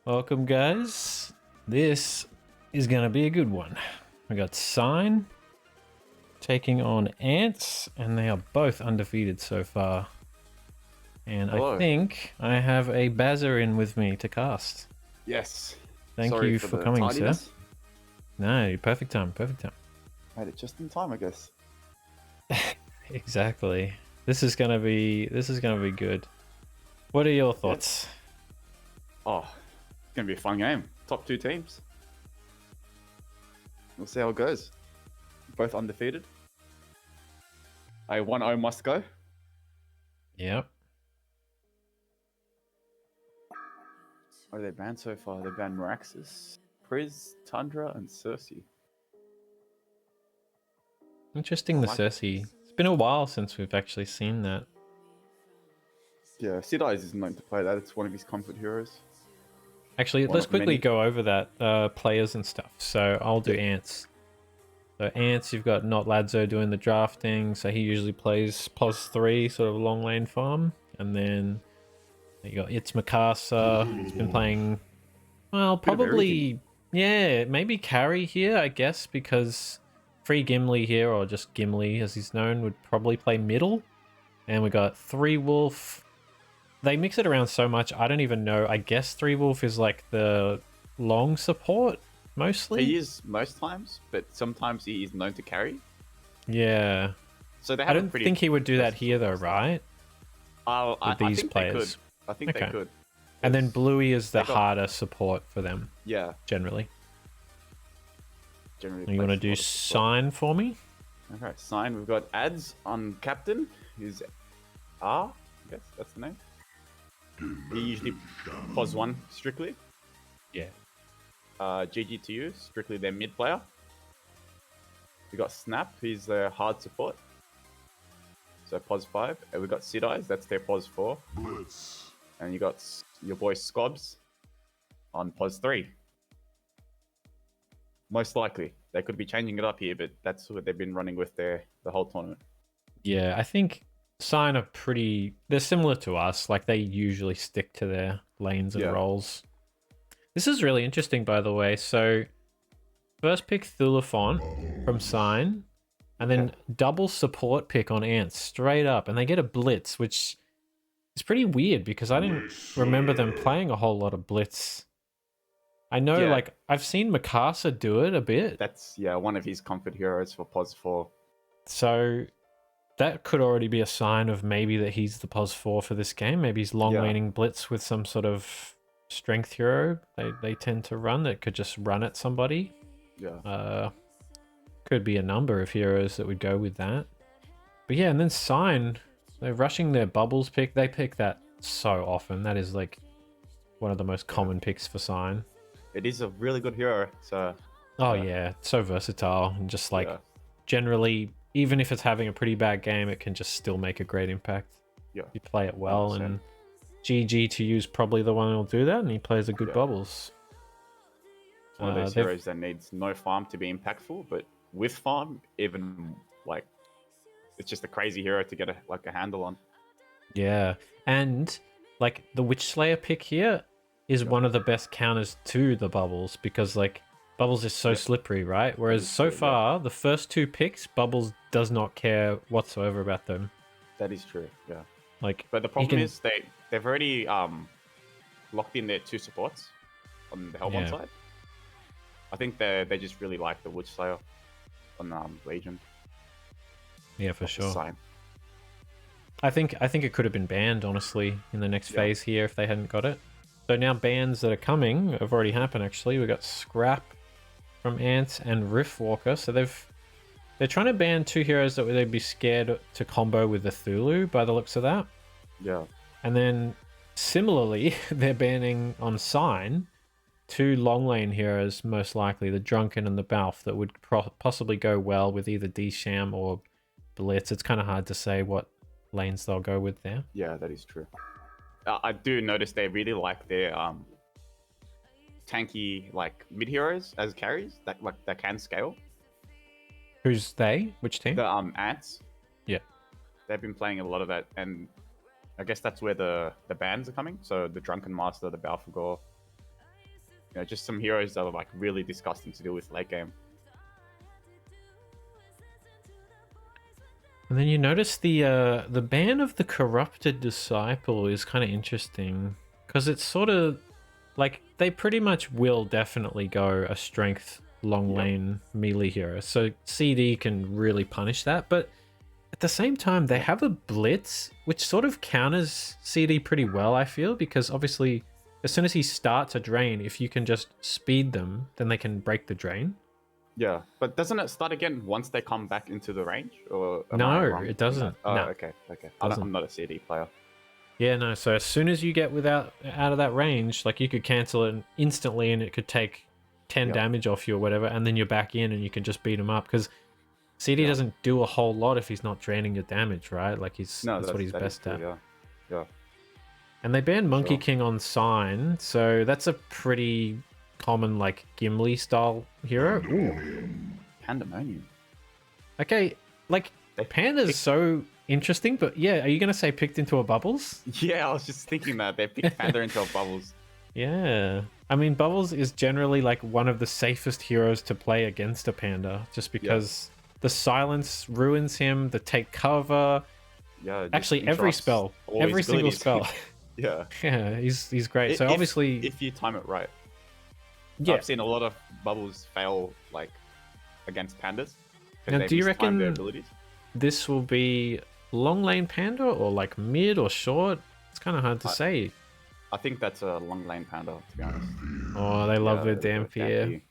Welcome, guys. This is going to be a good one. We got Sign taking on Antz, and they are both undefeated so far. And Hello. I think I have a Bazzer in with me to cast. Yes. Thank Sorry you for coming, tardiness. sir. No, perfect time, perfect time. Made it just in time, I guess. Exactly. This is gonna be good. What are your thoughts? Oh, it's gonna be a fun game. Top two teams. We'll see how it goes. Both undefeated. A 1-0 must go. Yep. What are they banned so far? They banned Meraxis, Priz, Tundra, and Cersei. Interesting, the Cersei. It's been a while since we've actually seen that. Yeah, Sid Eyes is known to play that. It's one of his comfort heroes. Actually, let's quickly go over that, players and stuff. So I'll do Antz. So Antz, you've got Not Ladzo doing the drafting. So he usually plays +3, sort of long lane farm. And then you got It's Mikasa. He's been playing, well, probably, yeah, maybe carry here, I guess, because Free Gimli here, or just Gimli as he's known, would probably play middle. And we got 3 Wolf. They mix it around so much, I don't even know. I guess 3 Wolf is like the long support, mostly. He is most times, but sometimes he is known to carry. Yeah. So they have I don't think he would do that here, though, right? With these think players. They could. I think they could. And then Bluey is the harder support for them. Yeah. Generally. Generally. You want to do Sign for me? Okay, Sign. We've got ads on Captain, who's R. I guess that's the name. He usually +1 strictly. Yeah. GG to you, strictly their mid player. We got Snap, he's their hard support. So +5. And we got Sid Eyes, that's their +4. Blitz. And you got your boy Scobs on +3. Most likely. They could be changing it up here, but that's what they've been running with the whole tournament. Yeah, I think Sign are pretty... They're similar to us. Like, they usually stick to their lanes and roles. This is really interesting, by the way. So, first pick Thulafon from Sign, and then double support pick on Antz, straight up. And they get a Blitz, which is pretty weird, because I didn't remember them playing a whole lot of Blitz. I know, like, I've seen Mikasa do it a bit. That's, one of his comfort heroes for +4. So... that could already be a sign of maybe that he's the +4 for this game. Maybe he's long-laning Blitz with some sort of strength hero they tend to run that could just run at somebody. Yeah. Could be a number of heroes that would go with that. But yeah, and then Sign, they're rushing their Bubbles pick. They pick that so often. That is like one of the most common picks for Sign. It is a really good hero. So. Oh yeah, so versatile and just like generally... even if it's having a pretty bad game, it can just still make a great impact. Yeah. You play it well, 100%. And GG to use probably the one who'll do that, and he plays a good Bubbles. It's one of those heroes that needs no farm to be impactful, but with farm, even like it's just a crazy hero to get a handle on. Yeah, and like the Witch Slayer pick here is one of the best counters to the Bubbles, because like Bubbles is so slippery, right? Whereas so far, the first 2 picks, Bubbles does not care whatsoever about them. That is true, yeah. Like, but the problem is they've already locked in their 2 supports on the Hellbourne side. I think they just really like the Witch Slayer on Legion. Yeah, for sure. Sign. I think it could have been banned, honestly, in the next phase here if they hadn't got it. So now bans that are coming have already happened, actually. We've got Scrap from Antz and Riftwalker. So they're trying to ban 2 heroes that they'd be scared to combo with the Thulu, by the looks of that. Yeah. And then similarly, they're banning on Sign 2 long lane heroes, most likely, the Drunken and the Balf, that would possibly go well with either D-Sham or Blitz. It's kind of hard to say what lanes they'll go with there. Yeah, that is true. I do notice they really like their tanky like mid heroes as carries that can scale. Who's they? Which team? The Antz. Yeah. They've been playing a lot of that, and I guess that's where the bans are coming. So the Drunken Master, the Balfagor, You know, just some heroes that are like really disgusting to deal with late game. And then you notice the ban of the corrupted disciple is kind of interesting because it's sort of like they pretty much will definitely go a strength long lane melee hero, so CD can really punish that. But at the same time, they have a blitz which sort of counters CD pretty well, I feel, because obviously as soon as he starts a drain, if you can just speed them, then they can break the drain. Yeah, but doesn't it start again once they come back into the range? Or no, it doesn't. Oh, no. okay. I'm not a CD player. Yeah, no. So as soon as you get out of that range, like you could cancel it instantly, and it could take 10 damage off you or whatever, and then you're back in, and you can just beat him up because CD doesn't do a whole lot if he's not draining your damage, right? Like that's what he's best at. Yeah. And they banned Monkey King on Sign, so that's a pretty common like Gimli style hero. Ooh. Pandemonium. Okay, like Panda's so interesting, but yeah, are you gonna say picked into a bubbles? Yeah, I was just thinking that they picked Panda into a bubbles. Yeah, I mean bubbles is generally like one of the safest heroes to play against a Panda, just because the silence ruins him, the take cover. Yeah, actually every spell, every single spell. Yeah, he's great. So obviously, if you time it right. Yeah, I've seen a lot of bubbles fail like against pandas. Now, do you reckon this will be long lane panda or like mid or short? It's kind of hard to say. I think that's a long lane panda, to be honest. Oh, they love their Dampier.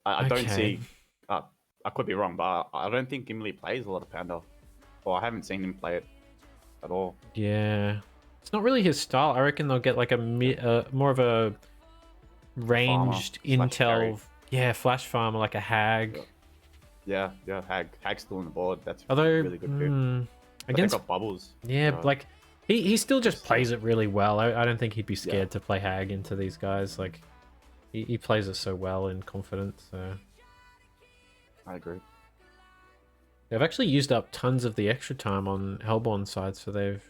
I don't see. I could be wrong, but I don't think Gimli plays a lot of panda, or I haven't seen him play it at all. Yeah. It's not really his style. I reckon they'll get like a more of a ranged intel. Yeah, flash farmer like a hag. Yeah, hag. Hag's still on the board. That's really good pick. Against got bubbles. Yeah, like he still just plays it really well. I don't think he'd be scared to play hag into these guys. Like he plays it so well in confidence. So I agree. They've actually used up tons of the extra time on Hellborn side, so they've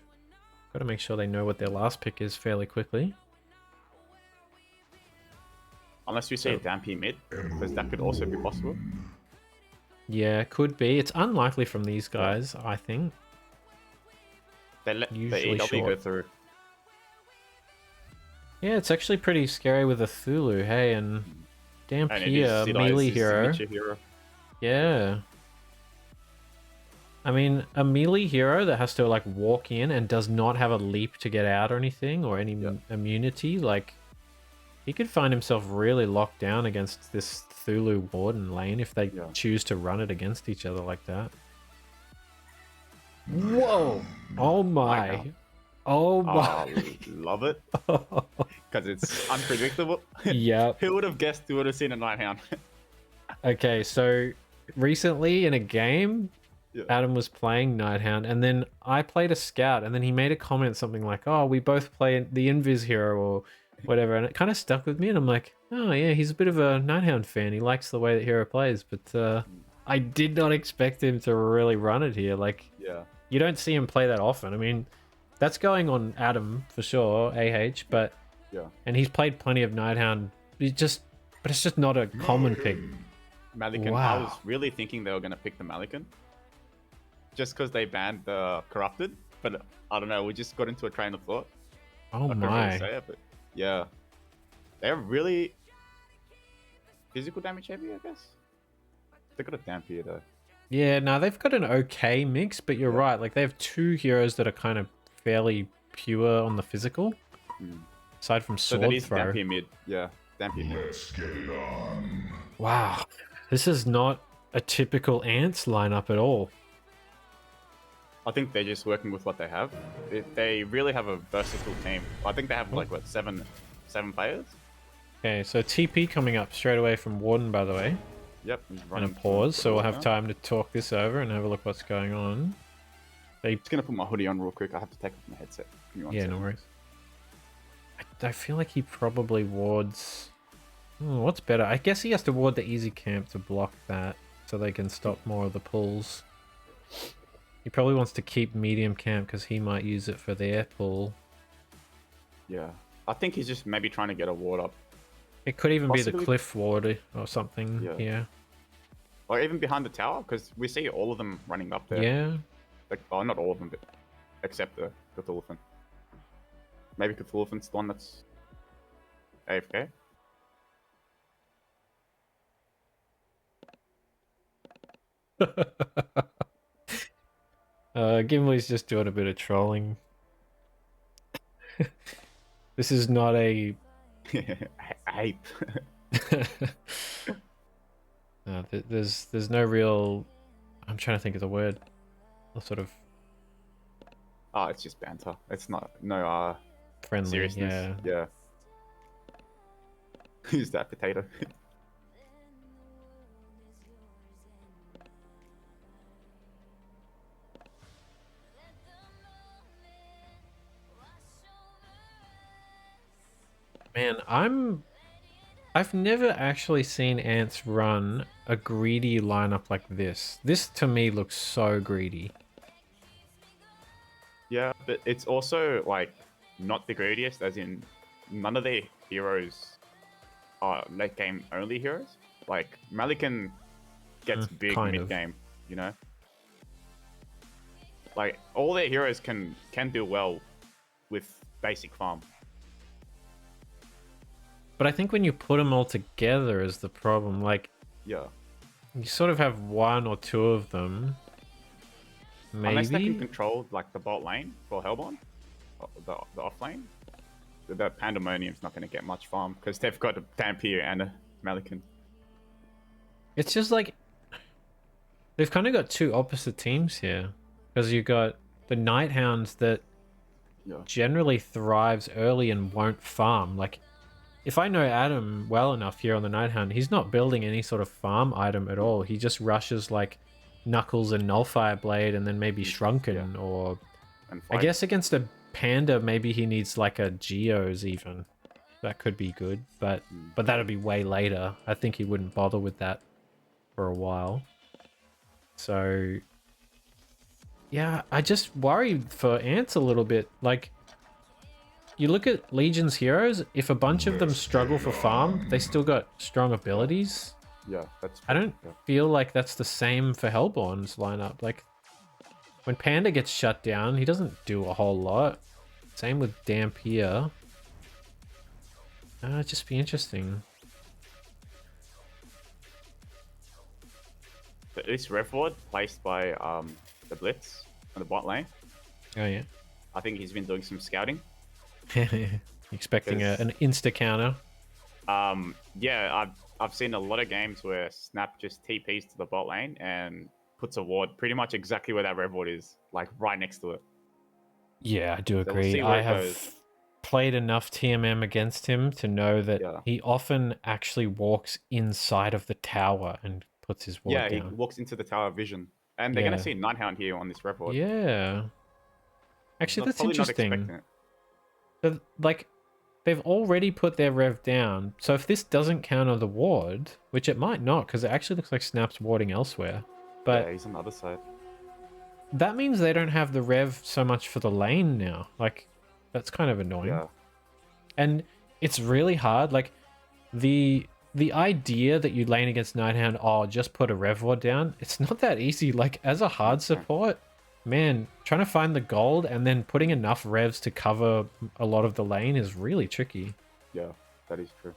got to make sure they know what their last pick is fairly quickly. Unless we see a Dampier mid, because that could also be possible. Yeah, could be. It's unlikely from these guys, I think. They let the EW go through. Yeah, it's actually pretty scary with a Thulu, hey, and Dampier, melee hero. Yeah. I mean, a melee hero that has to like walk in and does not have a leap to get out or anything, or any immunity, like he could find himself really locked down against this Thulu Warden lane if they choose to run it against each other like that. Whoa! Oh my! Oh my! Love it, because it's unpredictable. Yeah. Who would have guessed? Who would have seen a Nighthound? Okay, so recently in a game, Adam was playing Nighthound, and then I played a Scout, and then he made a comment something like, "Oh, we both play the Invis hero," or whatever, and it kind of stuck with me, and I'm like, "Oh yeah, he's a bit of a Nighthound fan. He likes the way that hero plays," but I did not expect him to really run it here. Like, you don't see him play that often. I mean, that's going on Adam for sure, but and he's played plenty of Nighthound. But it's just not a common pick. Malikan. Wow. I was really thinking they were going to pick the Malikan. Just because they banned the Corrupted. But I don't know, we just got into a train of thought. Oh I my. can't really say it, but yeah. They're really physical damage heavy, I guess. They got a Dampier though. Yeah, no, they've got an okay mix, but you're right. Like, they have two heroes that are kind of fairly pure on the physical. Aside from Sword So that is Throw. Dampier mid. Yeah, Dampier mid. Let's get it on. Wow. This is not a typical Antz lineup at all. I think they're just working with what they have. They really have a versatile team. I think they have like, what, seven players? Okay, so TP coming up straight away from Warden, by the way. Yep. And a pause, so we'll have time to talk this over and have a look what's going on. I'm just going to put my hoodie on real quick. I have to take off my headset. Yeah, no worries. I feel like he probably wards... what's better? I guess he has to ward the easy camp to block that, so they can stop more of the pulls. He probably wants to keep medium camp because he might use it for their pull. Yeah. I think he's just maybe trying to get a ward up. It could even be the Possibly. cliff ward or something. Yeah. Yeah. Or even behind the tower, because we see all of them running up there. Yeah. Like, oh, not all of them, but except the Cthulhu. Maybe Cthulhu's the one that's AFK. Gimli's just doing a bit of trolling. This is not a Ape. there's no real. I'm trying to think of the word. Sort of Oh, it's just banter. It's not no friendly. seriousness. Yeah. Who's that potato? Man, I've never actually seen Antz run a greedy lineup like this. This to me looks so greedy. Yeah, but it's also like not the greatest, as in none of their heroes are late game only heroes. Like Malikan gets big kind mid of. game, you know. Like all their heroes can do well with basic farm. But I think when you put them all together is the problem. Like, Yeah. you sort of have one or two of them. Unless they can Maybe. control like the bot lane for Hellborn, the off lane, the Pandemonium's not going to get much farm because they've got a Dampier and a Malikan. It's just like they've kind of got two opposite teams here. Because you got the Nighthounds that Yeah. generally thrives early and won't farm. Like, if I know Adam well enough here on the Nighthound, he's not building any sort of farm item at all. He just rushes like Knuckles and Nullfire Blade and then maybe Shrunken or And I guess against a Panda maybe he needs like a Geos even. That could be good, but that'll be way later. I think he wouldn't bother with that for a while. So yeah, I just worry for Antz a little bit. Like, you look at Legion's heroes, if a bunch of them struggle for farm, they still got strong abilities. Yeah, that's. I don't feel like that's the same for Hellborn's lineup. Like, when Panda gets shut down, he doesn't do a whole lot. Same with Dampier. It'd just be interesting. This Rev Ward placed by the Blitz on the bot lane. Oh yeah. I think he's been doing some scouting. Expecting an insta counter. Yeah, I've seen a lot of games where Snap just TPs to the bot lane and puts a ward pretty much exactly where that Rev Ward is, like right next to it. Yeah, I do we'll agree. see where I it have goes. played enough TMM against him to know that he often actually walks inside of the tower and puts his ward Yeah, down. he walks into the tower vision. And they're going to see Nighthound here on this Rev Ward. Yeah. Actually, that's Probably not interesting. expecting it. So, like, they've already put their rev down. So if this doesn't counter the ward, which it might not, because it actually looks like Snap's warding elsewhere. But yeah, he's on the other side. that means they don't have the rev so much for the lane now. Like, that's kind of annoying. Yeah. And it's really hard. Like, the idea that you lane against Nighthound, oh, just put a rev ward down, it's not that easy. Like, as a hard support, man, trying to find the gold and then putting enough revs to cover a lot of the lane is really tricky. Yeah, that is true.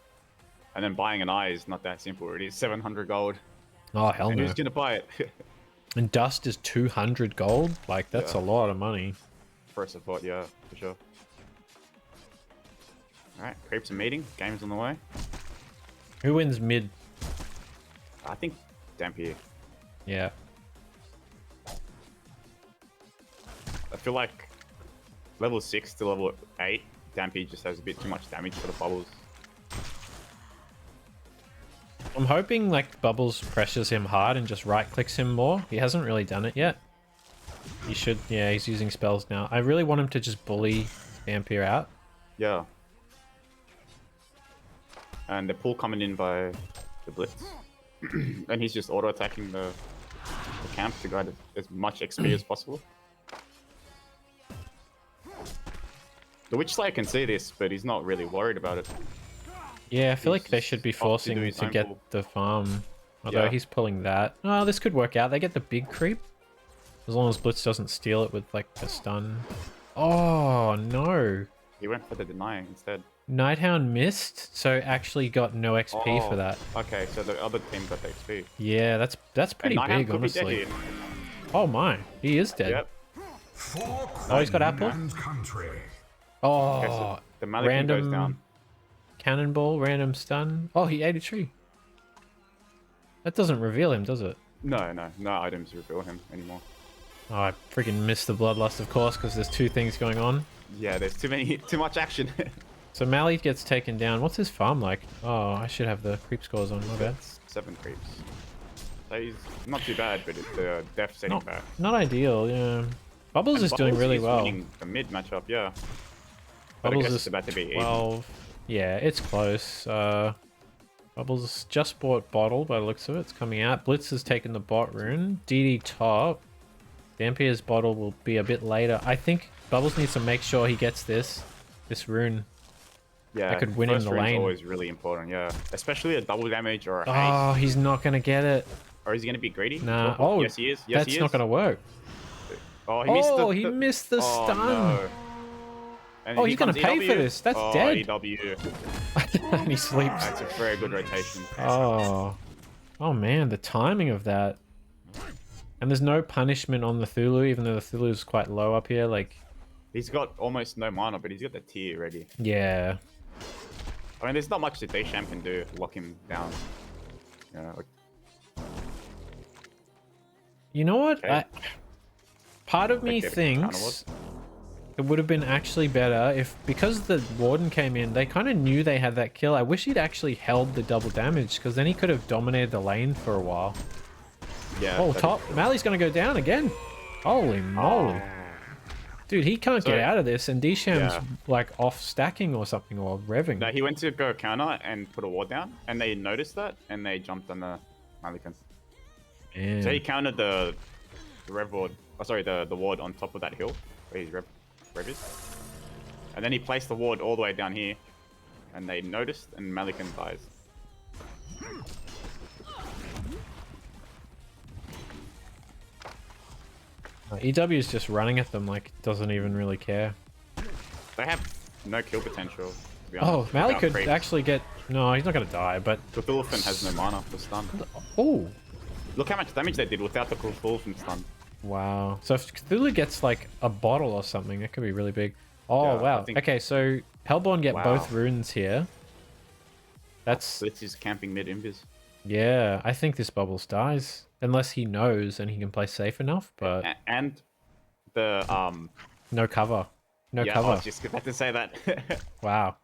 And then buying an eye is not that simple. It is 700 gold. Oh, hell And no. who's going to buy it? And dust is 200 gold? Like, that's a lot of money. For a support, yeah, for sure. Alright, creeps are meeting. Game's on the way. Who wins mid? I think Dampier. Yeah. I feel like level 6 to level 8, Dampier just has a bit too much damage for the bubbles. I'm hoping, like, Bubbles pressures him hard and just right-clicks him more. He hasn't really done it yet. He should, yeah, he's using spells now. I really want him to just bully Dampier out. Yeah. And the pull coming in by the Blitz. And he's just auto-attacking the camp to get as much XP as possible. The Witch Slayer can see this, but he's not really worried about it. Yeah, I feel He's like they should be off to do forcing his to own get pull. the farm. Although Yeah. he's pulling that. Oh, this could work out. They get the big creep. As long as Blitz doesn't steal it with like a stun. Oh, no. He went for the denying instead. Nighthound missed, so actually got no XP for that. Okay, so the other team got the XP. Yeah, that's pretty And Nighthound big, could be dead honestly. here. Oh my, he is dead. Yep. Oh, he's got apple. Oh, Okay, so the Malikan goes down. random cannonball, random stun. Oh, he ate a tree. That doesn't reveal him, does it? No items reveal him anymore. Oh, I freaking missed the bloodlust, of course, because there's 2 things going on. Yeah, there's too much action. So Mally gets taken down. What's his farm like? Oh, I should have the creep scores on. My bad. 7 creeps. So he's not too bad, but it's the death setting back. Not ideal, yeah. Bubbles And is doing Bubbles really is well. winning the mid matchup, yeah. But I Bubbles guess is it's about to be 12. Yeah, it's close. Bubbles just bought bottle by the looks of it. It's coming out. Blitz has taken the bot rune. DD top. Dampier's bottle will be a bit later. I think Bubbles needs to make sure he gets this rune. Yeah, that could win him first the rune's lane. always really important, yeah. Especially a double damage or a haste. Oh, he's not going to get it. Or is he going to be greedy? Nah. Oh, yes, he is. Yes, that's he is. not going to work. Oh, he missed Oh, he missed the oh, stun. No. And Oh, here he's gonna comes pay for EW. this. That's oh, dead. EW. And he sleeps. That's a very good rotation. Oh. Oh man, the timing of that. And there's no punishment on the Thulu, even though the Thulu is quite low up here. Like, He's got almost no mana, but he's got the tier ready. yeah. I mean, there's not much that Desham can do to lock him down. You know, like, You know what? Okay. Part of me Okay, thinks it would have been actually better if, because the Warden came in, they kind of knew they had that kill. I wish he'd actually held the double damage, because then he could have dominated the lane for a while. yeah. Oh, that top. is- Mally's going to go down again. Holy moly. Dude, he can't get So- out of this, and Desham's Yeah. like off stacking or something, or revving. No, he went to go counter and put a ward down, and they noticed that, and they jumped on the Malikan. Man. So he countered the rev ward. Oh, sorry, the ward on top of that hill where his rev is. And then he placed the ward all the way down here, and they noticed, and Malikan dies. EW is just running at them like doesn't even really care. They have no kill potential, to be Oh, honest. Mally without could creeps. actually get... No, he's not going to die, but... Cthulhu has no mana for stun. Oh, Look how much damage they did without the Cthulhu stun. wow. So if Cthulhu gets like a bottle or something, that could be really big. Oh, Yeah, I wow. think- Okay, so Hellborn get Wow. both runes here. That's... Blitz is camping mid invis. Yeah, I think this Bubbles dies. Unless he knows and he can play safe enough, but And the no cover. No yeah, I cover. was just about to say that. Wow.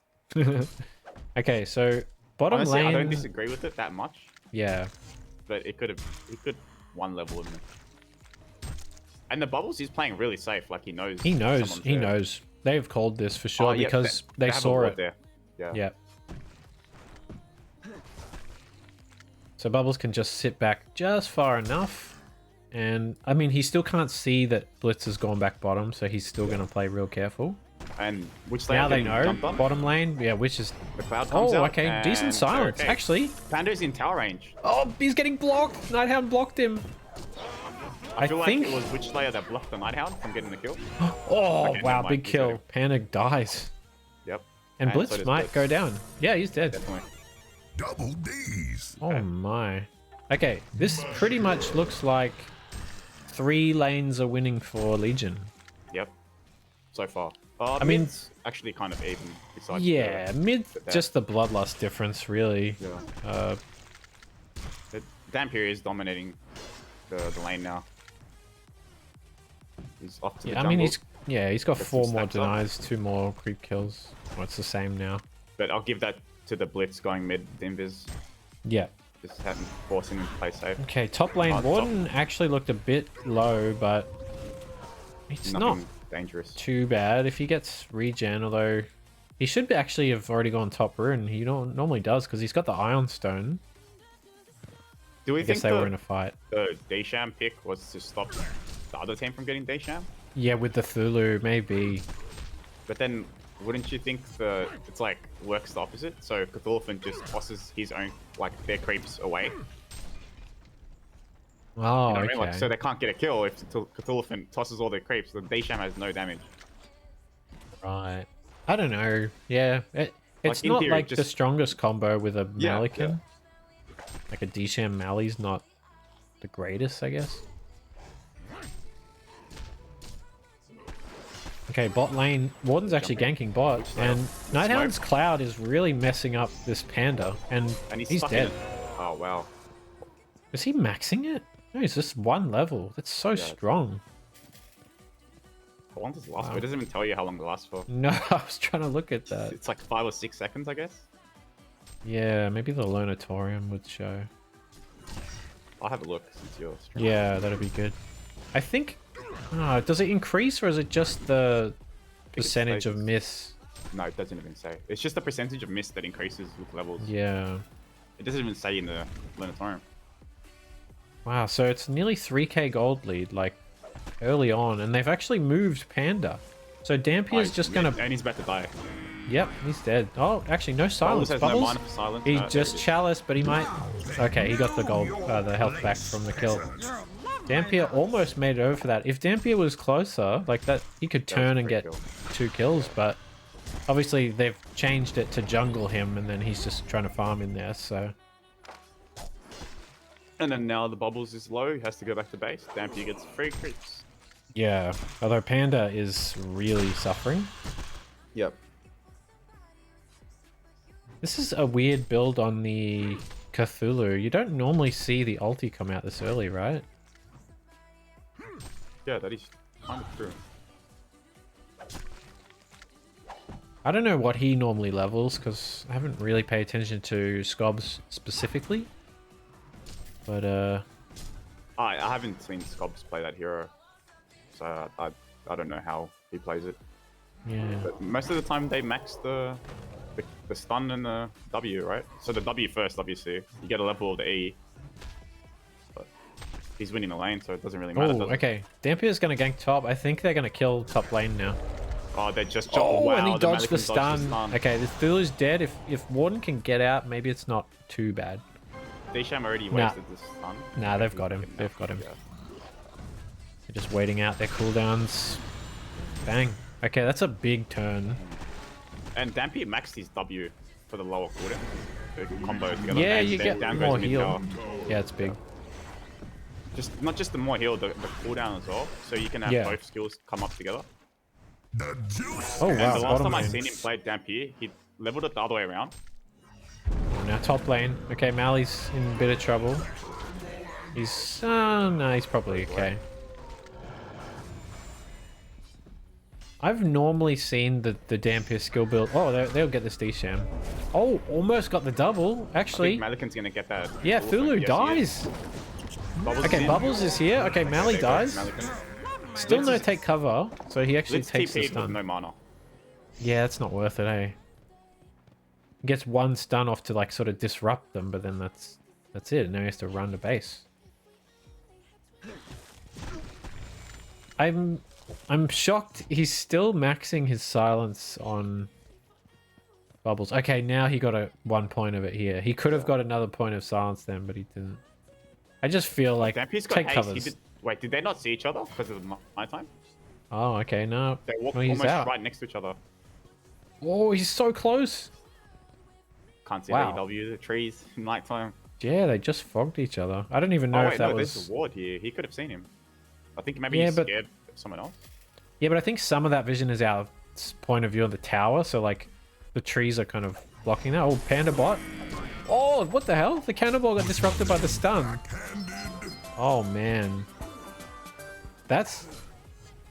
Okay, so bottom Honestly, lane... I don't disagree with it that much, Yeah. but it could one level him. And the Bubbles, he's playing really safe, like he knows. He knows. someone's He there. knows. They've called this for sure Oh, yeah, because they have a saw ward it. there. Yeah. Yeah. So Bubbles can just sit back just far enough. And, I mean, he still can't see that Blitz has gone back bottom, so he's still going to play real careful. And which Now they getting know. jumped on. Bottom lane, yeah, which is... The cloud comes Oh, out, okay. Decent and silence, okay. actually. Pando's in tower range. Oh, he's getting blocked. Nighthound blocked him. I feel think... like it was Witch Slayer that blocked the Nighthound from getting the kill. Oh, Okay, wow, never mind. big He's kill. dead. Panic dies. Yep. And so Blitz does might Blitz. go down. Yeah, he's dead. Definitely. Double D's. Oh my. Okay, this pretty much looks like 3 lanes are winning for Legion. Yep. So far. I mean- mid's actually kind of even. Besides Yeah, mid, the- just the bloodlust difference, really. Yeah. The Dampier is dominating the lane now. He's off to the Yeah, I jungle. mean, he's got Get 4 some more stacks up. denies, 2 more creep kills. Well, it's the same now. But I'll give that to the Blitz going mid Invis. Yeah. Just hadn't forcing him to play safe. Okay, top lane. Oh, top. Warden actually looked a bit low, but it's Nothing not dangerous. too bad. If he gets regen, although he should actually have already gone top rune. He normally does because he's got the Ion Stone. Do we I guess think they were in a fight. the Desham pick was to stop the other team from getting Desham? Yeah, with the Thulu, maybe. But then wouldn't you think it's like works the opposite? So Cthulhu just tosses his own, like, their creeps away. Oh, You know what I okay. mean? Like, so they can't get a kill if Cthulhu tosses all their creeps. The Desham has no damage. Right. I don't know. Yeah. It's in not theory, like the just- strongest combo with a Yeah, Malikan. Like a Desham Mali's not the greatest, I guess. Okay, bot lane. Warden's actually ganking bot, and Nighthound's Cloud is really messing up this Panda, and he's stuck dead. in it. Oh, wow. Is he maxing it? No, he's just one level. That's so strong. How long does it last for? It doesn't even tell you how long it lasts for. No, I was trying to look at that. It's like 5 or 6 seconds, I guess. Yeah, maybe the Lonatorium would show. I'll have a look since you're streaming. Yeah, that'd be good. I think... does it increase, or is it just the percentage of miss? No, it doesn't even say. It's just the percentage of miss that increases with levels. Yeah. It doesn't even say in the Lunatorium. Wow, so it's nearly 3k gold lead, like, early on, and they've actually moved Panda. So Dampier's just gonna... And he's about to die. Yep, he's dead. Oh, actually, no silence. Has Bubbles? no mana for silence. He No, just chalice, but he might... Okay, he got the gold, the health back from the kill. Dampier almost made it over for that. If Dampier was closer, like that, he could turn and get 2 kills, but obviously they've changed it to jungle him, and then he's just trying to farm in there, so... And then now the bubbles is low, he has to go back to base. Dampier gets free creeps. Yeah, although Panda is really suffering. Yep. This is a weird build on the Cthulhu. You don't normally see the ulti come out this early, right? Yeah, that is kind of true. I don't know what he normally levels, because I haven't really paid attention to Scobs specifically. But, I haven't seen Scobs play that hero, so I don't know how he plays it. yeah. But most of the time they max the stun and the W, right? So the W first, obviously. You get a level of the E. But he's winning the lane, so it doesn't really matter. Oh, okay. Dampier's going to gank top. I think they're going to kill top lane now. Oh, they just... Oh, wow, and he the dodged the Malikan dodged stun. Okay, the Cthulhu's dead. If Warden can get out, maybe it's not too bad. Desham already wasted the stun. Nah, they've got him. They've got him. Yeah. They're just waiting out their cooldowns. Bang. Okay, that's a big turn. And Dampier maxed his W for the lower cooldown. The combo together. Yeah, and you then get down more goes mid heal. tower. Yeah, it's big. Just not just the more heal, the cooldown as well. So you can have both skills come up together. The juice. Oh, And wow. the last Bottom time I lane. seen him play Dampier, he leveled it the other way around. Now top lane. Okay, Mali's in a bit of trouble. He's... no, he's probably okay. I've normally seen the Dampier skill build... Oh, they'll get this Desham. Oh, almost got the double, actually. I think Malikan's gonna get that. Yeah, Thulu dies. Okay, Bubbles is here. Okay, Mali dies. Still no take cover, so he actually Let's takes the TP with stun. no mana. Yeah, that's not worth it, eh? He gets one stun off to like sort of disrupt them, but then that's it. Now he has to run the base. I'm shocked he's still maxing his silence on Bubbles. Okay, now he got 1 point of it here. He could have got another point of silence then, but he didn't. I just feel like Dampier's got take haste. covers. Wait, did they not see each other because of night time? Oh, okay, no. They walked No, he's almost out. right next to each other. Oh, he's so close. Can't see Wow. the EW, the trees, night time. Yeah, they just fogged each other. I don't even know Oh if wait, that no, was... there's a ward here. He could have seen him. I think maybe Yeah, he's but- scared of someone else. Yeah, but I think some of that vision is our point of view on the tower, so like the trees are kind of blocking that. Oh, Panda bot. Oh, what the hell? The cannonball got disrupted by the stun. Oh, man. That's...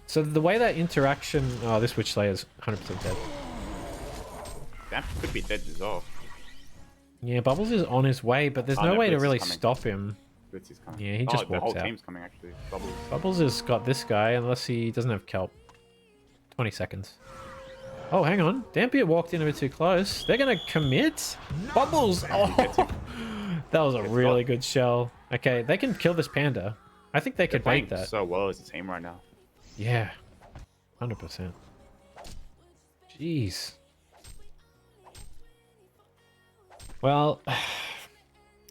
So the way that interaction... Oh, this Witch Slayer's 100% dead. Damp could be dead as well. Yeah, Bubbles is on his way, but there's Oh, no no, way to Blitz is really coming. stop him. Blitz is coming. Yeah, he just the whole walks out. team's coming actually. Bubbles. Bubbles has got this guy, unless he doesn't have kelp. 20 seconds. Oh, hang on. Dampier walked in a bit too close. They're going to commit? Bubbles! Oh, that was a really good shell. Okay, they can kill this Panda. I think they They're could playing bait that. so well as a team right now. Yeah, 100%. Jeez. Well,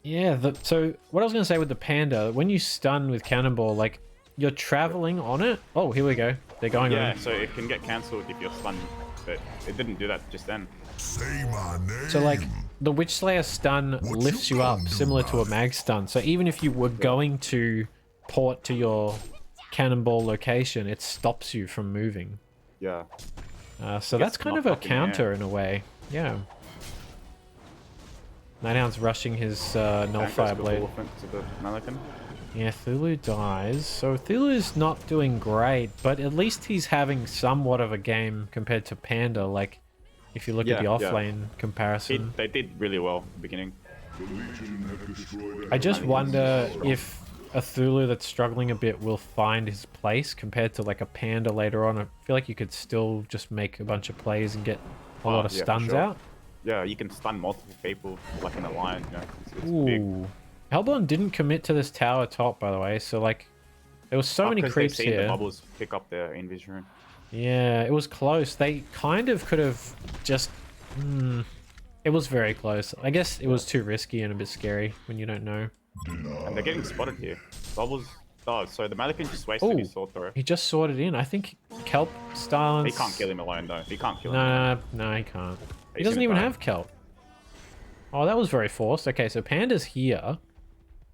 yeah. So what I was gonna say with the panda, when you stun with cannonball, like you're traveling on it. Oh, here we go. They're going Yeah, on. so it can get cancelled if you're stunned, but it didn't do that just then. Say my name. So like the Witch Slayer stun lifts you up, similar to a mag stun. So even if you were going to port to your cannonball location, it stops you from moving. Yeah. So that's kind of a counter in a way. Yeah. Nighthound's rushing his Nullfire Blade. To the Mannequin. Yeah, Thulu dies. So Thulu's not doing great, but at least he's having somewhat of a game compared to Panda. Like, if you look at the offlane comparison. They did really well at the beginning. I just wonder if a Thulu that's struggling a bit will find his place compared to like a Panda later on. I feel like you could still just make a bunch of plays and get a lot of stuns out. Yeah, you can stun multiple people like in a line. You know, it's Ooh. big. Hellborn didn't commit to this tower top, by the way, so like there was so many creeps they've seen here. the bubbles pick up their invis. Yeah, it was close. They kind of could have just... it was very close. I guess it was too risky and a bit scary when you don't know. And they're getting spotted here. Bubbles... Oh, so the Mannequin just wasted his sword throw. He just sorted in. I think Kelp style... He can't kill him alone, though. He can't kill him. No, he can't. He He's doesn't gonna even die. have Kelp. Oh, that was very forced. Okay, so Panda's here.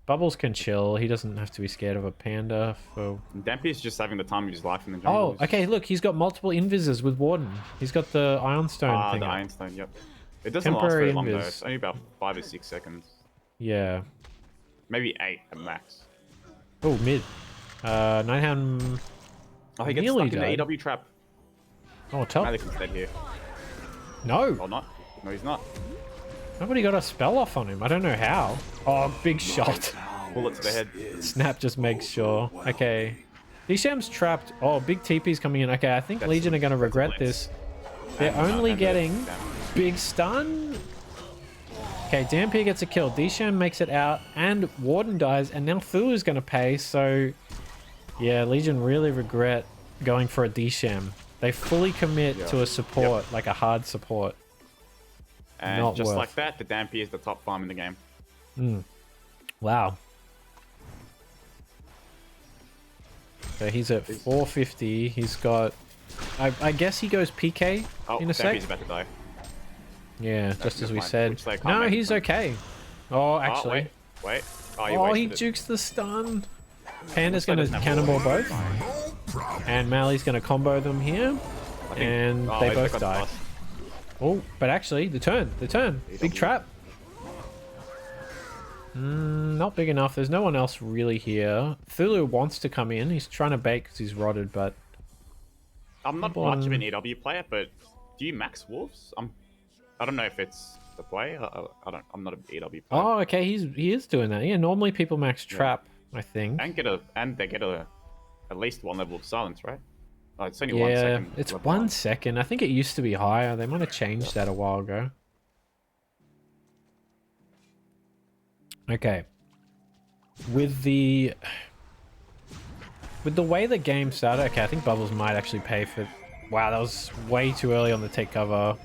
Bubbles can chill. He doesn't have to be scared of a Panda. For... Dampy's just having the time of his life in the jungle. Oh, okay, look, he's got multiple invises with Warden. He's got the Ironstone thing. The up. Ironstone, yep. It doesn't last Temporary very long, though. invis. It's only about 5 or 6 seconds. Yeah. Maybe 8 at max. Oh, mid. Nighthound... Oh, he gets nearly stuck in died. the EW trap. Oh, top. Mannequin's dead here. No. Or not. No, he's not. Nobody got a spell off on him. I don't know how. Oh, big shot. Bullet to the head. Snap just makes sure. Okay. Disham's trapped. Oh, big TP's coming in. Okay, I think Legion are going to regret this. They're only getting big stun. Okay, Dampier gets a kill. Disham makes it out, and Warden dies, and now Thulu's going to pay, so... Yeah, Legion really regret going for a Disham. They fully commit to a support, like a hard support. And Not just worth. like that, the Dampier is the top farm in the game. Wow. So he's at 450. He's got... I guess he goes PK in a sec. Dampier's about to die. Yeah, just as we fine. said. Which they can't No, make he's it. okay. Oh, actually. Wait. Oh, Oh, he wasted it. jukes the stun. Panda's Guy going doesn't to have cannonball water. both. And Mali's going to combo them here. I think- And oh, they they both got die. lost. Oh, but actually, the turn. Big trap. Not big enough. There's no one else really here. Thulu wants to come in. He's trying to bait because he's rotted, but... I'm not much of an EW player, but do you max wolves? I don't know if it's the play. I'm not an EW player. Oh, okay. He is doing that. Yeah, normally people max trap, I think. And they get at least 1 level of silence, right? Oh, it's only 1 second. Yeah, it's level 1 one. second. I think it used to be higher. They might have changed that a while ago. Okay. With the way the game started, okay, I think Bubbles might actually pay for... Wow, that was way too early on the take cover.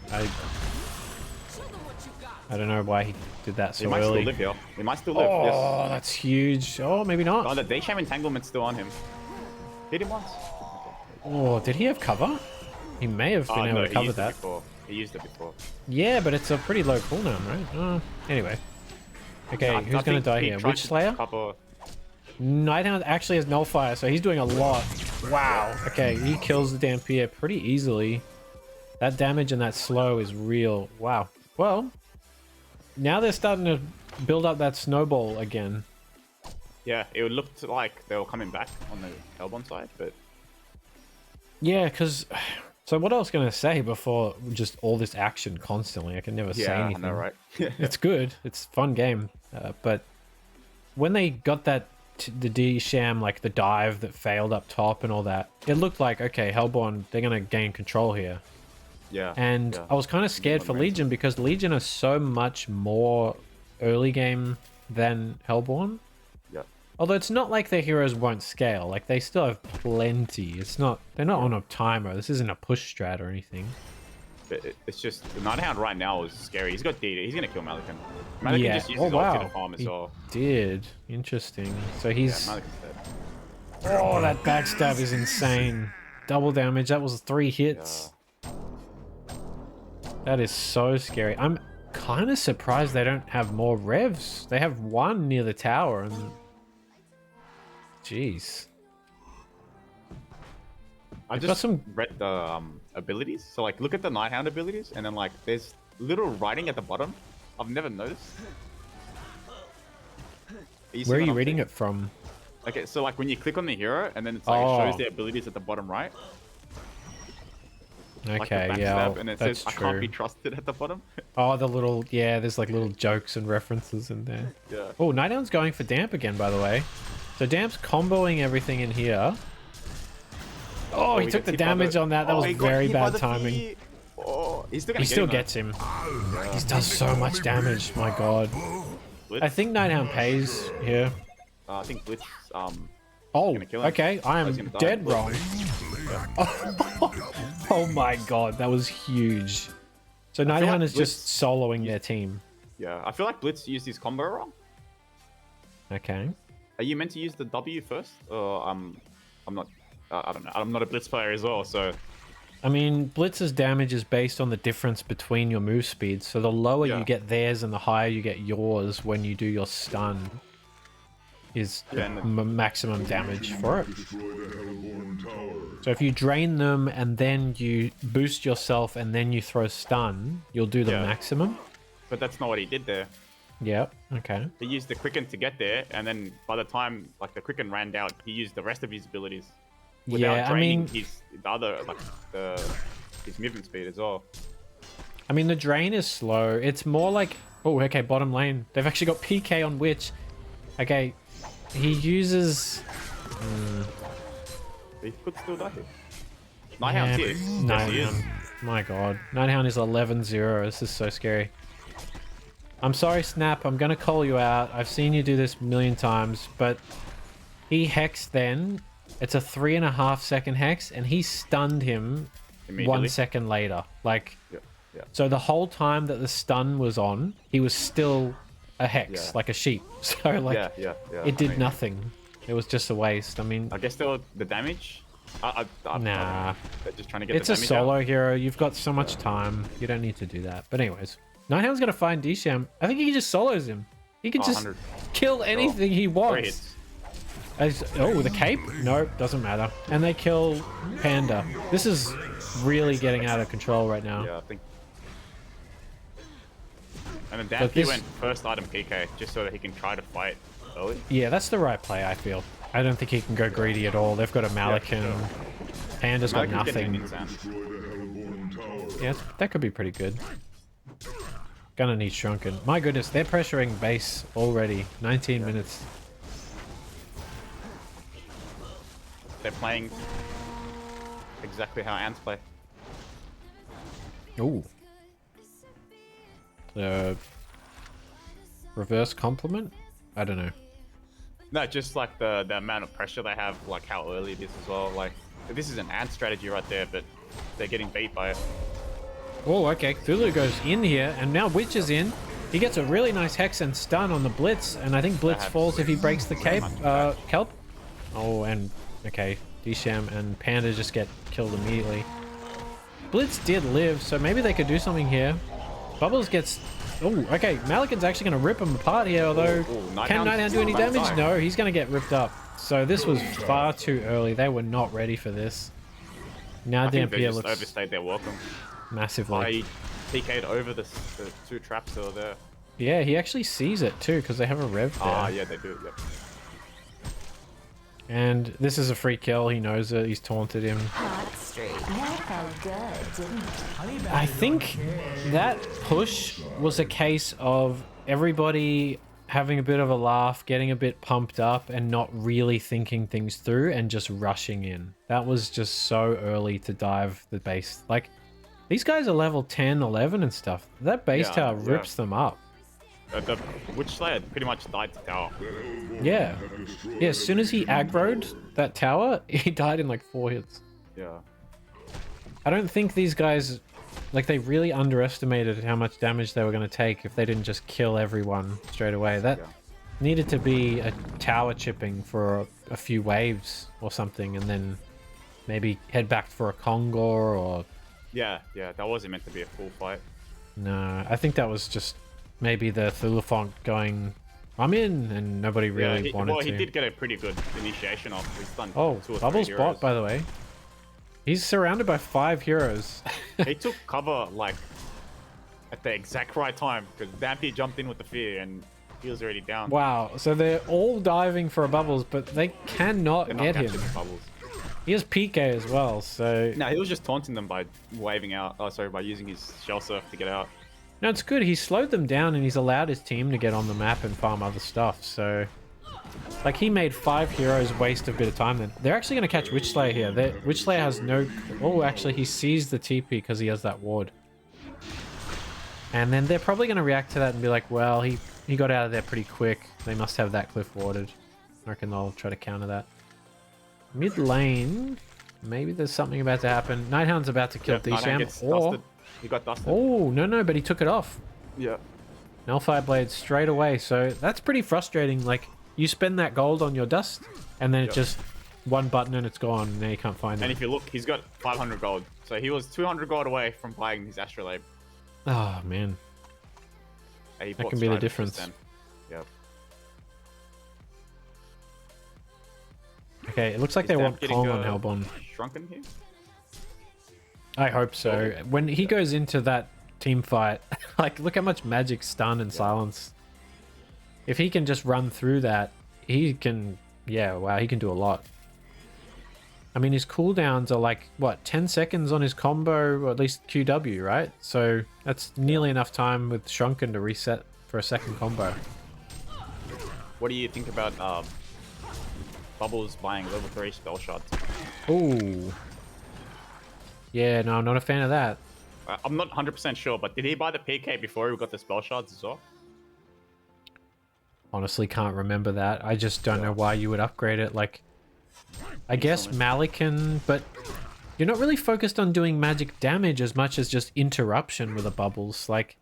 I don't know why he did that so He might early. still live here. He might still live. Oh, Yes. that's huge. Oh, maybe not. Oh, the Daysham entanglement's still on him. Hit him once. Oh, did he have cover? He may have been able to cover that. He used it before. Yeah, but it's a pretty low cooldown, right? Anyway. Okay, who's going to die here? Witch Slayer? Nighthound actually has Nullfire, so he's doing a lot. Wow. Okay, he kills the Dampier pretty easily. That damage and that slow is real. Wow. Well, now they're starting to build up that snowball again. Yeah, it looked like they were coming back on the Hellborn side, but... Yeah, because... So what I was going to say before just all this action constantly, I can never say anything. Yeah, I know, right? It's good. It's a fun game. But when they got that, the D-Sham, like the dive that failed up top and all that, it looked like, okay, Hellborn, they're going to gain control here. Yeah. And I was kind of scared for Legion because Legion are so much more early game than Hellborn. Yeah. Although it's not like their heroes won't scale. Like, they still have plenty. It's not... They're not on a timer. This isn't a push strat or anything. But it's just the Nighthound right now is scary. He's got DD. He's gonna kill Malikan. Malikan Yeah. just uses ulti to farm as He well. did. Interesting. So he's. Yeah, Malikan's dead. Oh, that backstab is insane. Double damage. That was 3 hits. That is so scary. I'm kind of surprised they don't have more revs. They have 1 near the tower and... Jeez. I just read the abilities. So like, look at the Nighthound abilities, and then like, there's little writing at the bottom. I've never noticed. Where are you reading it from? Okay, so like when you click on the hero, and then it's like it shows the abilities at the bottom right. Okay, like yeah, and it that's says true. I can't be trusted at the bottom. Oh, the little, yeah, there's like little jokes and references in there. Yeah. Oh, Nighthound's going for Damp again, by the way. So Damp's comboing everything in here. Oh, he took the damage on that. That was very bad timing. Oh, he still gets him. He does so much damage, my god. I think Nighthound pays here. I think Blitz, oh, okay, I am dead wrong. Oh my god, that was huge. So Nighthound is just soloing their team. Yeah, I feel like Blitz used his combo wrong. Okay. Are you meant to use the W first? Or I'm not. I don't know. I'm not a Blitz player as well, so. I mean, Blitz's damage is based on the difference between your move speeds. So the lower you get theirs and the higher you get yours when you do your stun is the maximum damage for it. So if you drain them and then you boost yourself and then you throw stun, you'll do the maximum. But that's not what he did there. Yeah, okay. He used the Quicken to get there, and then by the time like the Quicken ran out, he used the rest of his abilities. Without draining his movement speed as well. I mean, the drain is slow. It's more like... Oh, okay, bottom lane. They've actually got PK on Witch. Okay, he uses... He could still die here. Nighthound is. Nighthound. My god. Nighthound is 11-0. This is so scary. I'm sorry, Snap. I'm going to call you out. I've seen you do this a million times, but he hexed then... It's a 3.5 second hex, and he stunned him 1 second later. Like, so the whole time that the stun was on, he was still a hex, like a sheep. So like, it did nothing. It was just a waste. I mean, I guess the damage. Nah, they're just trying to get. It's a solo hero. You've got so much time. You don't need to do that. But anyways, Nighthound's gonna find Disham. I think he just solos him. He can just kill anything he wants. Oh, the cape? Nope, doesn't matter. And they kill Panda. This is really getting out of control right now. Yeah, I think. And then Dampy went first item PK just so that he can try to fight early. Yeah, that's the right play, I feel. I don't think he can go greedy at all. They've got a Malikan. Panda's got nothing. Yeah, that could be pretty good. Gonna need Shrunken. My goodness, they're pressuring base already. 19 minutes. They're playing exactly how Antz play. Ooh. The reverse compliment? I don't know. No, just like the amount of pressure they have, like how early it is as well. Like, this is an Antz strategy right there, but they're getting beat by it. Oh, okay. Thulu goes in here, and now Witch is in. He gets a really nice hex and stun on the Blitz, and I think Blitz falls if he breaks the kelp. Oh, and okay, Disham and Panda just get killed immediately. Blitz did live, so maybe they could do something here. Bubbles gets... Oh, okay, Malikan's actually going to rip him apart here, although... Can Nighthound do any damage? No, he's going to get ripped up. So this was far too early. They were not ready for this. Now Dampier looks... overstayed their welcome. Massively. He PK'd over the 2 traps that were there. Yeah, he actually sees it too, because they have a rev there. Ah, yeah, they do, yep. And this is a free kill. He knows it. He's taunted him. I think that push was a case of everybody having a bit of a laugh, getting a bit pumped up, and not really thinking things through and just rushing in. That was just so early to dive the base. Like, these guys are level 10, 11 and stuff. That base tower rips them up. The Witch Slayer pretty much died to tower. Yeah. Yeah, as soon as he aggroed that tower, he died in like 4 hits. Yeah. I don't think these guys Like, they really underestimated how much damage they were going to take if they didn't just kill everyone straight away. That needed to be a tower chipping for a few waves or something, and then maybe head back for a Kongor or... Yeah, that wasn't meant to be a full fight. No, I think that was just maybe the Thulafont going, I'm in, and nobody really wanted to. Well, he did get a pretty good initiation off. He's done Oh, 2 or 3 Bubbles heroes. bot, by the way. He's surrounded by 5 heroes. He took cover, like, at the exact right time, because Dampy jumped in with the fear, and he was already down. Wow, so they're all diving for a Bubbles, but they cannot They're not get him. catching the Bubbles. He has PK as well, so... No, he was just taunting them by waving out. Oh, sorry, by using his shell surf to get out. No, it's good. He slowed them down and he's allowed his team to get on the map and farm other stuff, so... Like, he made 5 heroes waste a bit of time then. They're actually going to catch Witchslayer here. Witchslayer has no... Oh, actually, he sees the TP because he has that ward. And then they're probably going to react to that and be like, well, he got out of there pretty quick. They must have that cliff warded. I reckon they'll try to counter that. Mid lane, maybe there's something about to happen. Nighthound's about to kill Nighthand Disham, or... dusted. He got dusted. Oh, no, but he took it off. Yeah. Nullfire Blade straight away, so that's pretty frustrating. Like, you spend that gold on your dust, and then it just... One button and it's gone, and now you can't find it. And if you look, he's got 500 gold. So he was 200 gold away from buying his Astrolabe. Oh, man. And That can be the difference. Yep. Okay, it looks like they want Kong on Hellbond. Shrunken here? I hope so. When he goes into that team fight, like, look how much magic, stun, and silence. If he can just run through that, he can... Yeah, wow, he can do a lot. I mean, his cooldowns are like, what, 10 seconds on his combo, or at least QW, right? So that's nearly enough time with Shrunken to reset for a second combo. What do you think about Bubbles buying level 3 spell shots? Ooh. Yeah, no, I'm not a fan of that. I'm not 100% sure, but did he buy the PK before he got the spell shots as well? Honestly, can't remember that. I just don't know why you would upgrade it. Like, I guess Malikan, but you're not really focused on doing magic damage as much as just interruption with the Bubbles. Like,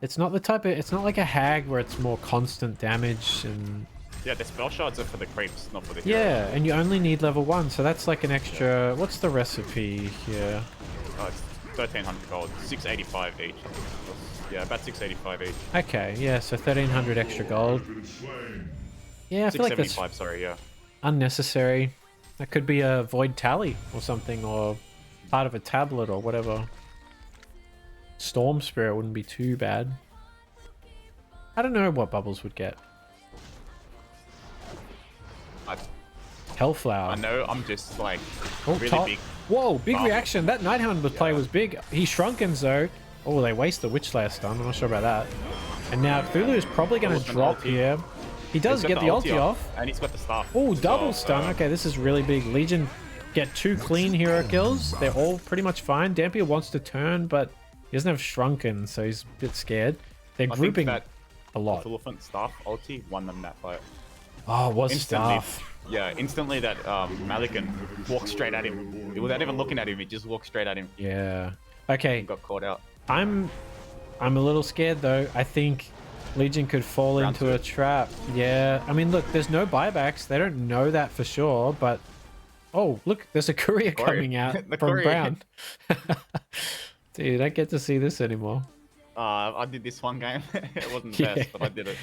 it's not the type of... It's not like a hag where it's more constant damage and... Yeah, the spell shots are for the creeps, not for the heroes. Yeah, and you only need level 1, so that's like an extra... What's the recipe here? Oh, it's 1300 gold, 685 each. Yeah, about 685 each. Okay, yeah, so 1300 extra gold. Yeah, I feel like that's 675, sorry, yeah. unnecessary. That could be a void tally or something, or part of a tablet or whatever. Storm Spirit wouldn't be too bad. I don't know what Bubbles would get. Hellflower. I know, I'm just like Oh, really big. Whoa, big Bubble. reaction. That Nighthound play was big. He Shrunken though. Oh, they waste the Witchslayer stun. I'm not sure about that. And now Cthulhu is probably going to drop here. He does get the ulti off. And he's got the staff. Oh, as double well, stun. Okay, this is really big. Legion get 2 clean hero kills. They're all pretty much fine. Dampier wants to turn, but he doesn't have Shrunken, so he's a bit scared. They're grouping that a lot. Elephant staff ulti won them that fight. Oh, was Instantly. staff. Yeah, instantly that Malikan walked straight at him. Without even looking at him, he just walked straight at him. Yeah. Okay, Got caught out. I'm a little scared though. I think Legion could fall Round into a trap. Yeah. I mean, look, there's no buybacks. They don't know that for sure, but oh, look, there's a courier coming out The from courier. Brown. Dude, I don't get to see this anymore. I did this one game. It wasn't the best, but I did it.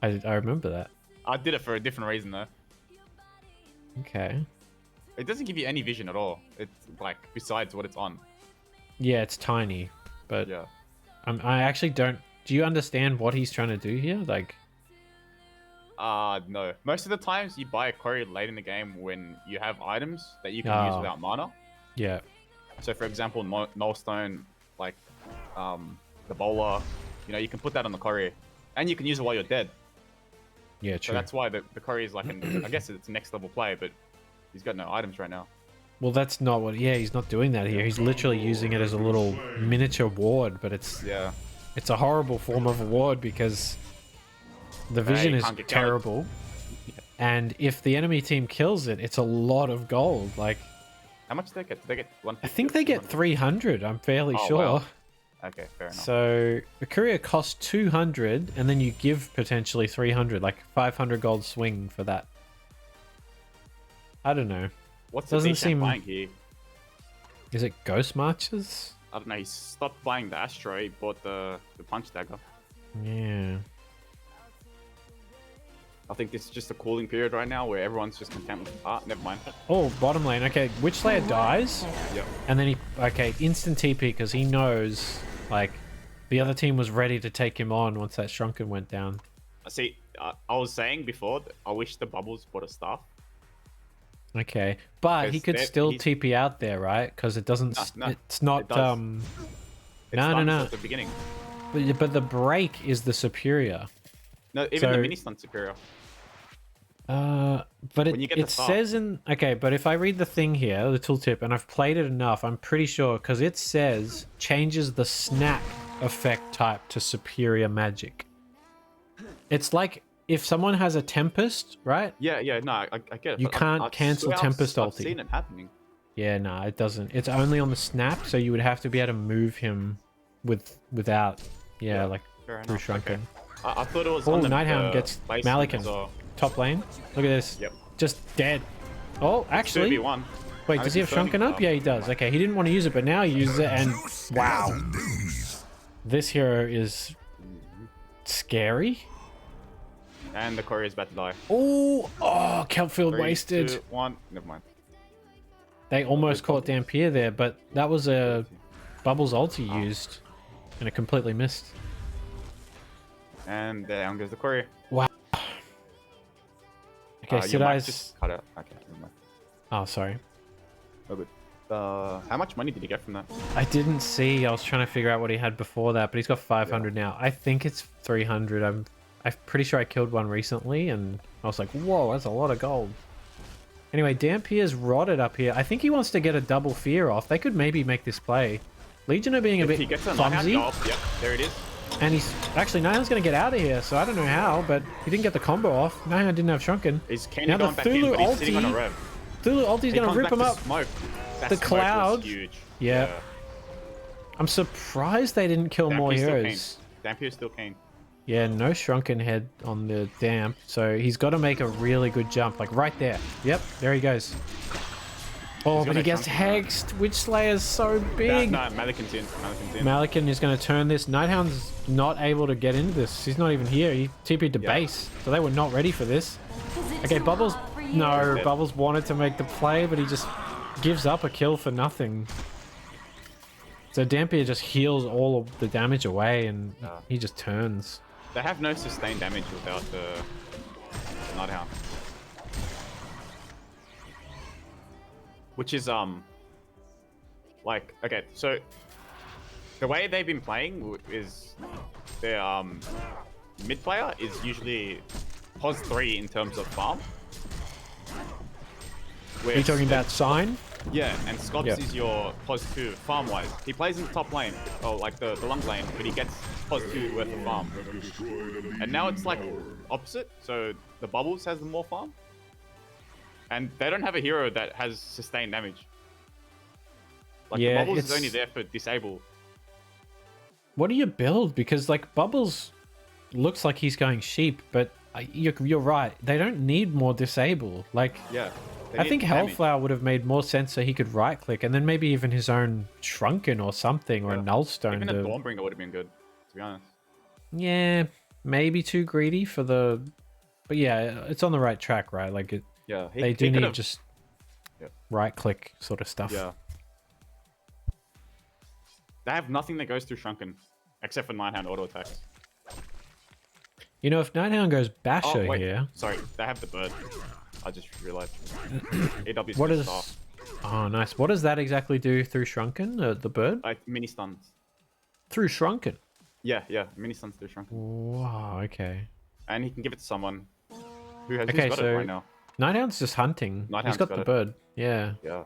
I remember that. I did it for a different reason though. Okay. It doesn't give you any vision at all. It's like besides what it's on. Yeah, it's tiny, but Yeah. I actually don't. Do you understand what he's trying to do here? Like, No. Most of the times you buy a quarry late in the game when you have items that you can use Oh. without mana. yeah, So for example, Nullstone, like the bowler, you can put that on the courier, and you can use it while you're dead. yeah, So true. that's why the courier is like I guess it's next level play, but he's got no items right now. Well, that's not what. Yeah, he's not doing that here. He's literally using it as a little miniature ward, but it's Yeah. a horrible form of a ward because the vision you is can't get terrible. And if the enemy team kills it, it's a lot of gold. Like, How much do they get? Do they get 150? I think they get 300. I'm fairly Oh, sure. wow. Okay, fair enough. So the courier costs 200, and then you give potentially 300, like 500 gold swing for that. I don't know. What's doesn't the seem- buying here? Is it Ghost Marches? I don't know. He stopped buying the Astro. He bought the Punch Dagger. Yeah. I think this is just a cooling period right now where everyone's just content with. Ah, never mind. Oh, bottom lane. Okay, Witch Slayer dies, Yep. and then he instant TP because he knows like the other team was ready to take him on once that Shrunken went down. See, I was saying before, that I wish the bubbles bought a staff. Okay, but he Because could they're- still he's- TP out there, right? Because it doesn't. No, It's not. it does. It No, stuns no. At the beginning. But the break is the superior. No, even So- the mini stun superior. But When you get the it staff. says in okay, but if I read the thing here, the tooltip, and I've played it enough, I'm pretty sure because it says changes the snack effect type to superior magic. It's like if someone has a Tempest, right? Yeah, no, I get it. You but can't cancel swear Tempest I've ulti. seen it happening. Yeah, no, it doesn't. It's only on the snap, so you would have to be able to move him without, Yeah, like fair through enough, Shrunken. okay. I thought it was Oh, on the Nighthound gets placement Malikan. as well. Top lane. Look at this. Yep. Just dead. Oh, actually. 2v1. Wait, I does he have think it's Shrunken only- up? Yeah, he does. Okay, he didn't want to use it, but now he uses it, and wow. This hero is scary. And the courier's about to die. Oh, Kelpfield 3, wasted. 2, 1. Never mind. They almost caught Dampier there, but that was a Bubbles ulti used, and it completely missed. And down goes the courier. Wow. Okay, Your mic Sidai's... just cut out. Okay, never mind. Oh, sorry. Oh, good. How much money did he get from that? I didn't see. I was trying to figure out what he had before that, but he's got 500 now. I think it's 300. I'm pretty sure I killed one recently, and I was like, whoa, that's a lot of gold. Anyway, Dampier's rotted up here. I think he wants to get a double fear off. They could maybe make this play. Legion are being a If bit he gets a clumsy, Nighthound, yep, there it is. and he's actually Nihon's going to get out of here. So I don't know how, but he didn't get the combo off. Nihon didn't have Shrunken. He's kind Now of the going back in, Thulu but he's sitting on a ulti- rev. Thulu ulti's He going to comes rip back him to up. Smoke. That The smoke was cloud. huge. Yeah. I'm surprised they didn't kill more Dampier's still heroes. keen. Dampier's still keen. Yeah, no Shrunken head on the damp, so he's got to make a really good jump, like right there. Yep, there he goes. Oh, He's but gonna he gets Shrunken, hexed. Witch Slayer's so big. No, Malikan's in. Malikan's in. Malikan is going to turn this. Nighthound's not able to get into this. He's not even here. He TP'd to Yeah. base, so they were not ready for this. Okay, Bubbles. No, Dead. Bubbles wanted to make the play, but he just gives up a kill for nothing. So Dampier just heals all of the damage away, and he just turns. They have no sustained damage without the Nighthound. Which is, like, okay, so the way they've been playing is their, mid player is usually pos 3 in terms of farm. Are you talking about Sign? Yeah, and Scops Yeah. is your pos 2 farm wise. He plays in the top lane, or like the long lane, but he gets pos 2 worth of farm. And now it's like opposite, so the Bubbles has the more farm. And they don't have a hero that has sustained damage. Like Yeah, the Bubbles is it's- only there for disable. What do you build? Because like Bubbles looks like he's going sheep, but you're right. They don't need more disable. Like Yeah. they I need think damage. Hellflower would have made more sense so he could right click, and then maybe even his own Shrunken or something, or a Yeah. Nullstone. Even a To... Dawnbringer would have been good, to be honest. Yeah, maybe too greedy for the. But yeah, it's on the right track, right? Like it. Yeah. They do need could've- just Yeah. right click sort of stuff. Yeah. They have nothing that goes through Shrunken, except for Nighthound auto attacks. You know, if Nighthound goes Basher Oh, wait. here, Sorry, they have the bird. I just realized. AW's what good is? stuff. Oh, nice. What does that exactly do through Shrunken? The bird Like mini stuns. through Shrunken. Yeah, mini stuns through Shrunken. Wow. Okay. And he can give it to someone who's Okay, got so- it right now. Nighthound's just hunting. He's Nighthound's got got the it. bird. Yeah. Yeah.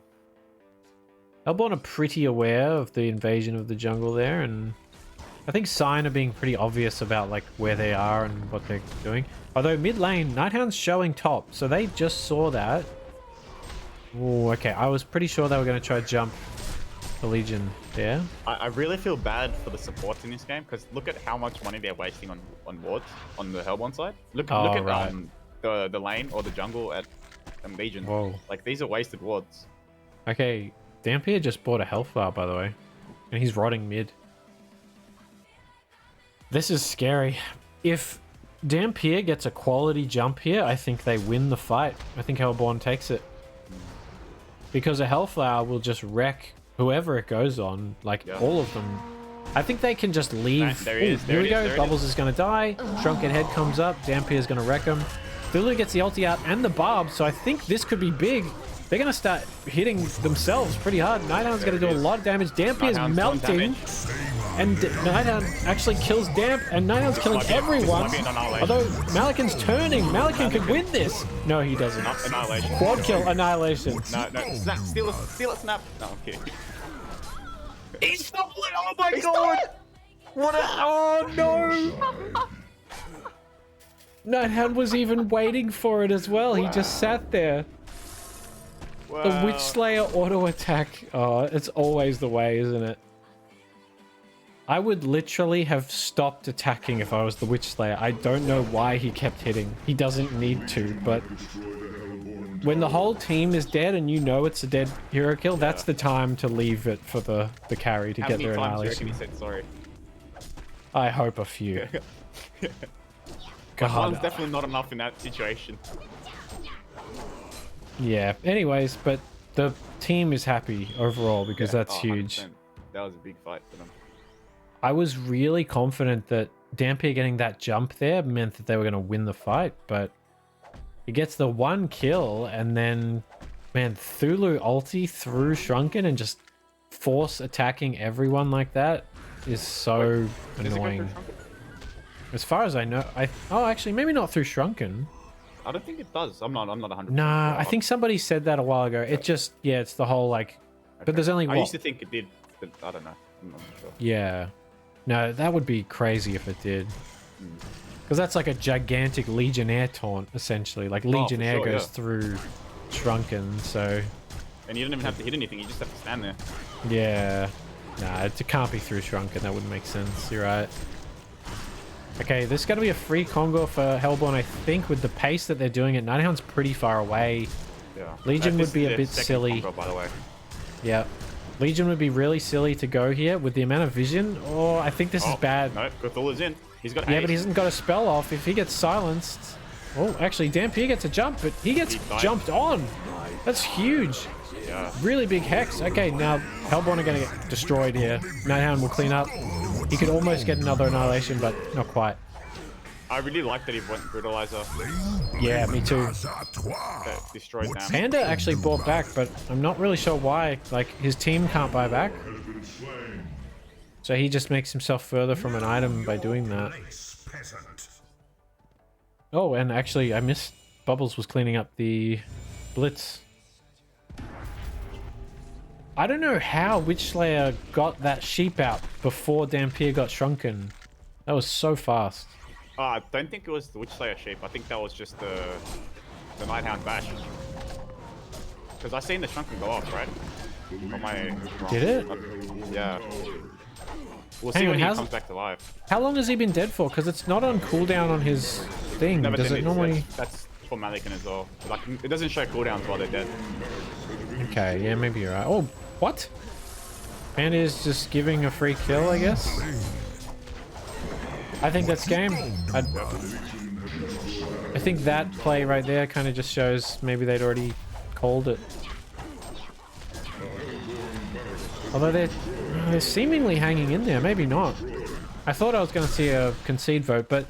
Elborn are pretty aware of the invasion of the jungle there, and I think Sign are being pretty obvious about like where they are and what they're doing. Although mid lane, Nighthound's showing top, so they just saw that. Oh, okay. I was pretty sure they were going to try to jump the Legion there. I really feel bad for the supports in this game because look at how much money they're wasting on wards on the Hellborn side. Look at right. the lane or the jungle at Legion. Whoa. Like these are wasted wards. Okay, Dampier just bought a Hellfire, by the way. And he's rotting mid. This is scary. If Dampier gets a quality jump here, I think they win the fight. I think Hellborn takes it. Because a Hellflower will just wreck whoever it goes on. Like, all of them. I think they can just leave. Here we go. Bubbles is going to die. Shrunken Head comes up. Dampier is going to wreck him. Thulu gets the ulti out and the barb, so I think this could be big. They're going to start hitting themselves pretty hard. Nighthound's going to do a lot of damage. Dampier's melting. And Nighthound actually kills Damp, and Nighthound's killing everyone. Although Malikan's turning. Malikan could win this. No, he doesn't. Annihilation. Quad kill, Annihilation. No. Snap. Steal it, snap. No, I'm kidding. He stopped it! Oh my god! What a... Oh no! Nighthound was even waiting for it as well. He just sat there. Wow. The Witch Slayer auto attack. Oh, it's always the way, isn't it? I would literally have stopped attacking if I was the Witch Slayer. I don't know why he kept hitting. He doesn't need to, but when the whole team is dead and you know it's a dead hero kill, that's the time to leave it for the carry to get their annihilation. He said sorry? I hope a few. God. One's definitely not enough in that situation. Yeah. Anyways, but the team is happy overall because that's huge. 100%. That was a big fight for them. I was really confident that Dampier getting that jump there meant that they were going to win the fight, but he gets the one kill and then, man, Thulu ulti through Shrunken and just force attacking everyone like that is so annoying. As far as I know, oh, actually, maybe not through Shrunken. I don't think it does. I'm not 100%. Nah, sure. I think somebody said that a while ago. It just, yeah, it's the whole like, but there's only what? I used to think it did, but I don't know. I'm not sure. Yeah. No, that would be crazy if it did. Because that's like a gigantic Legionnaire taunt, essentially. Like Legionnaire goes through Shrunken, so... And you don't even have to hit anything, you just have to stand there. Yeah. Nah, it can't be through Shrunken, that wouldn't make sense. You're right. Okay, this is going to be a free Congo for Hellborn, I think, with the pace that they're doing it. Nighthound's pretty far away. Yeah. Legion would be a bit silly. Congo, by the way. Yeah. Legion would be really silly to go here with the amount of vision. Oh, I think this is bad. No, Cthulhu's in. He's got but he hasn't got a spell off. If he gets silenced... Oh, actually, Dampier gets a jump, but he gets jumped on. That's huge. Yeah. Really big hex. Okay, now Hellborn are going to get destroyed here. Nighthound will clean up. He could almost get another annihilation, but not quite. I really like that he went Brutalizer. Yeah, me too. That destroyed them. Panda actually bought back, but I'm not really sure why. Like, his team can't buy back. So he just makes himself further from an item by doing that. Oh, and actually, I missed... Bubbles was cleaning up the Blitz. I don't know how Witch Slayer got that sheep out before Dampier got shrunken. That was so fast. I don't think it was the Witch Slayer sheep. I think that was just the Nighthound bash. Because I seen the Shrunken go off, right? Am I wrong? Did it? Yeah. We'll see when he comes back to life. How long has he been dead for? Because it's not on cooldown on his thing. No, Does it normally... That's for Malikan as well. Like, it doesn't show cooldowns while they're dead. Okay, yeah, maybe you're right. Oh, what? Panda is just giving a free kill, I guess? I think that's game. I think that play right there kind of just shows maybe they'd already called it. Although they're seemingly hanging in there, maybe not. I thought I was going to see a concede vote, but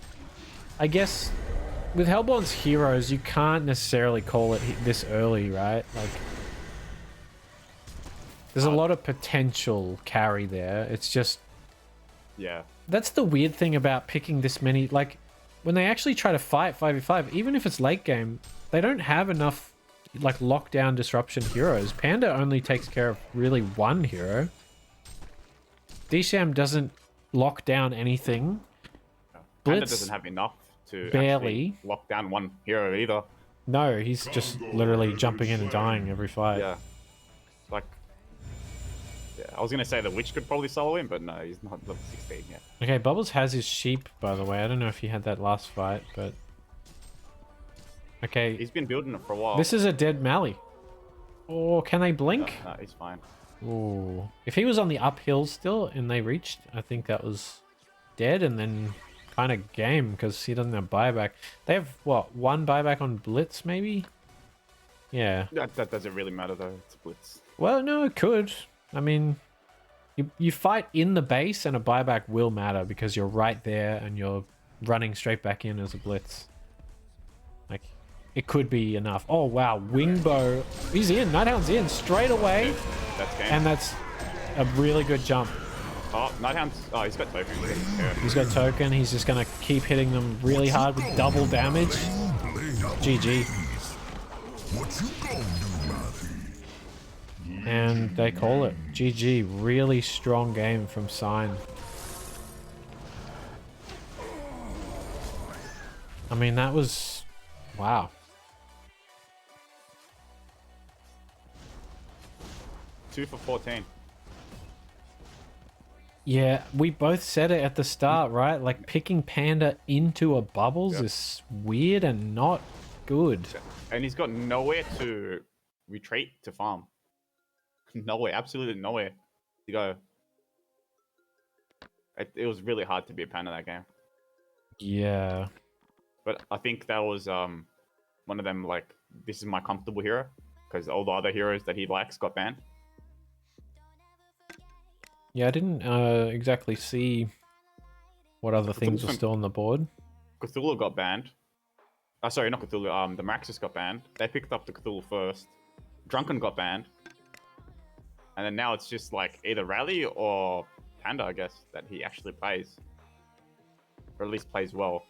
I guess with Hellborn's heroes, you can't necessarily call it this early, right? Like, there's a lot of potential carry there. It's just... Yeah. That's the weird thing about picking this many. Like, when they actually try to fight 5v5, even if it's late game, they don't have enough, like, lockdown disruption heroes. Panda only takes care of really one hero. Disham doesn't lock down anything. Panda doesn't have enough to barely lock down one hero either. No, he's just literally jumping in and dying every fight. Yeah. Like, yeah, I was gonna say the witch could probably solo him, but no, he's not level 16 yet. Okay, Bubbles has his sheep, by the way. I don't know if he had that last fight, but... Okay. He's been building it for a while. This is a dead Mally. Or can they blink? No, he's fine. Ooh. If he was on the uphill still and they reached, I think that was dead and then kind of game because he doesn't have buyback. They have, what, 1 buyback on Blitz maybe? Yeah. That doesn't really matter though. It's Blitz. Well, no, it could. I mean, you fight in the base and a buyback will matter because you're right there and you're running straight back in as a Blitz. Like, it could be enough. Oh, wow. Wingbow. He's in. Nighthound's in straight away. That's game. And that's a really good jump. Oh, Nighthound's... Oh, he's got token. Yeah. He's got token. He's just going to keep hitting them really hard with double damage. GG. What you gonna do, Matty? And they call it. GG. Really strong game from Sign. I mean, that was... Wow. 2 for 14. Yeah, we both said it at the start, right? Like, picking Panda into a Bubbles is weird and not good. And he's got nowhere to retreat to farm. Nowhere, absolutely nowhere to go. It was really hard to be a Panda that game. Yeah. But I think that was one of them, like, this is my comfortable hero. Because all the other heroes that he likes got banned. Yeah, I didn't exactly see what other things were still on the board. Cthulhu got banned. Oh, sorry, not Cthulhu. The Maraxus got banned. They picked up the Cthulhu first. Drunken got banned. And then now it's just like either Rally or Panda, I guess, that he actually plays. Or at least plays well.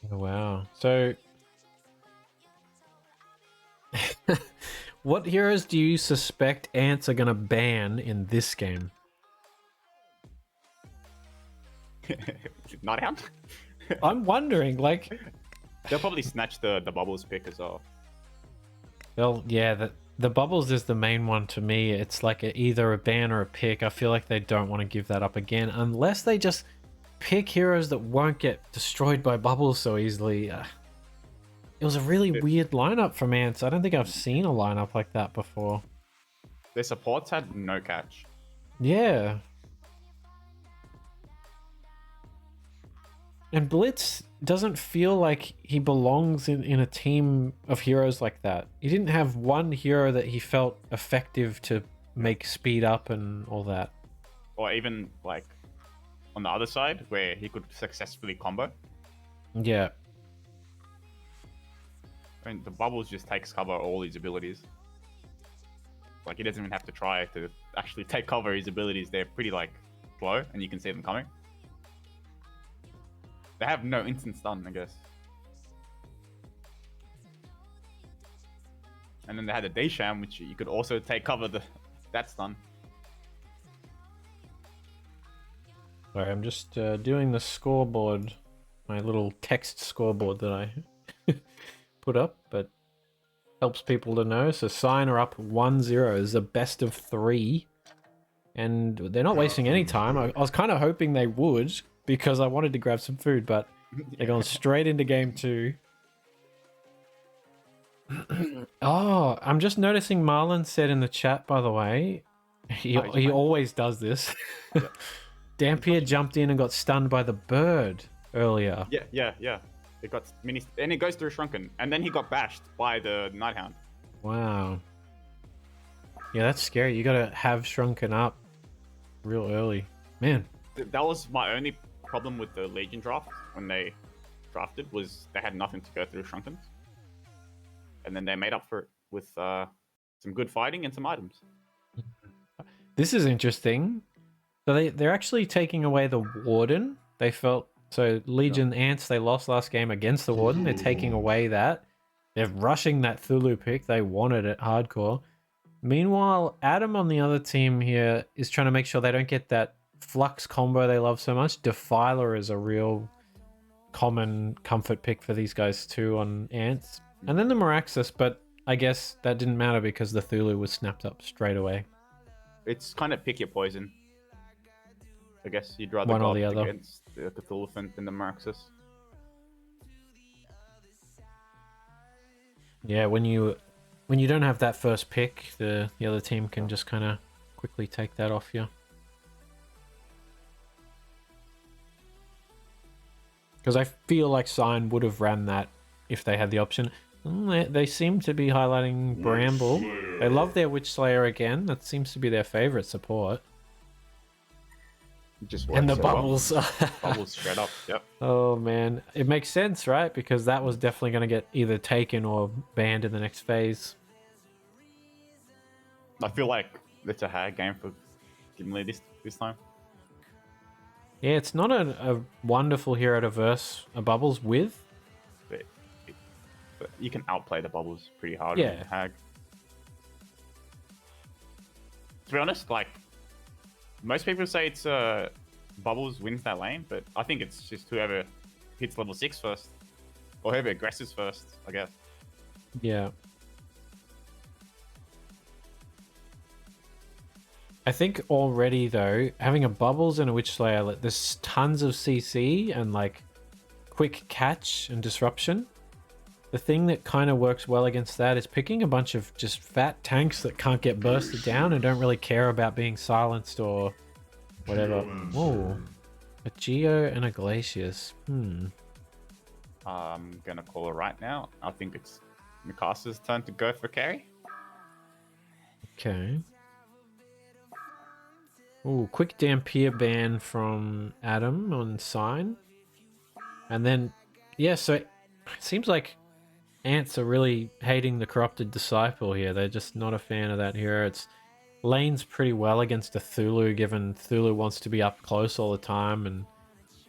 Oh, wow. So... What heroes do you suspect Antz are going to ban in this game? Nighthound? I'm wondering, like... They'll probably snatch the Bubbles pick as well. Well, yeah, the Bubbles is the main one to me. It's like either a ban or a pick. I feel like they don't want to give that up again unless they just pick heroes that won't get destroyed by Bubbles so easily. It was a really weird lineup from Antz. I don't think I've seen a lineup like that before. Their supports had no catch. Yeah. And Blitz doesn't feel like he belongs in a team of heroes like that. He didn't have one hero that he felt effective to make speed up and all that. Or even, like, on the other side, where he could successfully combo. Yeah. I mean, the Bubbles just takes cover all his abilities. Like, he doesn't even have to try to actually take cover his abilities. They're pretty, like, slow, and you can see them coming. They have no instant stun, I guess. And then they had a Daysham, which you could also take cover that stun. Sorry, I'm just doing the scoreboard. My little text scoreboard that I... put up, but helps people to know. So Sign are up 1-0. It's a best of 3. And they're not wasting any time. I was kind of hoping they would because I wanted to grab some food, but they're going straight into game 2. Oh, I'm just noticing Marlon said in the chat, by the way, he always does this. Dampier jumped in and got stunned by the bird earlier. Yeah. It got mini, and it goes through Shrunken, and then he got bashed by the Nighthound. Wow. Yeah, that's scary. You gotta have Shrunken up real early. Man. That was my only problem with the Legion draft when they drafted, was they had nothing to go through Shrunken. And then they made up for it with some good fighting and some items. This is interesting. So they're actually taking away the Warden. They felt... So Legion Antz, they lost last game against the Warden. They're taking away that. They're rushing that Thulu pick. They wanted it hardcore. Meanwhile, Adam on the other team here is trying to make sure they don't get that Flux combo they love so much. Defiler is a real common comfort pick for these guys too on Antz. And then the Meraxis, but I guess that didn't matter because the Thulu was snapped up straight away. It's kind of pick your poison. I guess you'd rather One go or the up other. against the Cthulhu than the Meraxis. Yeah, when you don't have that first pick, the other team can just kind of quickly take that off you. Because I feel like Sign would have ran that if they had the option. They seem to be highlighting Bramble. They love their Witch Slayer again. That seems to be their favorite support. Just And the works so bubbles. well. Bubbles straight up. Yep. Oh man, it makes sense, right? Because that was definitely going to get either taken or banned in the next phase. I feel like it's a hard game for Gimli this time. Yeah, it's not a wonderful hero to verse a bubbles with. But you can outplay the bubbles pretty hard Yeah. with Hag. To be honest, like most people say it's bubbles wins that lane, but I think it's just whoever hits level 6 first, or whoever aggresses first, I guess. Yeah. I think already though, having a bubbles and a Witch Slayer, like, there's tons of CC and like quick catch and disruption. The thing that kind of works well against that is picking a bunch of just fat tanks that can't get bursted down and don't really care about being silenced or whatever. Oh, a Geo and a Glacius. I'm gonna call it right now. I think it's Mikasa's turn to go for carry. Okay. Oh, quick Dampier ban from Adam on Sign. And then, yeah, so it seems like Antz are really hating the Corrupted Disciple here. They're just not a fan of that hero. It's lanes pretty well against a Thulu, given Thulu wants to be up close all the time, and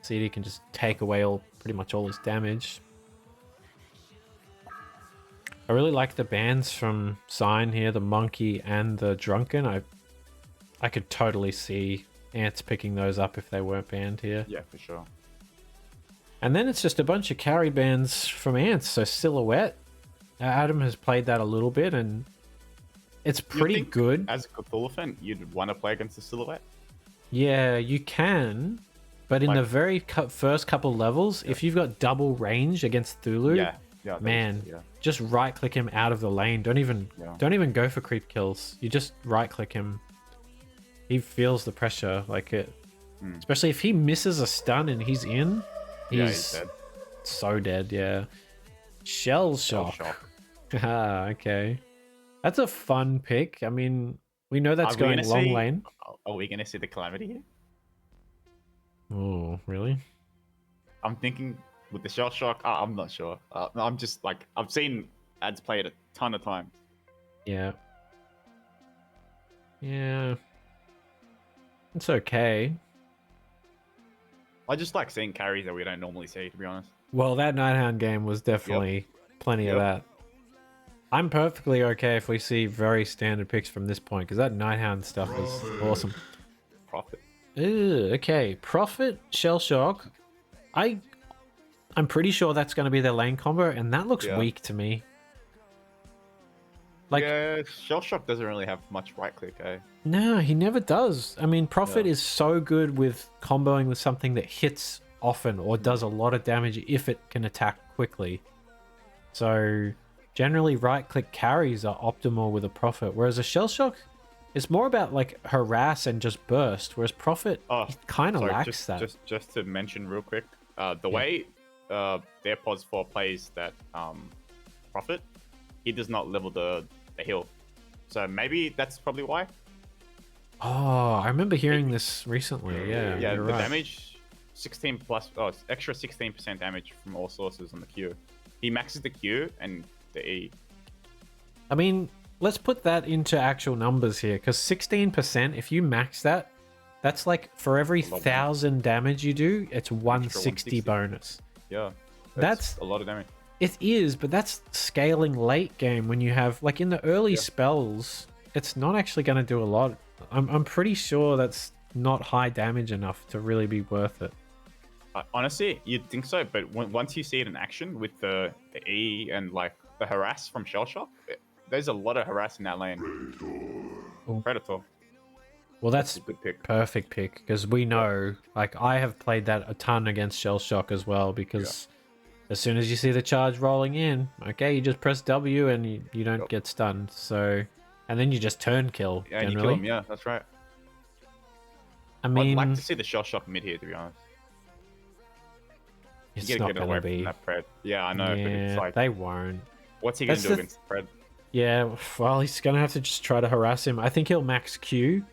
CD can just take away pretty much all his damage. I really like the bans from Sign here, the Monkey and the Drunken. I could totally see Antz picking those up if they weren't banned here. Yeah, for sure. And then it's just a bunch of carry bans from Antz. So Silhouette, Adam has played that a little bit, and it's pretty good. As a Cthulhu fan, you'd want to play against the Silhouette. Yeah, you can, but in Like, the very first couple levels, if you've got double range against Thulu, man, just right click him out of the lane. Don't even go for creep kills. You just right click him. He feels the pressure, like it. Especially if he misses a stun and he's in, he's dead. So dead. Yeah. Shell shock. Ah, okay. That's a fun pick. I mean, we know that's going long lane. Are we gonna see the Calamity here? Oh, really? I'm thinking with the shell shock. I'm not sure. I'm just like, I've seen ads play it a ton of times. Yeah. Yeah. It's okay. I just like seeing carries that we don't normally see, to be honest. Well, that Nighthound game was definitely plenty of that. I'm perfectly okay if we see very standard picks from this point, because that Nighthound stuff is awesome. Profit. Ooh, okay, Profit, Shell Shock. I'm pretty sure that's going to be their lane combo, and that looks weak to me. Like, yeah, Shell Shock doesn't really have much right click, eh? No, he never does. I mean, Profit is so good with comboing with something that hits often or does a lot of damage if it can attack quickly. So generally right-click carries are optimal with a Prophet, whereas a Shell Shock is more about like harass and just burst, whereas Prophet kind of lacks that. Just to mention real quick, the way their Pos 4 plays that Prophet, he does not level the hill. So maybe that's probably why. Oh, I remember hearing this recently. Yeah, the right. damage 16 plus, extra 16% damage from all sources on the Q. He maxes the Q and the E. I mean, let's put that into actual numbers here, because 16%, if you max that, that's like for every 1,000 damage you do, it's 160 bonus. Yeah, that's a lot of damage. It is, but that's scaling late game when you have, like in the early spells, it's not actually going to do a lot. I'm pretty sure that's not high damage enough to really be worth it. Honestly, you'd think so, but once you see it in action with the E and like the harass from Shell Shock, there's a lot of harass in that lane. Predator. Well, that's a good pick. Perfect pick, because we know, like, I have played that a ton against Shell Shock as well, because as soon as you see the charge rolling in, okay, you just press W and you don't get stunned. So, and then you just turn kill. Yeah, generally. you kill him. Yeah, that's right. I mean, I'd like to see the Shell Shock mid here, to be honest. it's You not gotta get going away to be. from that Pred. Yeah, I know, but Yeah, it's like, they won't. what's he gonna do against Pred? Yeah, well, he's going to have to just try to harass him. I think he'll max Q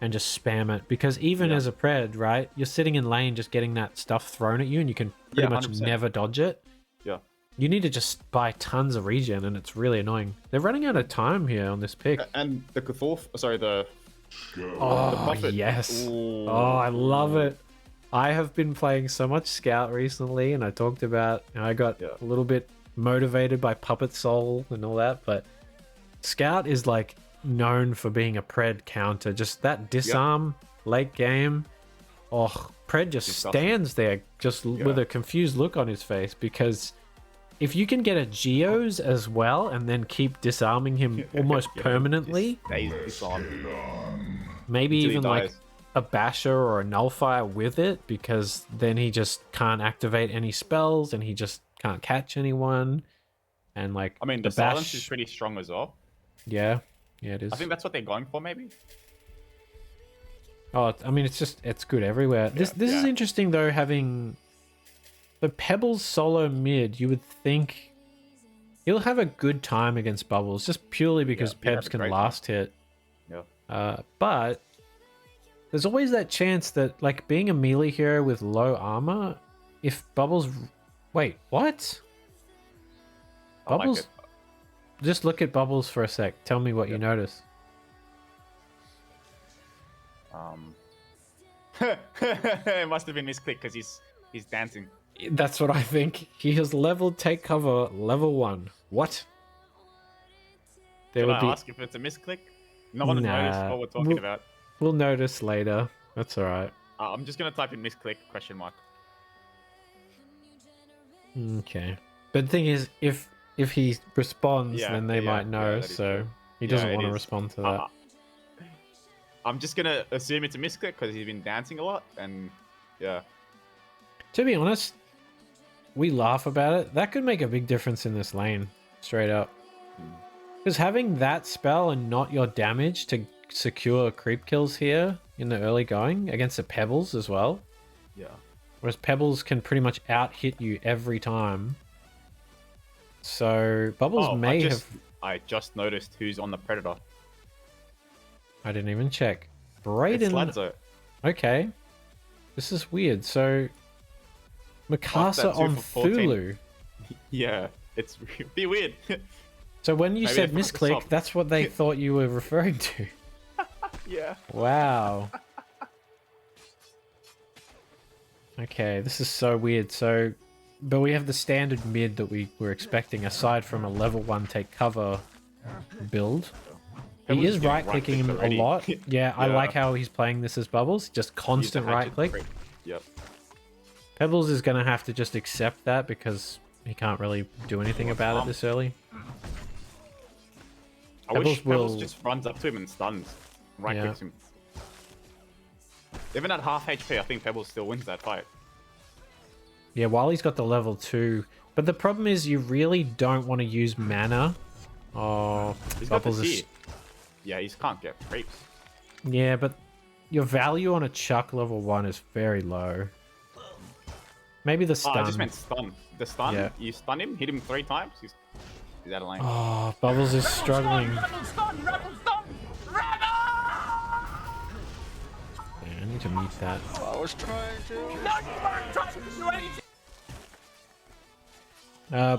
and just spam it, because even as a Pred, right, you're sitting in lane just getting that stuff thrown at you and you can pretty much 100%. never dodge it. Yeah. You need to just buy tons of regen, and it's really annoying. They're running out of time here on this pick. And the Cthulhu, sorry, the Oh, yes. Ooh. Oh, I love it. I have been playing so much Scout recently, and I talked about, I got a little bit motivated by Puppet Soul and all that, but Scout is like known for being a Pred counter. Just that disarm late game. Oh, Pred just stands there just with a confused look on his face, because if you can get a Geos as well and then keep disarming him almost permanently, maybe even like a Basher or a Nullifier with it, because then he just can't activate any spells and he just can't catch anyone. And like, I mean, the silence is pretty strong as well. Yeah, it is. I think that's what they're going for, maybe. Oh, I mean, it's good everywhere. This is interesting though, having the Pebbles solo mid. You would think he'll have a good time against Bubbles, just purely because Pebs can last hit. Yeah. But there's always that chance that, like, being a melee hero with low armor, if Bubbles... Wait, what? Bubbles? Like just look at Bubbles for a sec. Tell me what you notice. It must have been misclick because he's dancing. That's what I think. He has leveled take cover level 1. What? Can I ask if it's a misclick? No one has noticed what we're talking about. We'll notice later. That's alright. I'm just going to type in misclick, question mark. Okay. But the thing is, if he responds, then they might know, so he doesn't want to respond to that. I'm just going to assume it's a misclick because he's been dancing a lot, and yeah. To be honest, we laugh about it. That could make a big difference in this lane, straight up. Because having that spell and not your damage to secure creep kills here in the early going against the Pebbles as well. Yeah. Whereas Pebbles can pretty much out-hit you every time. So Bubbles may have... I just noticed who's on the Predator. I didn't even check. Brayden... It's Ladzo. Okay. This is weird. So Mikasa on Thulu. Yeah, it's a bit weird. So when you said misclick, that's what they thought you were referring to. Yeah. Wow. Okay, this is so weird. So, but we have the standard mid that we were expecting, aside from a level 1 take cover build. He is right-clicking him a lot. Yeah, I like how he's playing this as Bubbles. Just constant right-click. Yep. Pebbles is going to have to just accept that because he can't really do anything about it this early. I wish Pebbles just runs up to him and stuns. Right-clicks him. Even at half HP, I think Pebbles still wins that fight. Yeah, while he's got the level 2. But the problem is you really don't want to use mana. Oh, Bubbles is... Yeah, he can't get creeps. Yeah, but your value on a Chuck level 1 is very low. Maybe the stun. I just meant stun. The stun, you stun him, hit him 3 times, he's out of lane. Oh, Bubbles is struggling. Rebel stun! Rebel stun! Rebel! Yeah, I need to mute that. I was trying to. No, you weren't trying to do anything!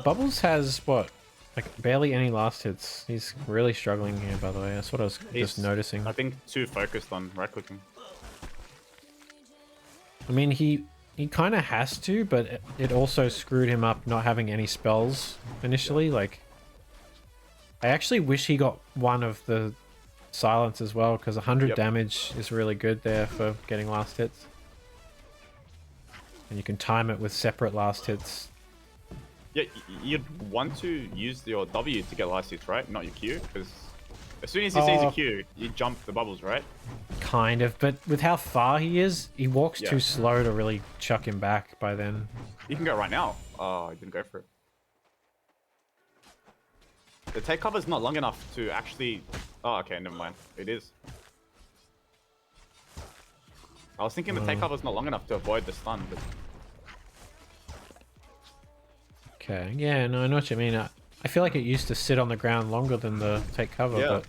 Bubbles has, what? Like, barely any last hits. He's really struggling here, by the way. That's what I was just noticing. I think too focused on right-clicking. I mean, he kind of has to, but it also screwed him up not having any spells initially. Like, I actually wish he got one of the silence as well, because 100 damage is really good there for getting last hits. And you can time it with separate last hits. Yeah, you'd want to use your W to get last hits, right? Not your Q, because as soon as he sees a Q, you jump the bubbles, right? Kind of, but with how far he is, he walks Yeah. too slow to really chuck him back by then. You can go right now. Oh, I didn't go for it. The take cover's not long enough to actually... Oh, okay, never mind. It is. I was thinking the take cover's not long enough to avoid the stun, but... Okay, yeah, no, I know what you mean. I feel like it used to sit on the ground longer than the take cover, but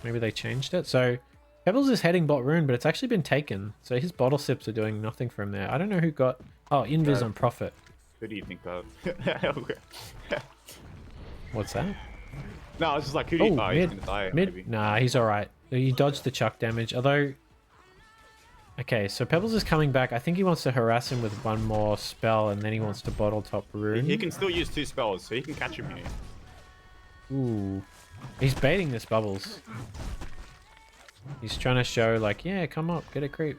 maybe they changed it. So Pebbles is heading bot rune, but it's actually been taken. So his bottle sips are doing nothing from there. I don't know who got... Oh, Invis on Prophet. Who do you think of? What's that? No, I was just like, who do you think? Mid, He's gonna die, mid. maybe. Nah, he's alright. He dodged the chuck damage, although... Okay, so Pebbles is coming back. I think he wants to harass him with one more spell, and then he wants to bottle top rune. He can still use 2 spells, so he can catch him here. Ooh. He's baiting this Bubbles. He's trying to show, like, yeah, come up, get a creep.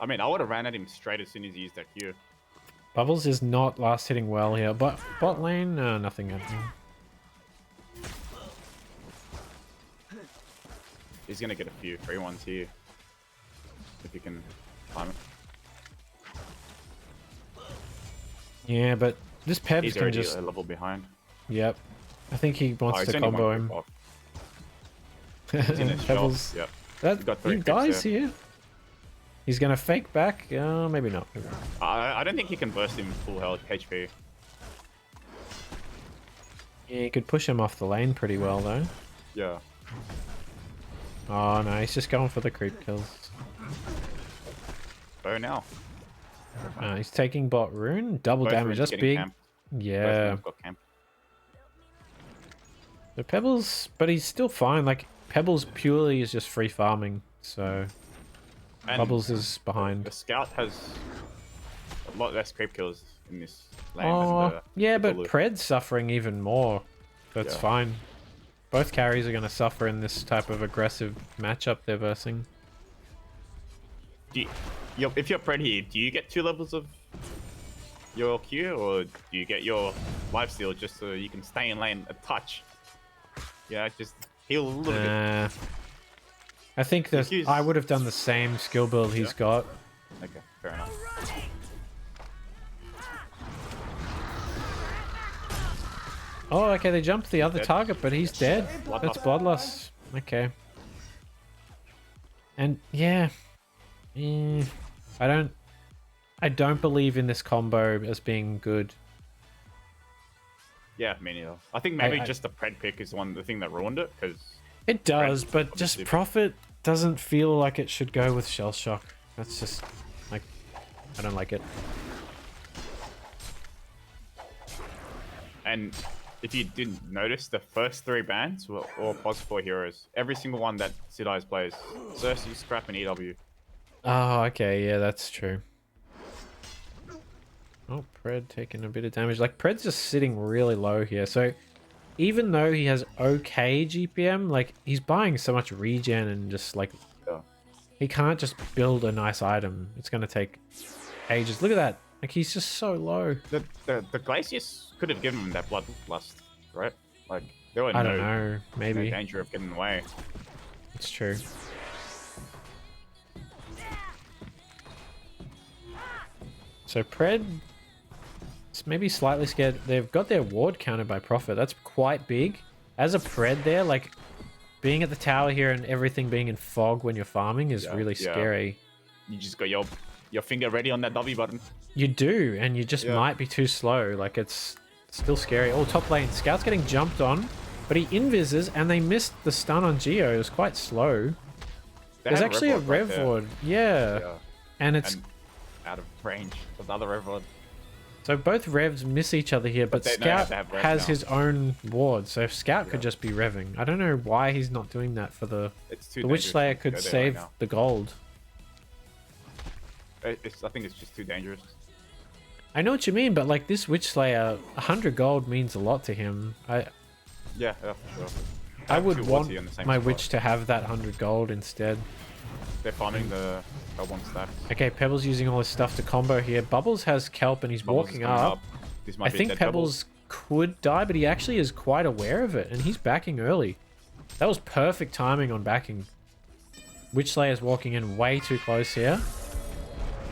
I mean, I would have ran at him straight as soon as he used that Q. Bubbles is not last hitting well here, but bot lane, nothing happening. He's gonna get a few free ones here. If he can time it. Yeah, but this Pebs He's can already just... a level behind. Yep. I think he wants he's to only combo one him. creep off. He's in his Pebbles. shop. Yep. That, got 3 he creeps dies there. here. He's gonna fake back. Maybe not. Maybe not. I don't think he can burst him full health HP. Yeah, you could push him off the lane pretty well though. Yeah. Oh no, he's just going for the creep kills. Go now. He's taking bot rune. Double Both damage. runes That's getting big. camped. Yeah. Both got camped. The Pebbles, but he's still fine. Like Pebbles purely is just free farming. So And Bubbles is behind. the scout has a lot less creep kills in this lane Oh, than yeah, the but blue. Pred's suffering even more. That's Yeah. fine. Both carries are going to suffer in this type of aggressive matchup they're versing. If you're Pred here, do you get 2 levels of your Q, or do you get your lifesteal just so you can stay in lane a touch? Yeah, just heal a little bit. I think that Excuse- I would have done the same skill build he's got. Okay, fair enough. Oh, okay, they jumped the other Dead. target, but he's dead. Bloodlust. That's Bloodlust. Okay. And yeah, I don't believe in this combo as being good. Yeah, me neither. I think maybe I- just the Pred pick is the thing that ruined it, because It does, but obviously- just Prophet doesn't feel like it should go with Shell Shock. That's just, like, I don't like it. And if you didn't notice, the first 3 bans were all pos 4 heroes. Every single one that Sid Eyes plays. Cersei, Scrap, and EW. Oh, okay, yeah, that's true. Oh, Pred taking a bit of damage. Like, Pred's just sitting really low here, so even though he has okay GPM, like, he's buying so much regen and just, like, Yeah. he can't just build a nice item. It's going to take ages. Look at that. Like, he's just so low. The Glacius could have given him that Bloodlust, right? Like, there were I no, don't know. no Maybe. danger of getting away. It's true. So Pred is maybe slightly scared. They've got their ward countered by Prophet. That's quite big. As a Pred there, like, being at the tower here and everything being in fog when you're farming is really scary. You just got your finger ready on that W button. You do, and you just might be too slow. Like, it's still scary. Oh, top lane. Scout's getting jumped on, but he invises, and they missed the stun on Geo. It was quite slow. They There's had actually a Rev Ward right Rev there. Ward. Yeah. And it's... And out of range of the other Rev Ward. So both Revs miss each other here, but they know Scout they have Rev has now. his own ward, so Scout could just be revving. I don't know why he's not doing that for the... It's too The Witch dangerous Slayer to could go there save right now. the gold. I think it's just too dangerous. I know what you mean, but like this Witch Slayer, 100 gold means a lot to him. Yeah, for sure. I would two want wards in the same my spot. witch to have that 100 gold instead. They're farming the one stack. Okay, Pebbles using all his stuff to combo here. Bubbles has kelp and he's Bubbles is walking coming up. This might I be a think dead Pebbles could die, but he actually is quite aware of it, and he's backing early. That was perfect timing on backing. Witch Slayer's walking in way too close here.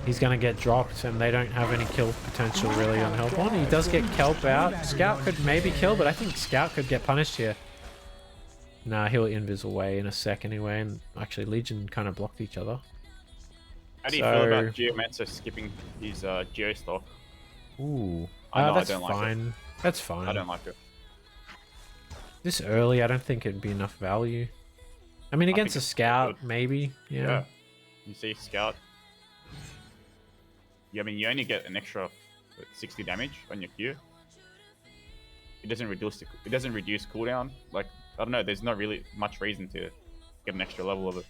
He's going to get dropped, and they don't have any kill potential really on Hellborn. He does get kelp out. Scout could maybe kill, but I think Scout could get punished here. Nah, he'll invis away in a sec anyway, and actually Legion kind of blocked each other. How do you feel about Geomancer skipping his Geostock? Ooh, I know, that's I don't like fine. it. That's fine. I don't like it. This early, I don't think it'd be enough value. I mean, against a it's Scout, good. maybe. Yeah. You see Scout. Yeah, I mean, you only get an extra 60 damage on your Q. It doesn't reduce cooldown. Like, I don't know. There's not really much reason to get an extra level of it.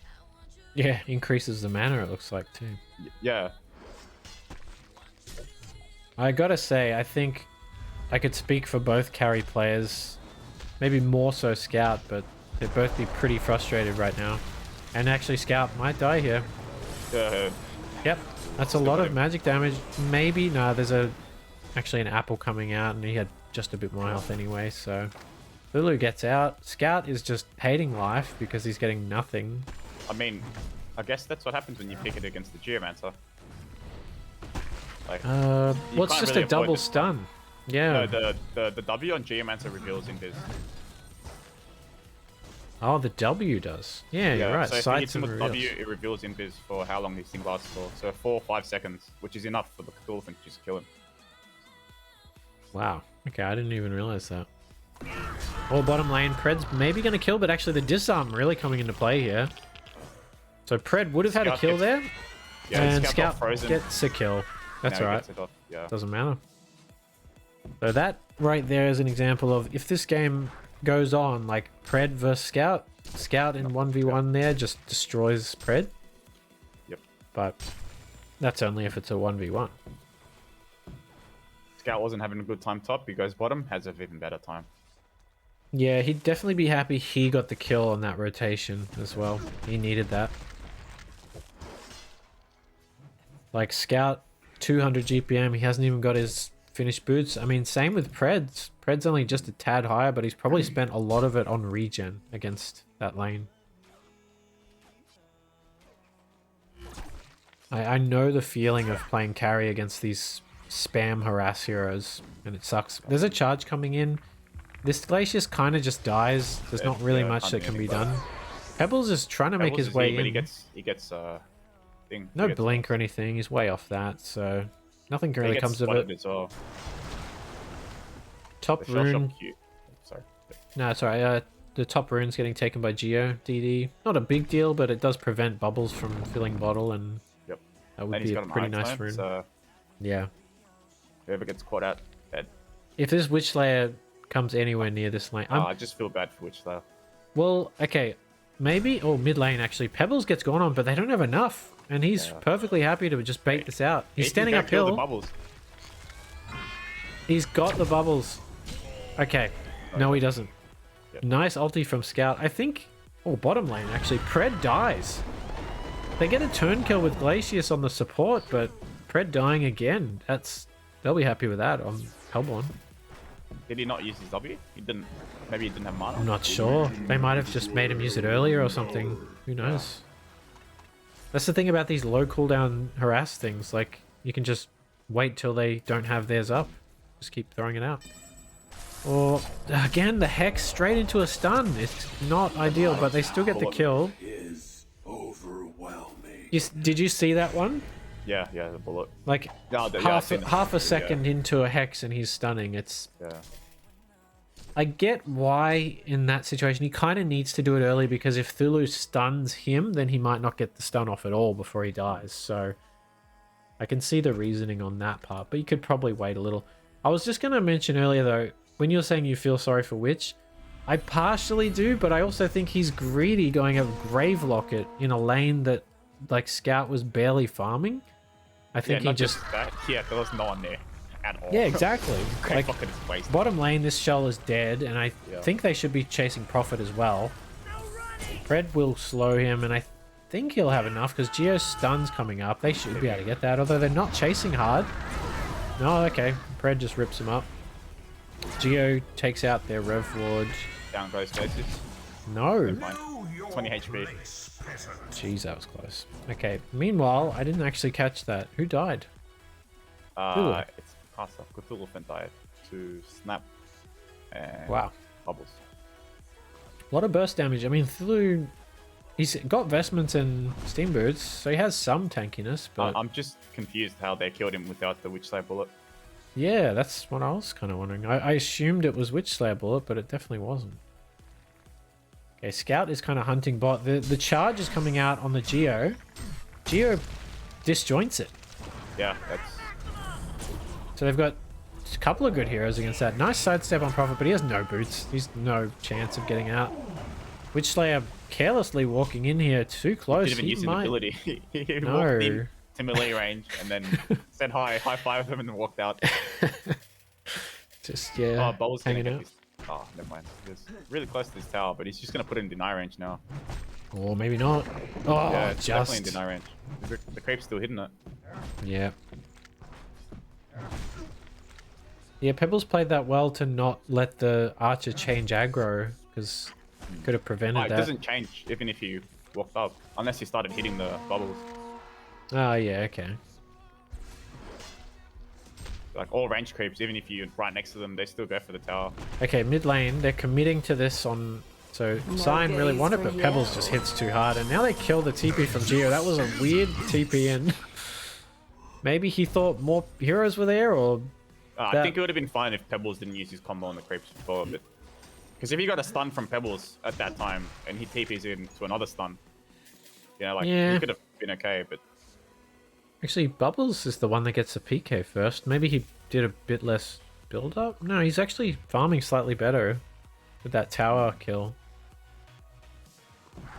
Yeah, increases the mana, it looks like, too. Yeah. I gotta say, I think I could speak for both carry players. Maybe more so Scout, but they'd both be pretty frustrated right now. And actually, Scout might die here. Yep, that's a lot of magic damage. Maybe, no, there's actually an apple coming out, and he had just a bit more health anyway, so... Lulu gets out. Scout is just hating life because he's getting nothing. I mean, I guess that's what happens when you pick it against the Geomancer. Like, Well, it's just really a double avoid it. stun. Yeah. No, the W on Geomancer reveals invis. Oh, the W does. Yeah, you're right. So if you hit Sights him and with reveals. W, it reveals invis for how long this thing lasts for. So 4 or 5 seconds, which is enough for the Cthulhu to just kill him. Wow. Okay, I didn't even realize that. Or bottom lane, Pred's maybe going to kill, but actually the disarm really coming into play here. So Pred would have had a Scout kill gets- there, Yeah, and Scout got Scout frozen. gets a kill. That's Now he alright. gets it off, yeah. Doesn't matter. So that right there is an example of if this game goes on, like Pred versus Scout, Scout in 1v1 there just destroys Pred. Yep. But that's only if it's a 1v1. Scout wasn't having a good time top. He goes bottom, has an even better time. Yeah, he'd definitely be happy he got the kill on that rotation as well. He needed that. Like Scout, 200 GPM, he hasn't even got his finished boots. I mean, same with Preds. Pred's only just a tad higher, but he's probably spent a lot of it on regen against that lane. I know the feeling of playing carry against these spam harass heroes, and it sucks. There's a charge coming in. This Glacius kind of just dies. There's not really much that can be done. Pebbles is trying to make his way in. He gets thing. No blink or anything. He's way off that, so nothing really comes of it. As well. Top The shell rune. shock Q. Sorry. No, it's alright. The top rune's getting taken by Geo DD. Not a big deal, but it does prevent bubbles from filling bottle, and Yep. that would And he's be a got an pretty Iron nice Stone, rune. so Yeah. whoever gets caught out, dead. If this Witch Slayer comes anywhere near this lane, I just feel bad for Witch Slayer. well, okay, maybe. Oh, mid lane actually. Pebbles gets gone on, but they don't have enough, and he's perfectly happy to just bait this out. He's standing can't kill the uphill. bubbles. He's got the bubbles. Okay. No, he doesn't. Yep. Nice ulti from Scout. I think... Oh, bottom lane, actually. Pred dies. They get a turn kill with Glacius on the support, but Pred dying again. They'll be happy with that on Hellborn. Did he not use his W? He didn't. Maybe he didn't have mana. I'm not sure. They might have just made him use it earlier or something. Who knows? That's the thing about these low cooldown harass things. Like, you can just wait till they don't have theirs up. Just keep throwing it out. Or, again, the Hex straight into a stun. It's not ideal, but they still get the kill. Is overwhelming. Did you see that one? Yeah, the bullet. Like, No, yeah, I've seen it. half a second into a Hex and he's stunning. It's... Yeah. I get why in that situation he kind of needs to do it early, because if Thulu stuns him, then he might not get the stun off at all before he dies. So I can see the reasoning on that part, but you could probably wait a little. I was just going to mention earlier though, when you're saying you feel sorry for Witch, I partially do, but I also think he's greedy going up Grave Locket in a lane that like Scout was barely farming. I think he not just... that. Yeah, there was no one there. at all. Yeah, exactly. Great Like, pocket is wasted. bottom lane, this Shell is dead, and I Yeah. think they should be chasing Profit as well. Pred will slow him, and I think he'll have enough because Geo's stun's coming up. They should be able to get that, although they're not chasing hard. No, okay. Pred just rips him up. Geo takes out their Rev Lord. Down goes Faces. No. 20 HP. Jeez, that was close. Okay, meanwhile, I didn't actually catch that. Who died? Cthulhu. It's passed off. Cthulhu died to Snap and Wow. Bubbles. A lot of burst damage. I mean, Cthulhu, he's got vestments and steam boots, so he has some tankiness, but... I'm just confused how they killed him without the Witch Slayer bullet. Yeah, that's what I was kind of wondering. I assumed it was Witch Slayer bullet, but it definitely wasn't. Okay, Scout is kind of hunting bot. The charge is coming out on the Geo. Geo disjoints it. Yeah, that's... So they've got a couple of good heroes against that. Nice sidestep on Prophet, but he has no boots. He's no chance of getting out. Witch Slayer carelessly walking in here too close. Didn't even use his ability. He No. walked in to melee range and then said hi, high-fived him and then walked out. Just, yeah, Oh, Bubbles gonna hanging get out. this. Oh, never mind. He's really close to this tower, but he's just going to put it in deny range now. Or maybe not. Oh, Yeah, it's definitely in just. deny range. The creep's still hitting it. Yeah. Yeah, Pebbles played that well to not let the Archer change aggro, because could have prevented It that. doesn't change even if you walked up, unless you started hitting the bubbles. Oh, yeah, okay. Like all range creeps, even if you're right next to them, they still go for the tower. Okay, mid lane, they're committing to this on... So, Cyan really wanted, but Pebbles just hits too hard, and now they kill the TP from Geo. That was a weird TP, and maybe he thought more heroes were there, or... I think it would have been fine if Pebbles didn't use his combo on the creeps before, but... Because if he got a stun from Pebbles at that time, and he TPs in to another stun, you know, like, Yeah. he could have been okay, but... Actually, Bubbles is the one that gets the PK first. Maybe he did a bit less build-up? No, he's actually farming slightly better with that tower kill.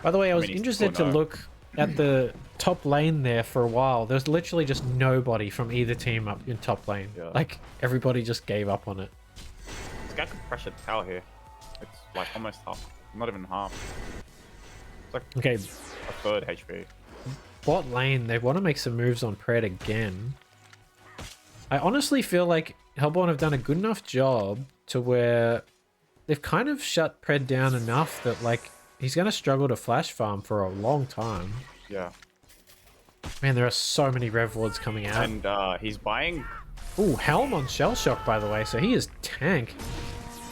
By the way, I was he's interested to still no. look at the top lane there for a while. There's literally just nobody from either team up in top lane. Yeah. Like, everybody just gave up on it. This guy could pressure the tower here. It's like almost half, not even half. It's like Okay, a third HP. bot lane, they want to make some moves on Pred again. I honestly feel like Hellborn have done a good enough job to where they've kind of shut Pred down enough that, like, he's going to struggle to flash farm for a long time. Yeah. Man, there are so many Rev Lords coming out. And he's buying... Ooh, Helm on Shell Shock, by the way, so he is tank.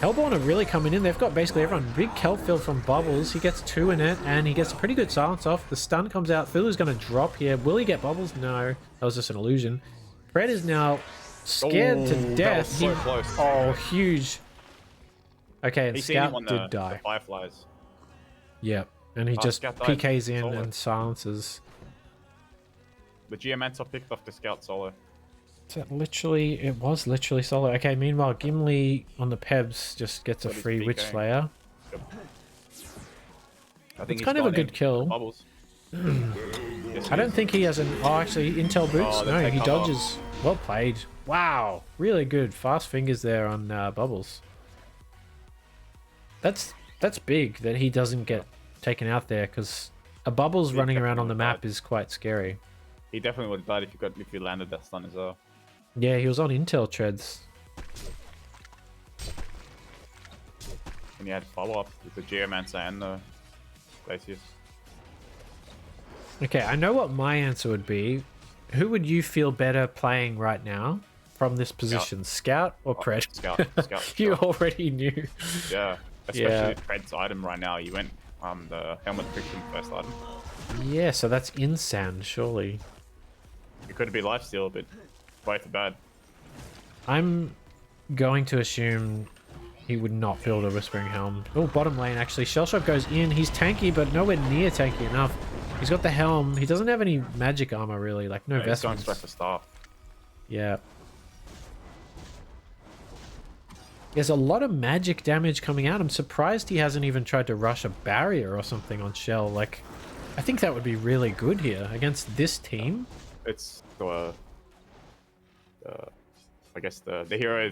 Hellborn are really coming in. They've got basically everyone. Big kelp field from Bubbles. He gets 2 in it, and he gets a pretty good silence off. The stun comes out. Fiddler's going to drop here. Will he get Bubbles? No. That was just an illusion. Pred is now scared to That death. was so close. Oh, huge. Okay, and He's seen him Scout on did the die. Fireflies. Yep. And he just Scout died PKs in solo. and silences. The Geomancer picked off the Scout solo. So it was literally solo. Okay, meanwhile, Gimli on the Pebs just gets a Got his free Witch PK. Slayer. Yep. I It's think kind of a good kill. Bubbles. Yes, I don't think he has an... Oh, actually, Intel boots? Oh, they No, take he cover. dodges. Well played. Wow. Really good. Fast fingers there on Bubbles. That's big that he doesn't get taken out there, because a Bubbles He running around on the definitely map is quite scary. He definitely would have died if you landed that stun as well. Yeah, he was on Intel treads. And he had follow-up with the Geomancer and the Glacius. Okay, I know what my answer would be. Who would you feel better playing right now from this position? Scout or Pred? Scout. Scout. You Scout. already knew. Yeah. Especially Yeah. Pred's item right now. You went the helmet friction first item. Yeah, so that's Insan, surely. It could be lifesteal, but both are bad. I'm going to assume he would not build a Whispering Helm. Oh, bottom lane, actually. Shellshock goes in. He's tanky, but nowhere near tanky enough. He's got the helm. He doesn't have any magic armor, really. Like, no Yeah, he's going vestments. straight for staff. Yeah. There's a lot of magic damage coming out. I'm surprised he hasn't even tried to rush a barrier or something on Shell. Like, I think that would be really good here against this team. It's I guess the hero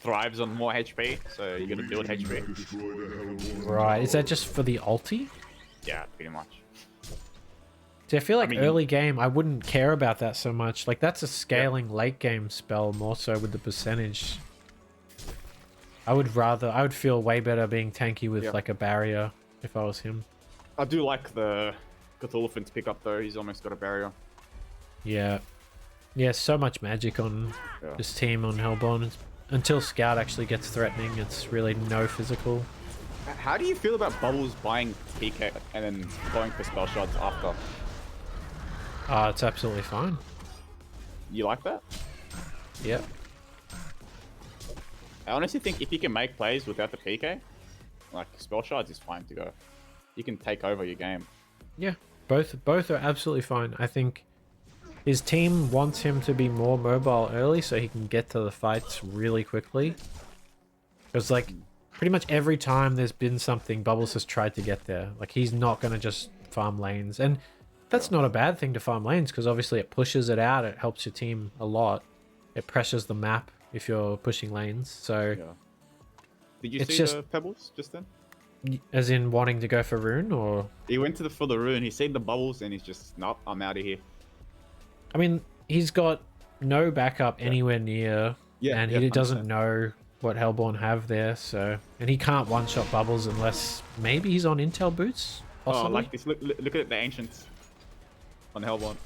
thrives on more HP, so you gotta build HP. Right, is that just for the ulti? Yeah, pretty much. See, I feel like mean, early game, I wouldn't care about that so much. Like, that's a scaling late game spell more so with the percentage. I would feel way better being tanky with like a barrier if I was him. I do like the Cthulhu to pick up though. He's almost got a barrier. Yeah. Yeah, so much magic on this team on Hellborn. Until Scout actually gets threatening, it's really no physical. How do you feel about Bubbles buying PK and then going for spell shots after? It's absolutely fine. You like that? Yep. I honestly think if you can make plays without the PK, like spell shards is fine to go. You can take over your game. Yeah, both are absolutely fine. I think his team wants him to be more mobile early so he can get to the fights really quickly. Because like pretty much every time there's been something, Bubbles has tried to get there. Like he's not going to just farm lanes. And that's not a bad thing to farm lanes because obviously it pushes it out. It helps your team a lot. It pressures the map if you're pushing lanes. So did you see the pebbles just then? As in wanting to go for rune, or he went for the rune. He seen the bubbles and he's just nope, I'm out of here. I mean, he's got no backup anywhere near, and he doesn't know what Hellborn have there. So, and he can't one-shot bubbles unless maybe he's on intel boots. Possibly. Oh, like this. Look at the ancients on Hellborn.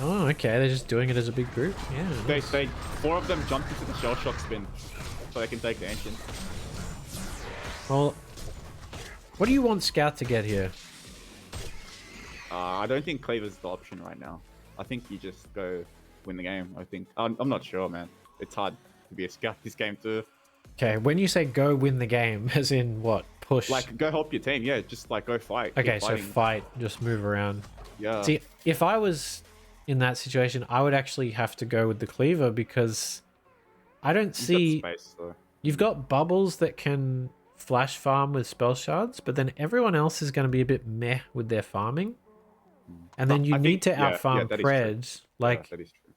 Oh, okay. They're just doing it as a big group. Yeah. Nice. They 4 of them jumped into the shell shock spin, so they can take the ancient. Well, what do you want Scout to get here? I don't think Cleaver's the option right now. I think you just go win the game. I think I'm not sure, man. It's hard to be a Scout this game too. Okay, when you say go win the game, as in what? Push? Like go help your team. Yeah, just like go fight. Okay, so fight. Just move around. Yeah. See, if I was in that situation, I would actually have to go with the Cleaver because I don't see... Space, so. You've got bubbles that can flash farm with spell shards, but then everyone else is going to be a bit meh with their farming. And then you need to out-farm Preds. Like, that is true.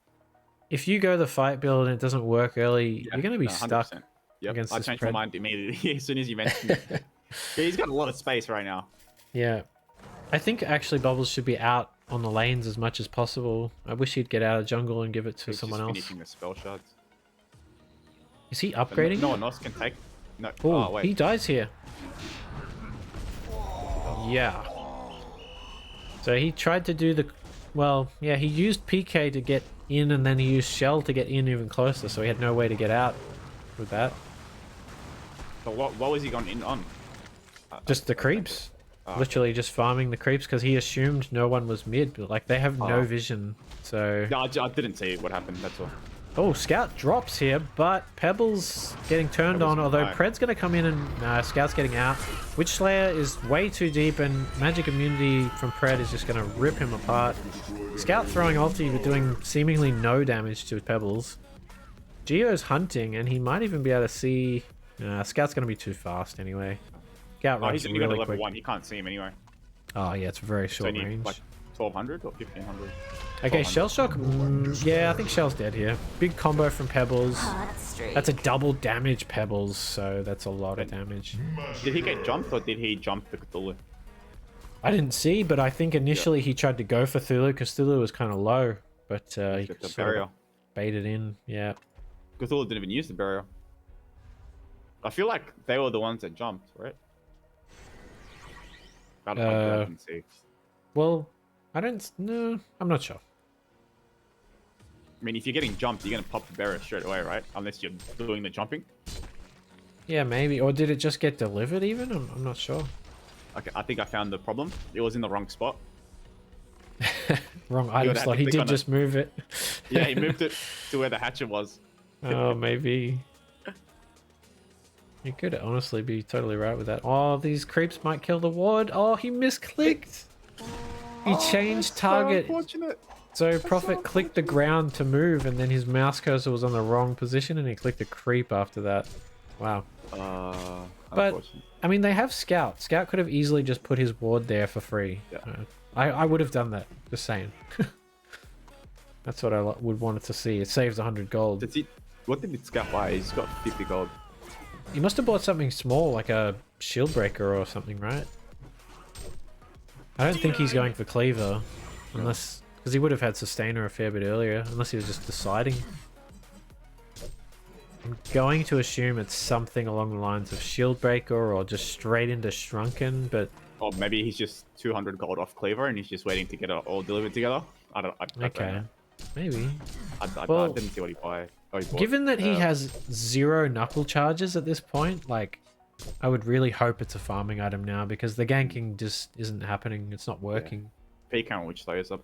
If you go the fight build and it doesn't work early, you're going to be stuck against I this changed Pred. my mind immediately as soon as you mentioned it. Yeah, he's got a lot of space right now. Yeah. I think actually Bubbles should be out on the lanes as much as possible. I wish he'd get out of jungle and give it to someone else. Finishing the spell shards. Is he upgrading? No one else can take... No. Ooh, oh, wait. He dies here. Yeah. So he tried to do the... Well, yeah, he used PK to get in and then he used Shell to get in even closer, so he had no way to get out with that. So what was he going in on? Just the creeps. Literally just farming the creeps because he assumed no one was mid. But like they have no vision, so... No, I didn't see what happened, that's all. Oh, Scout drops here, but Pebbles getting turned on, although Pred's going to come in and Scout's getting out. Witch Slayer is way too deep and magic immunity from Pred is just going to rip him apart. Scout throwing ulti but doing seemingly no damage to Pebbles. Geo's hunting and he might even be able to see... Scout's going to be too fast anyway. Scout runs he's only really got a level quick. 1, he can't see him anyway. Oh yeah, it's very short only, range. Like 1200 or 1500? Okay, Shell Shock. Yeah, I think Shell's dead here. Big combo from Pebbles. That's a double damage Pebbles, so that's a lot of damage. Did he get jumped or did he jump the Cthulhu? I didn't see, but I think initially he tried to go for Cthulhu because Cthulhu was kind of low, but he sort of baited in. Yeah. Cthulhu didn't even use the barrier. I feel like they were the ones that jumped, right? I didn't see. Well, I don't know. I'm not sure. I mean, if you're getting jumped, you're going to pop the barrier straight away, right? Unless you're doing the jumping. Yeah, maybe. Or did it just get delivered even? I'm not sure. Okay, I think I found the problem. It was in the wrong spot. Wrong item slot. He did just move it. Yeah, he moved it to where the hatchet was. Oh, maybe. You could honestly be totally right with that. Oh, these creeps might kill the ward. Oh, he misclicked. He changed target. So Prophet clicked the ground to move and then his mouse cursor was on the wrong position and he clicked a creep after that. Wow. But, I mean, they have Scout. Scout could have easily just put his ward there for free. Yeah. I would have done that. Just saying. That's what I would want to see. It saves 100 gold. Does he? What did the scout buy? He's got 50 gold. He must have bought something small, like a shield breaker or something, right? I don't think he's going for cleaver, unless because he would have had sustainer a fair bit earlier, unless he was just deciding. I'm going to assume it's something along the lines of shield breaker or just straight into shrunken, but Or maybe he's just 200 gold off cleaver and he's just waiting to get it all delivered together. I don't okay, know. maybe. I Well, didn't see what he bought. Given that he has 0 knuckle charges at this point, like, I would really hope it's a farming item now because the ganking just isn't happening. It's not working. Peek count which layers up.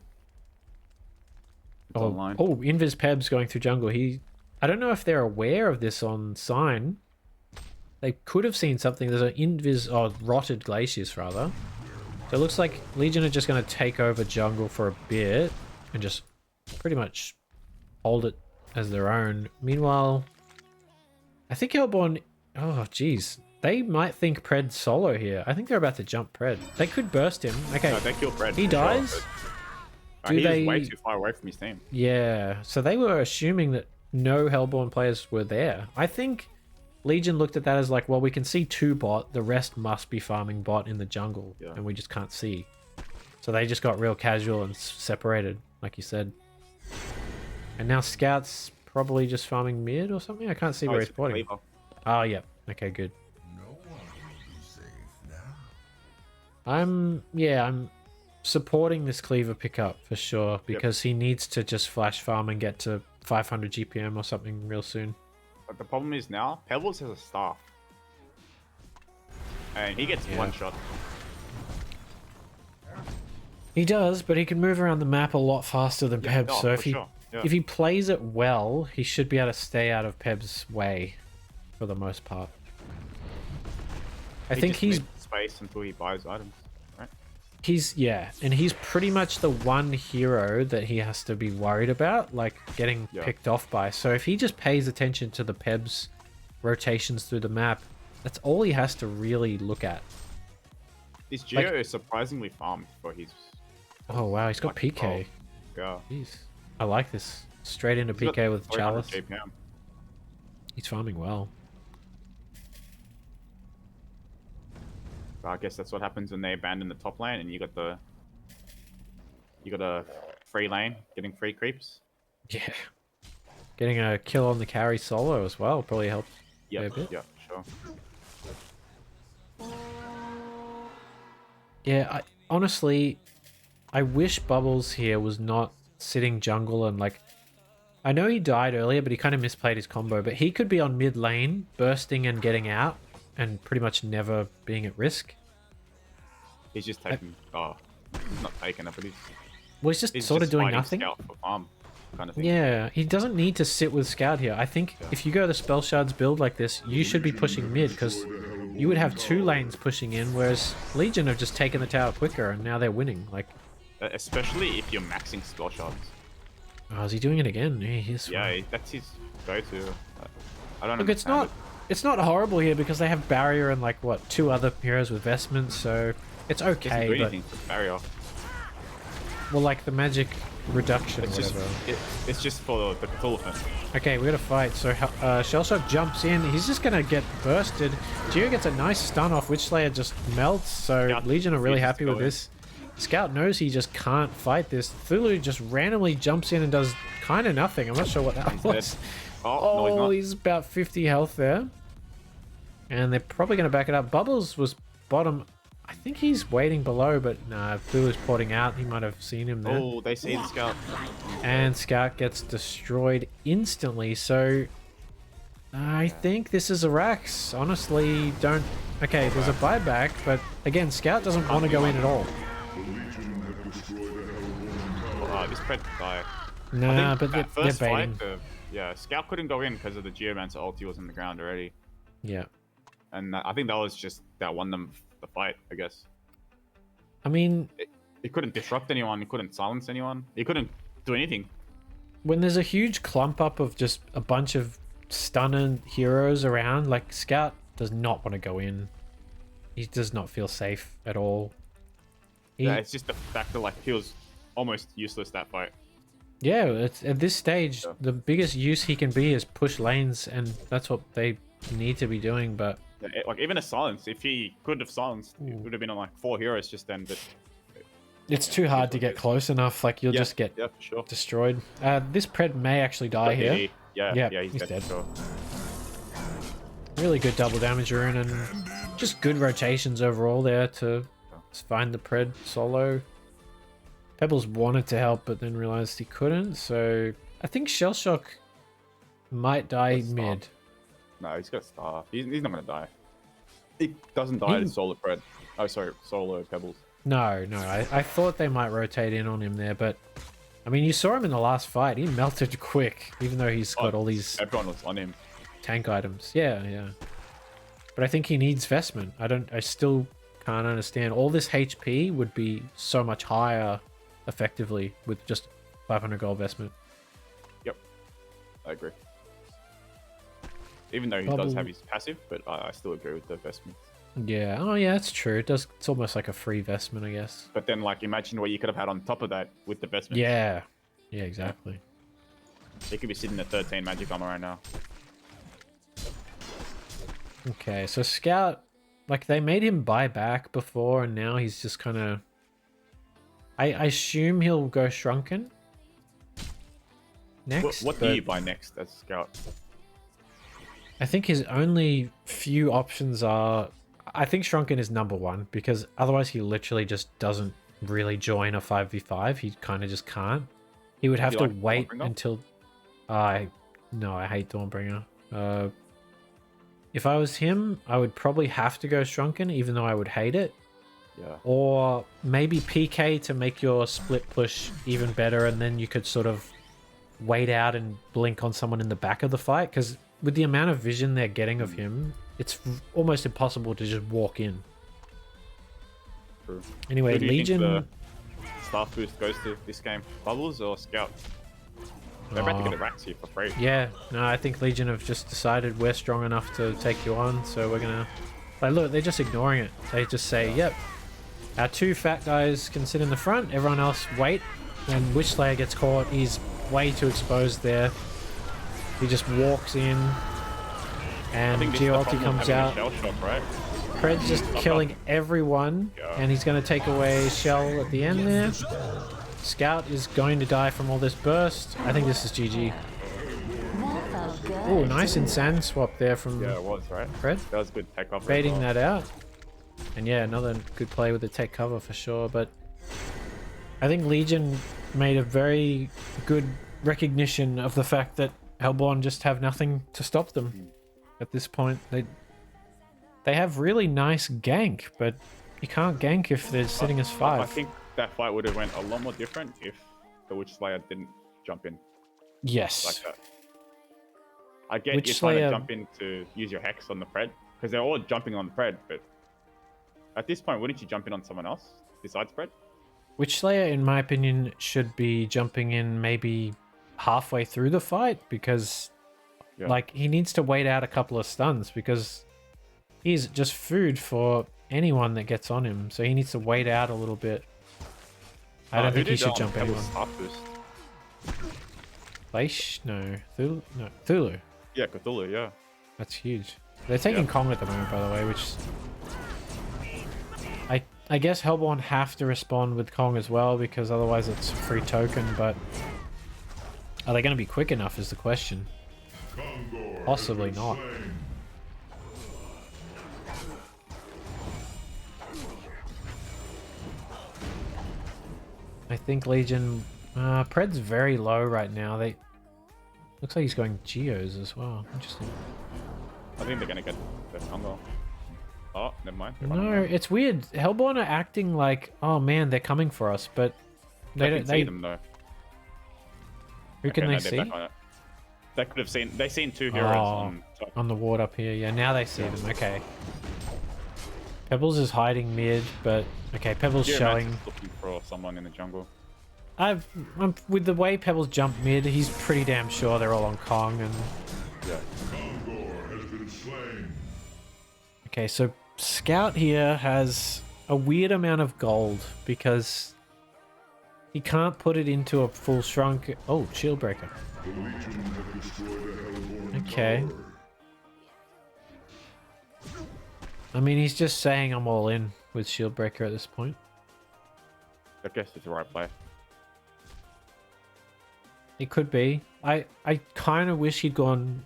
It's online. Oh, Invis Peb's going through jungle. I don't know if they're aware of this on sign. They could have seen something. There's an Invis, rotted glaciers rather. So it looks like Legion are just going to take over jungle for a bit and just pretty much hold it as their own. Meanwhile, I think Hellborn, oh geez, they might think Pred solo here. I think they're about to jump Pred. They could burst him. Okay, No, they kill Pred. he dies. Sure, Do he they? was way too far away from his team. Yeah, so they were assuming that no Hellborn players were there. I think Legion looked at that as like, well, we can see 2 bot, the rest must be farming bot in the jungle, and we just can't see. So they just got real casual and separated, like you said. And now Scout's probably just farming mid or something? I can't see where he's spotting. Oh, yeah. Okay, good. I'm supporting this cleaver pickup for sure because he needs to just flash farm and get to 500 GPM or something real soon. But the problem is now, Pebbles has a staff. And he gets one shot. He does, but he can move around the map a lot faster than Peb, so if he plays it well, he should be able to stay out of Peb's way for the most part. I think he's space until he buys items, right? And he's pretty much the one hero that he has to be worried about, like getting picked off by. So if he just pays attention to the Peb's rotations through the map, that's all he has to really look at. This Geo is surprisingly farmed for his. Oh wow, he's got PK. Yeah. Jeez. I like this. Straight into PK with Chalice. JPM. He's farming well. I guess that's what happens when they abandon the top lane and you got a free lane, getting free creeps. Yeah. Getting a kill on the carry solo as well probably helps. Yeah, a bit. yeah, sure. Yeah, honestly, I wish Bubbles here was not sitting jungle and like... I know he died earlier, but he kind of misplayed his combo, but he could be on mid lane, bursting and getting out, and pretty much never being at risk. He's just taking... he's not taking it, but he's... Well, he's just sort of doing nothing. Scout for farm, kind of thing. Yeah, he doesn't need to sit with Scout here. I think if you go the Spell Shards build like this, you should be pushing mid, because you would have 2 lanes pushing in, whereas Legion have just taken the tower quicker, and now they're winning. Like, especially if you're maxing Spell Shards. Oh, is he doing it again? Yeah, that's his go-to. I don't Look, it's not horrible here because they have barrier and like what 2 other heroes with vestments, so it's okay. Do anything for barrier. Well, like the magic reduction, it's whatever. It's just for the Cthulhu. Okay, we got to fight. So Shellshock jumps in. He's just gonna get bursted. Geo gets a nice stun off. Witch Slayer just melts. So Legion are really happy with this. Scout knows he just can't fight this. Cthulhu just randomly jumps in and does kind of nothing. I'm not sure what that was. No, he's about 50 health there. And they're probably going to back it up. Bubbles was bottom. I think he's waiting below, but nah, Cthulhu's porting out. He might have seen him there. Oh, they see the Scout. And Scout gets destroyed instantly. So I think this is a Rax. Honestly, don't... Okay, there's a buyback, but again, Scout doesn't want to go in at all. This Pred die. Nah, but they're baiting. Scout couldn't go in because of the Geomancer ulti was on the ground already. Yeah. And I think that was just that won them the fight, I guess. I mean... He couldn't disrupt anyone, he couldn't silence anyone, he couldn't do anything. When there's a huge clump up of just a bunch of stunning heroes around, like Scout does not want to go in. He does not feel safe at all. Yeah, it's just the fact that like he was almost useless that fight. Yeah, it's, at this stage, the biggest use he can be is push lanes, and that's what they need to be doing. But Yeah, like even a silence, if he could have silenced, it would have been on like 4 heroes just then. But it's too hard to get close enough. Like you'll just get for sure. destroyed. This Pred may actually die here. Yeah, he's dead. dead. Really good double damage rune and just good rotations overall there to find the Pred solo. Pebbles wanted to help, but then realized he couldn't. So I think Shell Shock might die mid. No, he's got Star. He's not gonna die. He doesn't die to solo Pred. Oh, sorry, solo Pebbles. No, I thought they might rotate in on him there, but I mean, you saw him in the last fight. He melted quick, even though he's got all these Everyone was on him. tank items. Yeah. But I think he needs Vestment. I still can't understand. All this HP would be so much higher effectively with just 500 gold Vestment. Yep, I agree. Even though he does have his passive, but I still agree with the Vestments. Yeah. Oh, yeah, that's true. It does. It's almost like a free Vestment, I guess. But then, like, imagine what you could have had on top of that with the Vestments. Yeah. Yeah, exactly. He could be sitting at 13 magic armor right now. Okay, so Scout, like, they made him buy back before, and now he's just kind of... I assume he'll go Shrunken next. What do you buy next as Scout? I think his only few options are... I think Shrunken is number one, because otherwise he literally just doesn't really join a 5v5. He kind of just can't. He would have to wait until... No, I hate Dawnbringer. If I was him, I would probably have to go Shrunken, even though I would hate it. Yeah. Or maybe PK to make your split push even better, and then you could sort of wait out and blink on someone in the back of the fight, because with the amount of vision they're getting of him, it's almost impossible to just walk in. True. Anyway, Legion... the staff boost goes to this game? Bubbles or Scout? They're about to get the racks here for free. Yeah, no, I think Legion have just decided we're strong enough to take you on, so we're gonna... Like, look, they're just ignoring it. They just say, yep, our 2 fat guys can sit in the front, everyone else wait, and Witchslayer gets caught. He's way too exposed there. He just walks in, and Geolti comes out. Shell Shock, right? Pred's just killing everyone, and he's going to take away Shell at the end there. Scout is going to die from all this burst. I think this is GG. Oh, nice Insane swap there from it was, right? Pred. That was a good tech cover. Baiting that out. And yeah, another good play with the tech cover for sure. But I think Legion made a very good recognition of the fact that Hellborn just have nothing to stop them at this point. They have really nice gank, but you can't gank if they're sitting as 5. I think that fight would have went a lot more different if the Witchslayer didn't jump in. Yes. Like that. I get you're trying to jump in to use your Hex on the Pred, because they're all jumping on the Pred, but at this point, wouldn't you jump in on someone else besides Pred? Witchslayer, in my opinion, should be jumping in maybe halfway through the fight, because like he needs to wait out a couple of stuns, because he's just food for anyone that gets on him, so he needs to wait out a little bit. I don't think he should jump anyone. Fleisch? No. Thulu? No. Thulu. Yeah, Cthulhu, yeah. That's huge. They're taking Kong at the moment, by the way, which... I guess Hellborn have to respond with Kong as well, because otherwise it's a free token, but... Are they going to be quick enough is the question. Possibly not. I think Legion... Pred's very low right now. Looks like he's going Geos as well. Interesting. I think they're going to get the Congo. Oh, never mind. No, it's weird. Hellborn are acting like, oh man, they're coming for us, but they don't see them though. Who can they see? They could have seen. They seen 2 heroes on top. On the ward up here. Yeah, now they see them. Okay. Pebbles is hiding mid, but okay, Pebbles showing. Looking for someone in the jungle. With the way Pebbles jump mid, he's pretty damn sure they're all on Kong and. Yeah. Okay, so Scout here has a weird amount of gold because He can't put it into a full shrunk. Oh, shield breaker. Okay. I mean, he's just saying I'm all in with shield breaker at this point. I guess it's the right play. It could be. I kind of wish he'd gone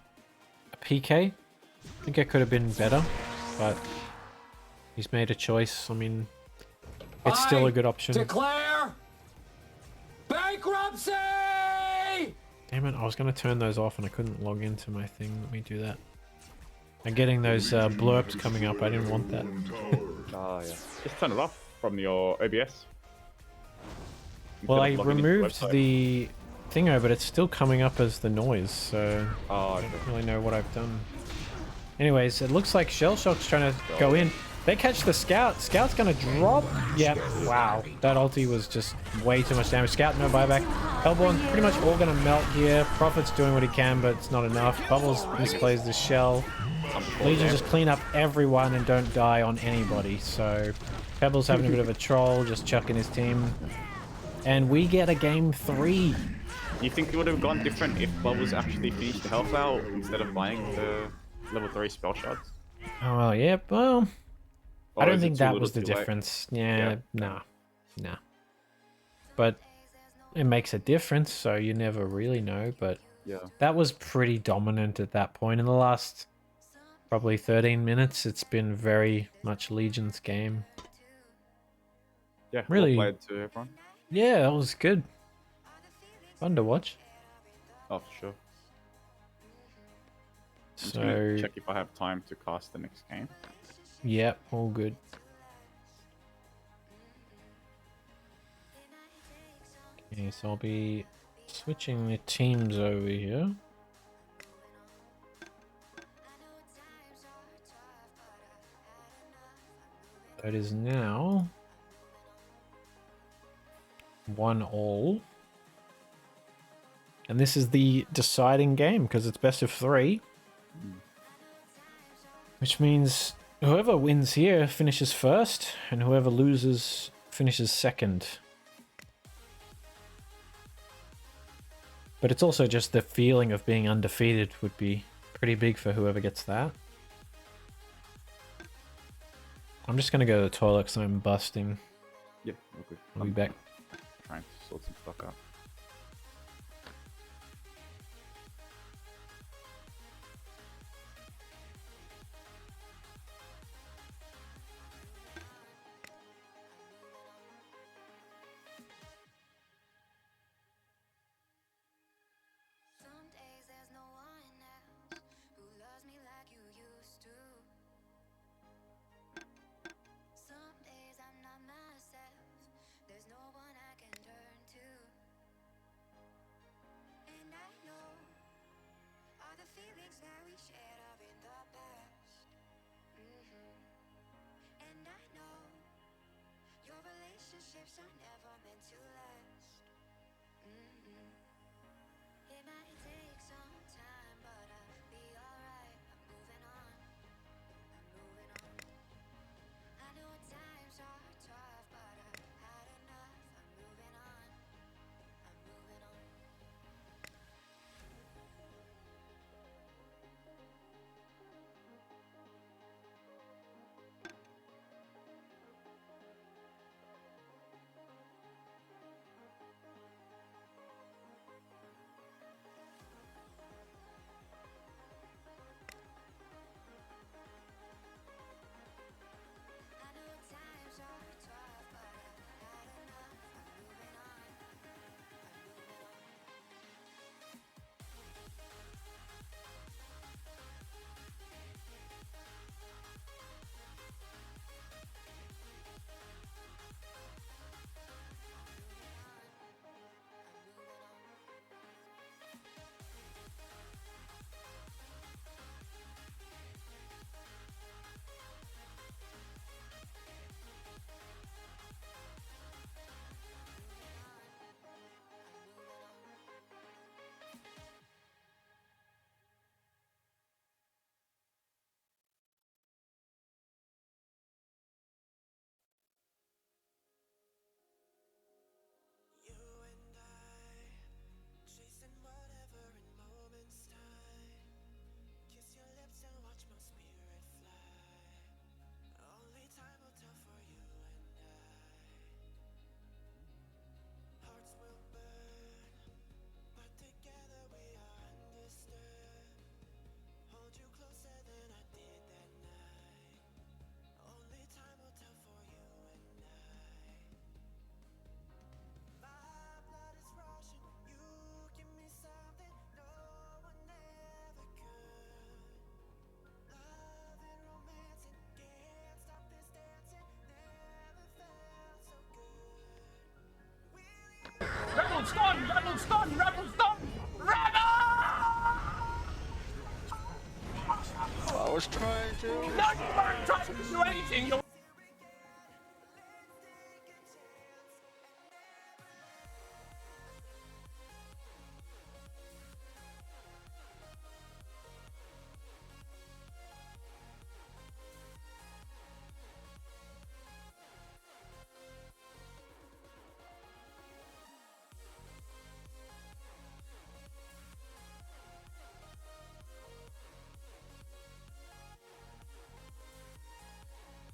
a PK. I think it could have been better, but he's made a choice. I mean, it's still a good option. Declare bankruptcy! Damn it, I was going to turn those off and I couldn't log into my thing. Let me do that. I'm getting those blurps coming up. I didn't want that. Oh, yeah. Just turn it off from your OBS. Well, I removed the thingo, but it's still coming up as the noise, so I don't really know what I've done. Anyways, it looks like Shell Shock's trying to go in. They catch the Scout. Scout's gonna drop. Yeah, wow. That ulti was just way too much damage. Scout, no buyback. Hellborn pretty much all gonna melt here. Prophet's doing what he can, but it's not enough. Bubbles misplays the shell. Legion just clean up everyone and don't die on anybody. So Pebbles having a bit of a troll, just chucking his team. And we get a game 3. Do you think it would have gone different if Bubbles actually finished the health out instead of buying the level 3 spell shots? Oh, well, yeah, well... Or I don't is it think too that little was the too late? difference. Yeah, nah. But it makes a difference, so you never really know. But Yeah. that was pretty dominant at that point. In the last probably 13 minutes, it's been very much Legion's game. Yeah, Really- well played to everyone. Yeah, that was good. Fun to watch. Oh, for sure. I'm just So, gonna check if I have time to cast the next game. yeah, all good. Okay, so I'll be switching the teams over here. It is now 1-1. And this is the deciding game because it's best of 3. Which means whoever wins here finishes first, and whoever loses finishes second. But it's also just the feeling of being undefeated would be pretty big for whoever gets that. I'm just going to go to the toilet because I'm busting. Yeah, real good. I'll be back. Trying to sort some stuff out. Some days there's no one else who loves me like you used to. Some days I'm not myself. There's no one I can turn to. And I know all the feelings that we shared are in the past. And I know your relationships are never meant to last. It might take some time, but I'll be alright. I'm moving on. I know times are tough, but I've had enough. I'm moving on. was trying to. No, you weren't trying to do anything. You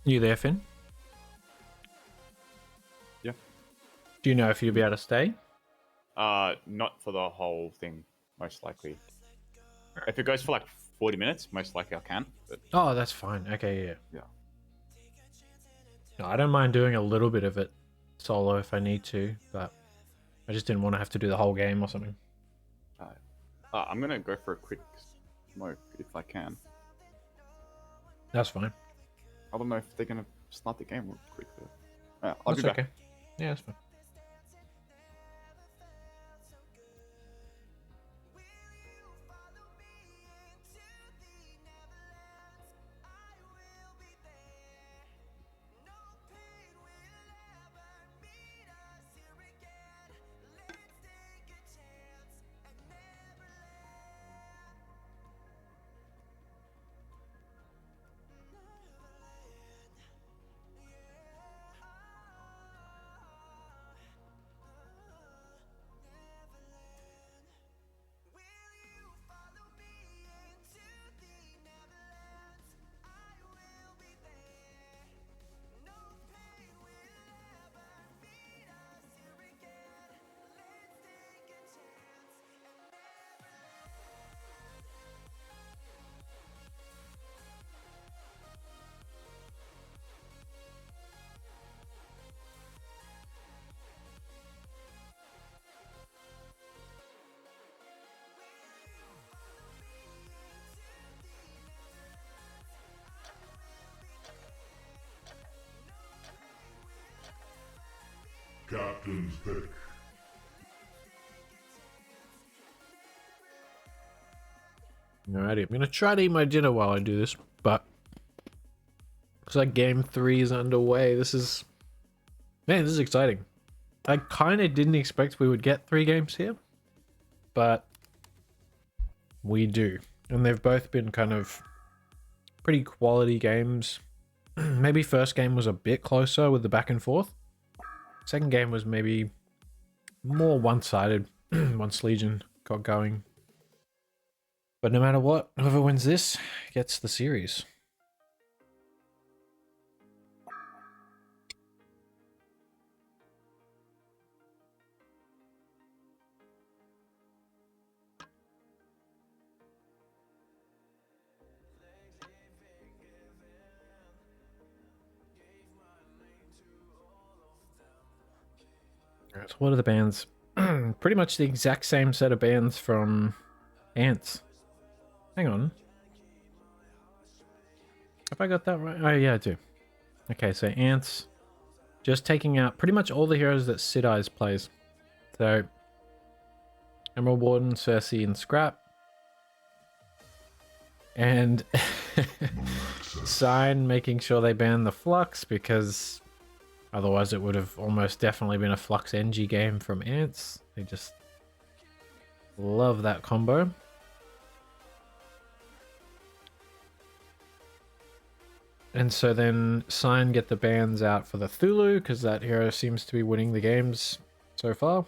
You there, Finn? Yeah. Do you know if you'll be able to stay? Not for the whole thing, most likely. If it goes for like 40 minutes, most likely I can. But Oh, that's fine. Okay, yeah. yeah. No, I don't mind doing a little bit of it solo if I need to, but I just didn't want to have to do the whole game or something. I'm gonna go for a quick smoke if I can. That's fine. I don't know if they're gonna start the game real quick though. I'll That's be back. okay. Yeah, that's fine. Captain's pick. Alrighty, I'm gonna try to eat my dinner while I do this, but looks like game 3 is underway. This is exciting. I kind of didn't expect we would get 3 games here, but we do, and they've both been kind of pretty quality games. Maybe first game was a bit closer with the back and forth. Second game was maybe more one-sided once Legion got going. But no matter what, whoever wins this gets the series. Alright, so what are the bands? Pretty much the exact same set of bands from Antz. Hang on. Have I got that right? Oh, yeah, I do. Okay, so Antz just taking out pretty much all the heroes that Sid Eyes plays. So, Emerald Warden, Cersei, and Scrap. And Sign making sure they ban the Flux because otherwise it would have almost definitely been a Flux NG game from Antz. They just love that combo. And so then Sign get the bans out for the Thulu because that hero seems to be winning the games so far.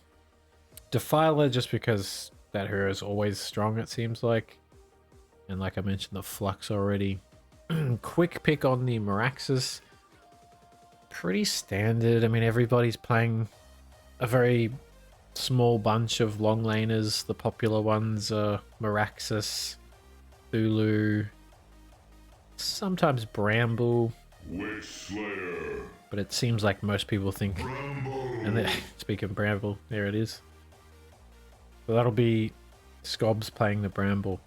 Defiler just because that hero is always strong, it seems like. And like I mentioned, the Flux already. Quick pick on the Meraxes. Pretty standard. I mean, everybody's playing a very small bunch of long laners. The popular ones are Meraxes, Thulu, sometimes Bramble. Witch Slayer. But it seems like most people think. Bramble. And then, speaking of Bramble, there it is. So that'll be Scobs playing the Bramble.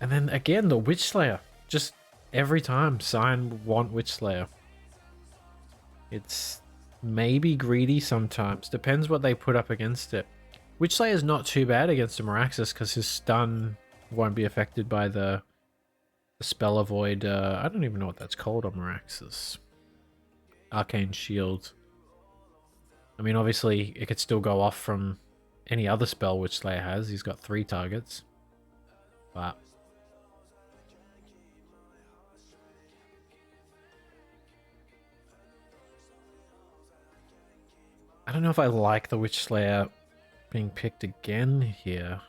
And then again, the Witch Slayer. Just every time, Sign want Witch Slayer. It's maybe greedy sometimes. Depends what they put up against it. Witch Slayer's not too bad against a Meraxes because his stun won't be affected by the a spell avoid. I don't even know what that's called on Meraxes. Arcane Shield. I mean, obviously, it could still go off from any other spell Witch Slayer has. He's got 3 targets. But I don't know if I like the Witch Slayer being picked again here.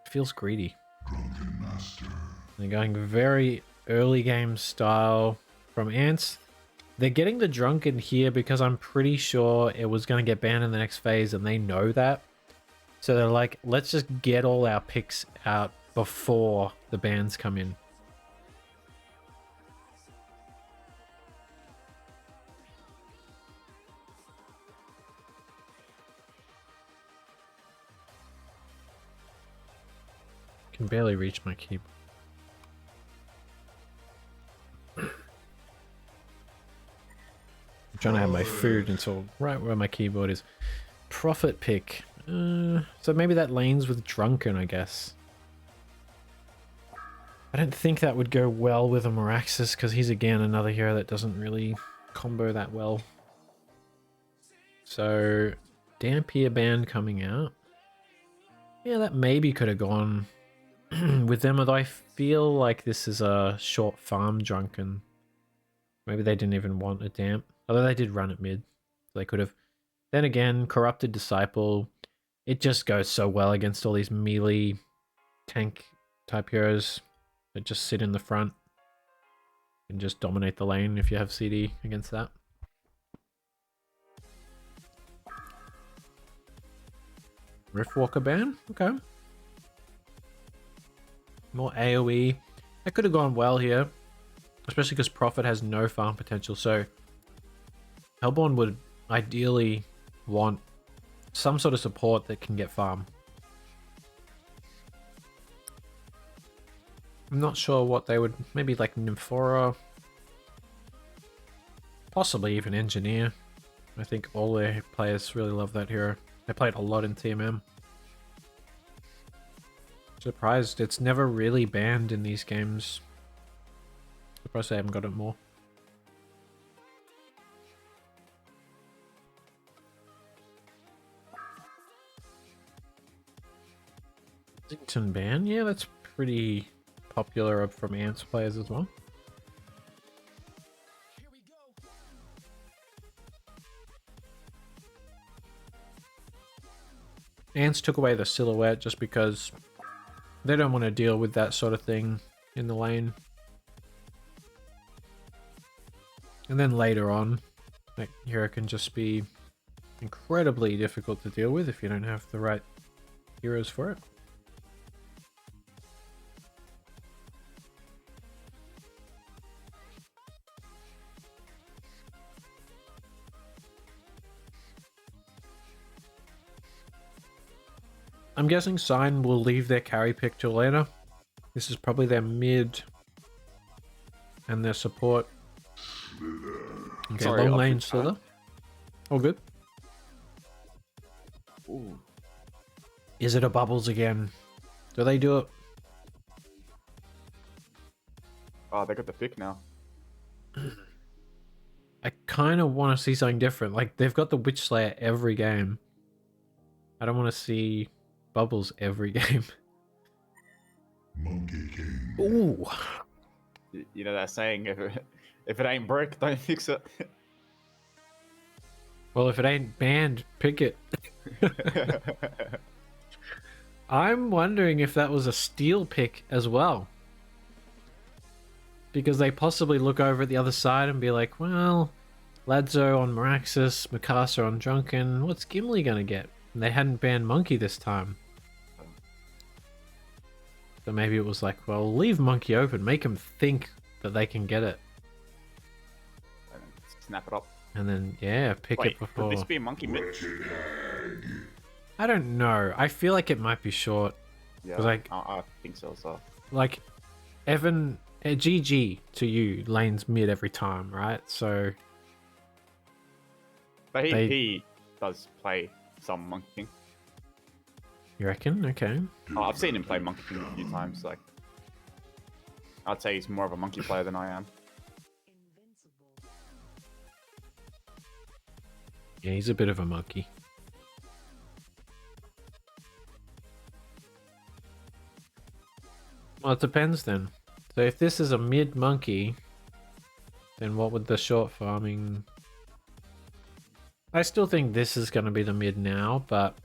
It feels greedy. They're going very early game style from Antz. They're getting the Drunken here because I'm pretty sure it was going to get banned in the next phase and they know that. So they're like, let's just get all our picks out before the bans come in. Can barely reach my keyboard. I'm trying to have my food until right where my keyboard is. Profit pick. So maybe that lanes with Drunken, I guess. I don't think that would go well with a Meraxes because he's again another hero that doesn't really combo that well. So Dampier ban coming out. Yeah, that maybe could have gone with them, although I feel like this is a short farm Drunken. Maybe they didn't even want a Damp. Although they did run it mid. So they could have. Then again, Corrupted Disciple. It just goes so well against all these melee tank type heroes that just sit in the front and just dominate the lane if you have CD against that. Riftwalker ban? Okay. More AoE. That could have gone well here. Especially because Prophet has no farm potential. So Hellborn would ideally want some sort of support that can get farm. I'm not sure what they would... Maybe like Nymphora. Possibly even Engineer. I think all their players really love that hero. They played a lot in TMM. Surprised it's never really banned in these games. Surprised they haven't got it more. Kensington ban? Yeah, that's pretty popular from Antz players as well. Antz took away the silhouette just because they don't want to deal with that sort of thing in the lane. And then later on, that hero can just be incredibly difficult to deal with if you don't have the right heroes for it. I'm guessing Sign will leave their carry pick till later. This is probably their mid and their support. Okay, Sorry, long lane Slither. All good. Ooh. Is it a bubbles again? Do they do it? Oh, they got the pick now. I kind of want to see something different. Like, they've got the Witch Slayer every game. I don't want to see bubbles every game. Monkey King. Ooh. You know that saying, if it ain't broke, don't fix it. Well, if it ain't banned, pick it. I'm wondering if that was a steal pick as well. Because they possibly look over at the other side and be like, well, Ladzo on Meraxes, Mikasa on Drunken, what's Gimli gonna get? And they hadn't banned Monkey this time. So maybe it was like, well, leave Monkey open, make him think that they can get it. And then snap it up. And then, yeah, pick Wait, it before. could this be a monkey mid? I don't know. I feel like it might be short. Yeah, Like, I think so as well. like Evan, GG to you, lanes mid every time, right? So But he does play some Monkey King. you reckon? Okay. Oh, I've seen him play Monkey King a few times. Like, I'd say he's more of a monkey player than I am. Yeah, he's a bit of a monkey. Well, it depends then. So if this is a mid monkey, then what would the short farming... I still think this is going to be the mid now, but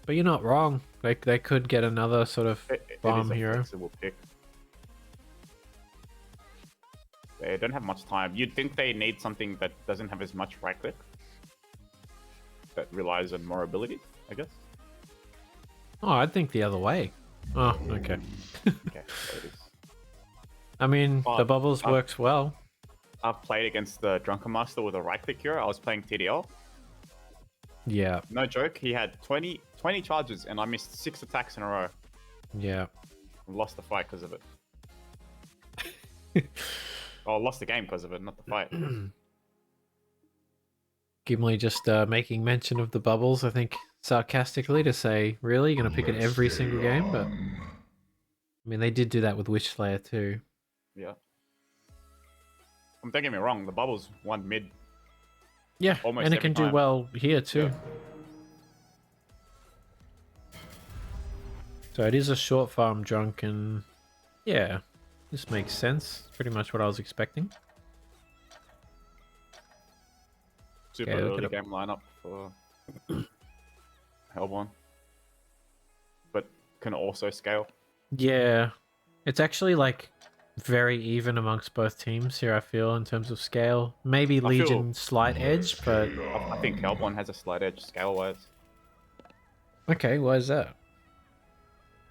you're not wrong. They could get another sort of farm it is a hero. flexible pick. They don't have much time. You'd think they need something that doesn't have as much right click, that relies on more ability, I guess. Oh, I think the other way. Oh, okay. Okay, so it is. I mean, Oh, the bubbles works well. I've played against the Drunken Master with a right click hero. I was playing TDL. Yeah, No joke, he had 20 charges and I missed 6 attacks in a row. yeah. Lost the fight because of it. Oh, lost the game because of it, not the fight. Gimli just making mention of the bubbles, I think, sarcastically to say, really? You're going to pick it every single game? But, I mean, they did do that with Wishslayer too. Yeah. Don't get me wrong, the bubbles won mid. Yeah, Almost and it every can do time. well here too. Yeah. So it is a short farm drunken. Yeah, this makes sense. Pretty much what I was expecting. Super Okay, look early at it. game lineup for Hellborn. But can also scale. Yeah, it's actually like very even amongst both teams here, I feel, in terms of scale. Maybe feel- Legion slight edge, but I think Hellborn has a slight edge scale-wise. okay, why is that?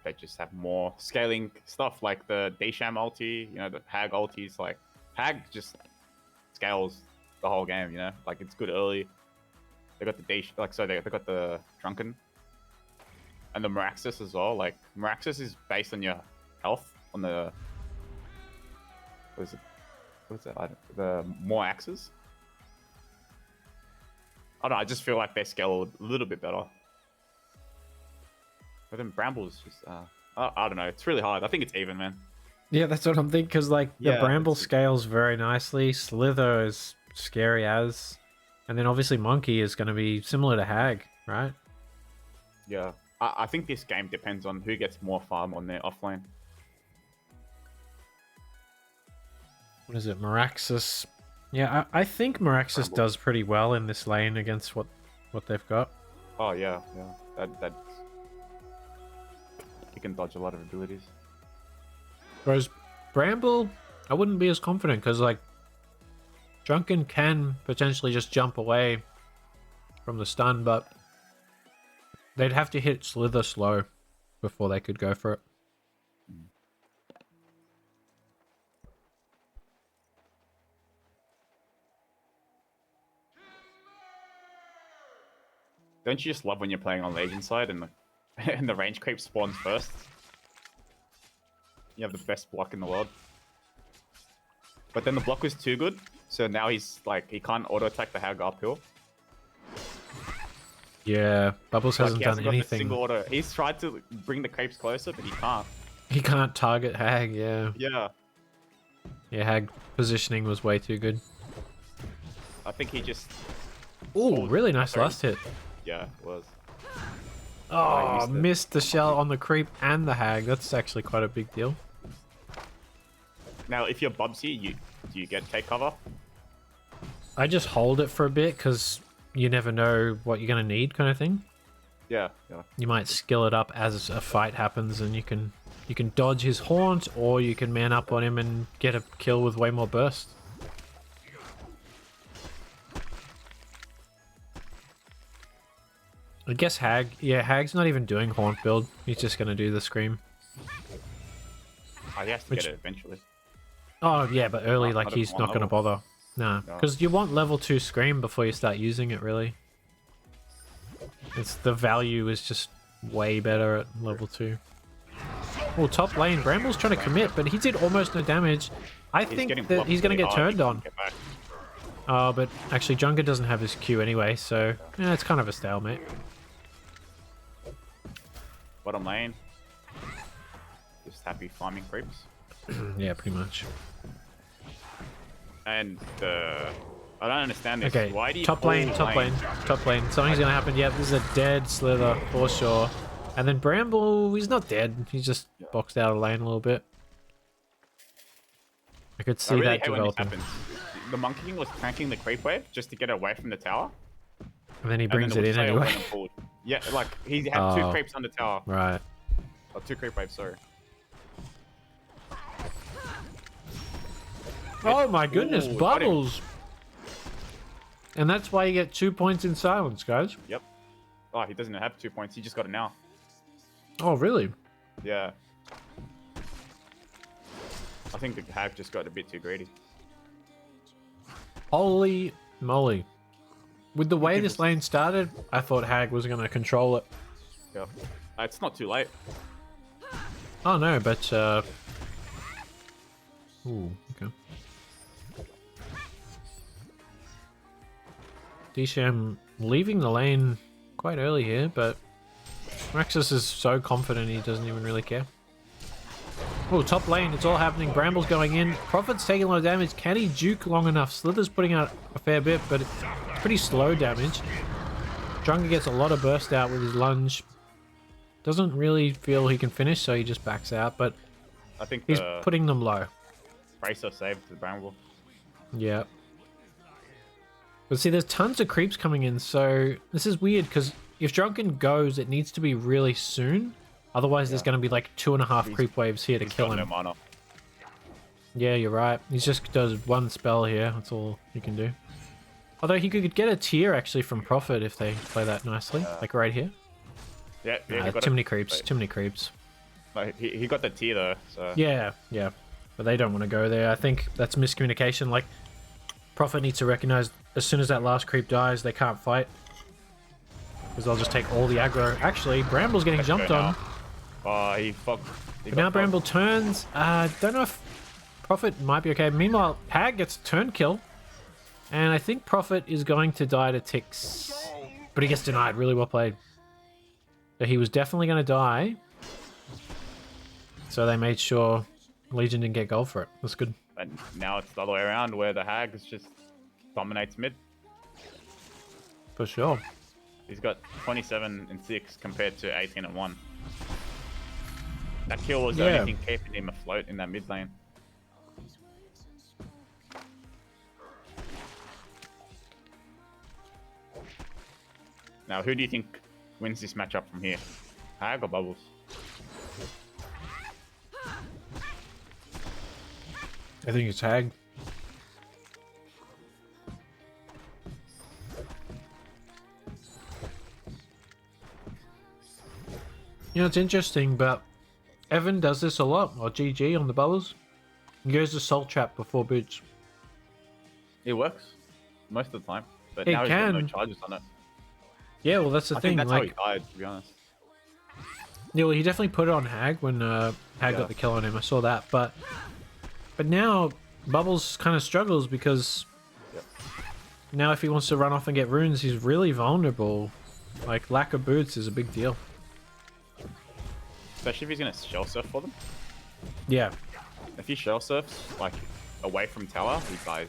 They just have more scaling stuff, like the Desham ulti, you know, the Hag ultis. Like, Hag just scales the whole game, you know? Like, it's good early. They got the they got the Drunken. And the Meraxis as well. Like, Meraxis is based on your health, on the... What is it? What's that? The more axes? I don't know, I just feel like they scale a little bit better. But then Bramble's just... I don't know, it's really hard. I think it's even, man. Yeah, that's what I'm thinking, because like the Yeah, Bramble it's- scales very nicely. Slither is scary as, and then obviously Monkey is going to be similar to Hag, right? Yeah. I think this game depends on who gets more farm on their offlane. What is it, Meraxis? Yeah, I think Meraxis Bramble. does pretty well in this lane against what they've got. Oh, yeah, yeah. That... He can dodge a lot of abilities. Whereas Bramble, I wouldn't be as confident, because like Drunken can potentially just jump away from the stun, but they'd have to hit Slither slow before they could go for it. Don't you just love when you're playing on Legion side and and the range creep spawns first? You have the best block in the world. But then the block was too good, so now he's like, he can't auto attack the Hag uphill. Yeah, Bubbles Like, hasn't he done hasn't got the anything. single auto. He's tried to bring the creeps closer, but he can't. He can't target Hag, yeah. Yeah, Yeah, Hag positioning was way too good. I think he just, Ooh, really nice sorry. last hit. yeah, it was. Oh, missed it. missed the shell on the creep and the Hag. That's actually quite a big deal. Now, if you're Bubsy, do you get take cover? I just hold it for a bit because you never know what you're going to need, kind of thing. Yeah, yeah. You might skill it up as a fight happens, and you can dodge his haunt, or you can man up on him and get a kill with way more burst. I guess Hag, yeah, Hag's not even doing haunt build. He's just going to do the scream. Oh, he has to Which- get it eventually. Oh yeah, but early, Not like at he's one not going to level. bother. Nah, No. because you want level 2 scream before you start using it. Really, it's the value is just way better at level 2. Oh, top lane, Bramble's trying to commit, but he did almost no damage. I think getting that blocked he's going to really get hard, turned he on. can't get back. But actually, Junker doesn't have his Q anyway, so yeah, it's kind of a stalemate. Bottom lane. Just happy farming creeps. Yeah, pretty much. And I don't understand this. Okay, Why do you top lane, pull top lane, top lane. Something's gonna happen. Yep, this is a dead Slither for sure. And then Bramble, he's not dead. He's just boxed out of lane a little bit. I could I see really that hate when this developing. happens. The Monkey King was cranking the creep wave just to get away from the tower. And then he And brings then it the in Witch Slayer anyway. went and pulled. Yeah, like he had 2 Oh. creeps on the tower. Right. Or 2 creep waves, sorry. Oh my goodness, Ooh, got him. Bubbles! And that's why you get 2 points in silence, guys. Yep. Oh, he doesn't have 2 points. He just got it now. Oh, really? Yeah. I think the Hag just got a bit too greedy. Holy moly. With the way this lane started, I thought Hag was going to control it. Yep. It's not too late. Oh no, but ooh, okay. DCM leaving the lane quite early here, but Maxis is so confident he doesn't even really care. Oh, top lane, it's all happening. Bramble's going in. Prophet's taking a lot of damage. Can he juke long enough? Slither's putting out a fair bit, but it's pretty slow damage. Junker gets a lot of burst out with his lunge. Doesn't really feel he can finish, so he just backs out, but I think he's the putting them low. Bracer saved the Bramble. Yeah. But see, there's tons of creeps coming in, so this is weird, because if Drunken goes, it needs to be really soon. Otherwise, there's going to be like 2.5 creep waves here to kill Got him. no mana. Yeah, you're right. He just does one spell here. That's all he can do. Although he could get a tier, actually, from Prophet if they play that nicely. Like right here. Yeah, he got Too it. many creeps. Wait. Too many creeps. Like, he got the tier though, so... Yeah, yeah. But they don't want to go there. I think that's miscommunication. Like, Prophet needs to recognize as soon as that last creep dies, they can't fight. Because they'll just take all the aggro. Actually, Bramble's getting jumped go on. now. Oh, he fucked. But now Bramble turns. Don't know if Prophet might be okay. Meanwhile, Hag gets a turn kill. And I think Prophet is going to die to ticks. But he gets denied. Really well played. So he was definitely going to die. So they made sure Legion didn't get gold for it. That's good. And now it's the other way around, where the Hag is just dominates mid. For sure. He's got 27 and 6 compared to 18 and 1. That kill was the Yeah. only thing keeping him afloat in that mid lane. Now, who do you think wins this matchup from here? Hag or Bubbles? I think it's Hag. You know, it's interesting, but Evan does this a lot, or GG on the bubbles. He goes to Soul Trap before boots. It works most of the time, but It now he's got no can. charges on it. Yeah, well, that's the I thing. think that's Like, how he died, to be honest. yeah, well, he definitely put it on Hag when Hag Yeah. got the kill on him. I saw that, but now Bubbles kind of struggles because Yep. now if he wants to run off and get runes, he's really vulnerable. Like, lack of boots is a big deal. Especially if he's gonna shell surf for them. Yeah. If he shell surfs like away from tower, he dies.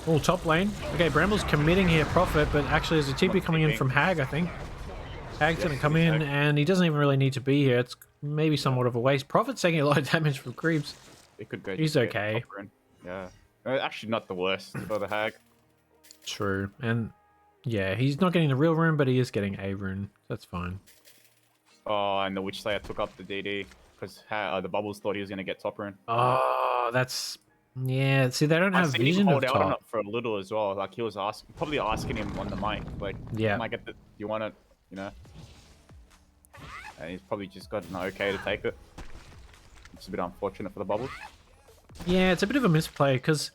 Oh, top lane. Okay, Bramble's committing here, Prophet, but actually there's a TP Not coming in TP. from Hag, I think. Hag's Yes, gonna come he's in, Hag. and he doesn't even really need to be here. It's maybe somewhat of a waste. Prophet's taking a lot of damage from creeps. It could go. He's just get okay. top rune. Yeah. Actually, not the worst for the Hag. True. And yeah, he's not getting the real rune, but he is getting a rune. That's fine. Oh, and the Witch Slayer took up the DD because the Bubbles thought he was gonna get top rune. Oh, that's... Yeah, see, they don't I have seen him vision of hold out on top. it for a little as well. Like he was probably asking him on the mic, like, Yeah. "Can I get the? Do you want it? You know?" And he's probably just got an okay to take it. It's a bit unfortunate for the Bubbles. Yeah, it's a bit of a misplay, because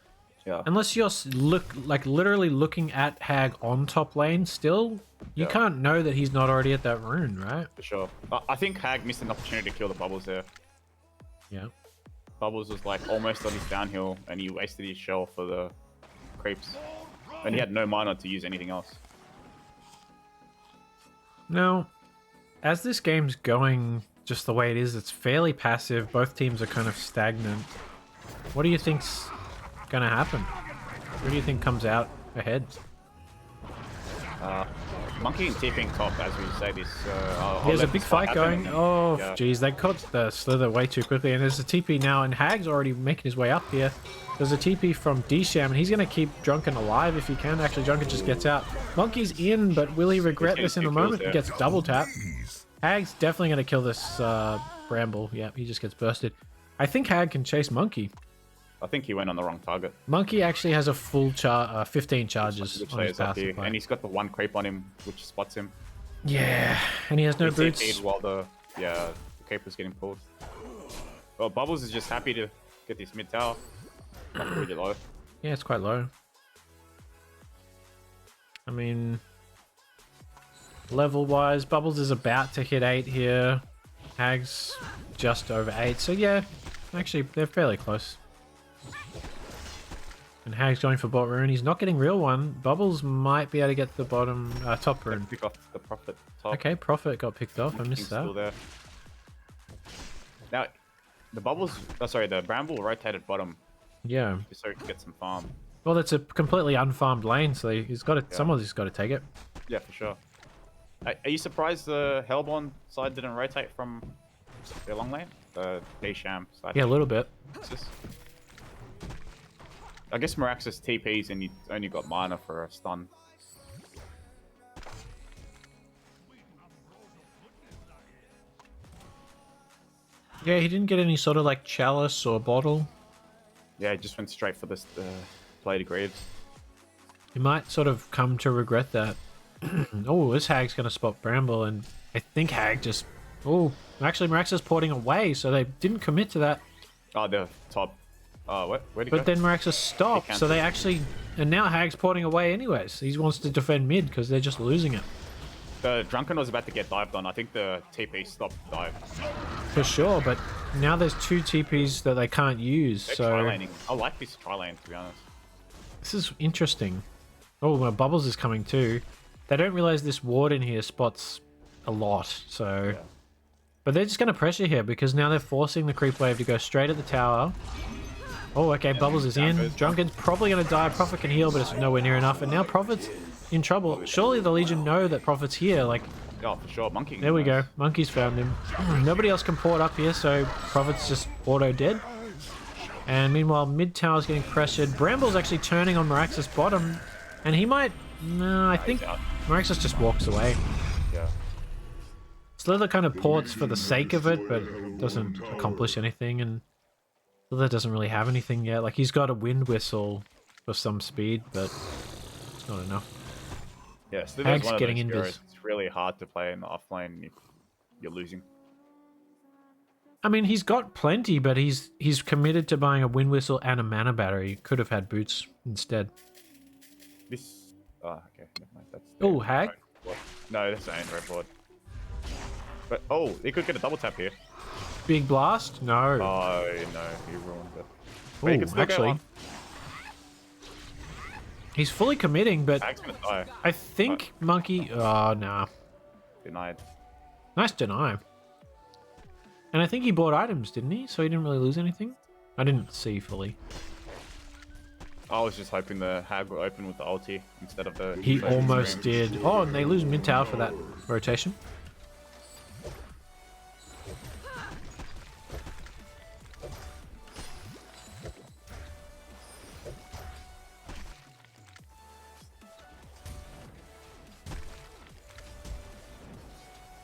Yeah. unless you're literally looking at Hag on top lane still, you Yeah. can't know that he's not already at that rune, right? For sure. I think Hag missed an opportunity to kill the Bubbles there. Yeah. Bubbles was like almost on his downhill and he wasted his shell for the creeps. And he had no mana to use anything else. Now, as this game's going just the way it is. It's fairly passive. Both teams are kind of stagnant. What do you think's gonna happen? Who do you think comes out ahead? Monkey and TPing top, as we say this. There's a big fight going. happen. Oh, Yeah. geez, they caught the Slither way too quickly, and there's a TP now, and Hag's already making his way up here. There's a TP from D-Sham, and he's going to keep Drunken alive if he can. Actually, Drunken just gets out. Monkey's in, but will he regret getting this in a 2 kills moment? He there. gets double tap. Hag's definitely going to kill this Bramble. Yeah, he just gets bursted. I think Hag can chase Monkey. I think he went on the wrong target. Monkey actually has a full 15 charges Which on his layers up passive here. play. And he's got the 1 creep on him, which spots him. Yeah, and he has no He boots. TP'd while the creep was getting pulled. Well, Bubbles is just happy to get this mid tower. Not really low. Yeah, it's quite low. I mean, level-wise, Bubbles is about to hit 8 here. Hag's just over 8. So yeah, actually, they're fairly close. And Hag's going for bot rune. He's not getting real one. Bubbles might be able to get the bottom top rune. Pick off the Prophet top. Okay, Prophet got picked off. I King's missed still that. there. Now, the Bubbles... Oh, sorry, the Bramble rotated bottom Yeah. just so he can get some farm. Well, that's a completely unfarmed lane, so he's got to. Someone's got to take it. Yeah, for sure. Are you surprised the Hellborn side didn't rotate from their long lane? The D-Sham side? Yeah, a little bit. I guess Miraxus TPs and you only got mana for a stun. Yeah, he didn't get any sort of like chalice or bottle. Yeah, he just went straight for this Blade of Greaves. He might sort of come to regret that. Oh, this Hag's going to spot Bramble, and I think Hag just... Oh, actually Miraxus porting away, so they didn't commit to that. Oh, the top. Where'd he go? But then Miraxus stopped, so they actually... And now Hag's porting away anyways. He wants to defend mid because they're just losing it. The Drunken was about to get dived on. I think the TP stopped the dive. For sure, but now there's 2 TPs that they can't use, They're so... tri-laning. I like this tri-lane, to be honest. This is interesting. Oh, well, Bubbles is coming too. They don't realize this ward in here spots a lot, so... Yeah. But they're just going to pressure here because now they're forcing the creep wave to go straight at the tower. Oh, okay, Bubbles is down in. goes Drunken's probably going to die. Prophet can heal, but it's nowhere near enough. And now Prophet's in trouble. Surely the Legion know that Prophet's here. Like, Oh, for sure. Monkey. there we go. Monkey's found him. Nobody else can port up here, so Prophet's just auto dead. And meanwhile, mid tower's getting pressured. Bramble's actually turning on Miraxus bottom, and he might... No, I think out. Miraxus just walks away. Yeah. Slither kind of ports for the sake of it, but doesn't accomplish anything, and Slither doesn't really have anything yet. Like, he's got a wind whistle for some speed, but it's not enough. Yeah, so Hag's there's one of getting those invis. heroes. It's really hard to play in the offlane if you're losing. I mean, he's got plenty, but he's committed to buying a wind whistle and a mana battery. Could have had boots instead. This... Oh, okay. Never mind. That's Oh, Hag? No, that's the own red board. But, oh, he could get a double tap here. Big blast? No. Oh, no, he ruined it. But he Ooh, could still go actually, on. he's fully committing, but Hag's gonna die. I think Monkey... Oh, nah. Denied. Nice deny. And I think he bought items, didn't he? So he didn't really lose anything? I didn't see fully. I was just hoping the Hag would open with the ulti instead of the... He first almost stream. did. Oh, and they lose mid tower for that rotation.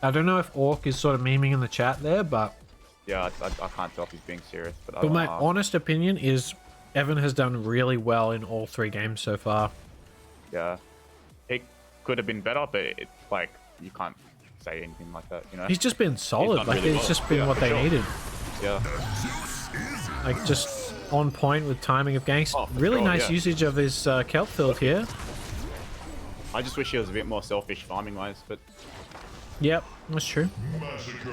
I don't know if Orc is sort of memeing in the chat there, but Yeah, I can't tell if he's being serious, but I but don't my know. honest opinion is Evan has done really well in all 3 games so far. Yeah. He could have been better, but it's like, you can't say anything like that, you know? He's just been solid. done Like, really it's well. just been Yeah, what for they sure. needed. Yeah. Like, just on point with timing of ganks. Oh, for Really sure, nice yeah. usage of his kelp field here. I just wish he was a bit more selfish farming-wise, but... Yep, that's true. Massacre.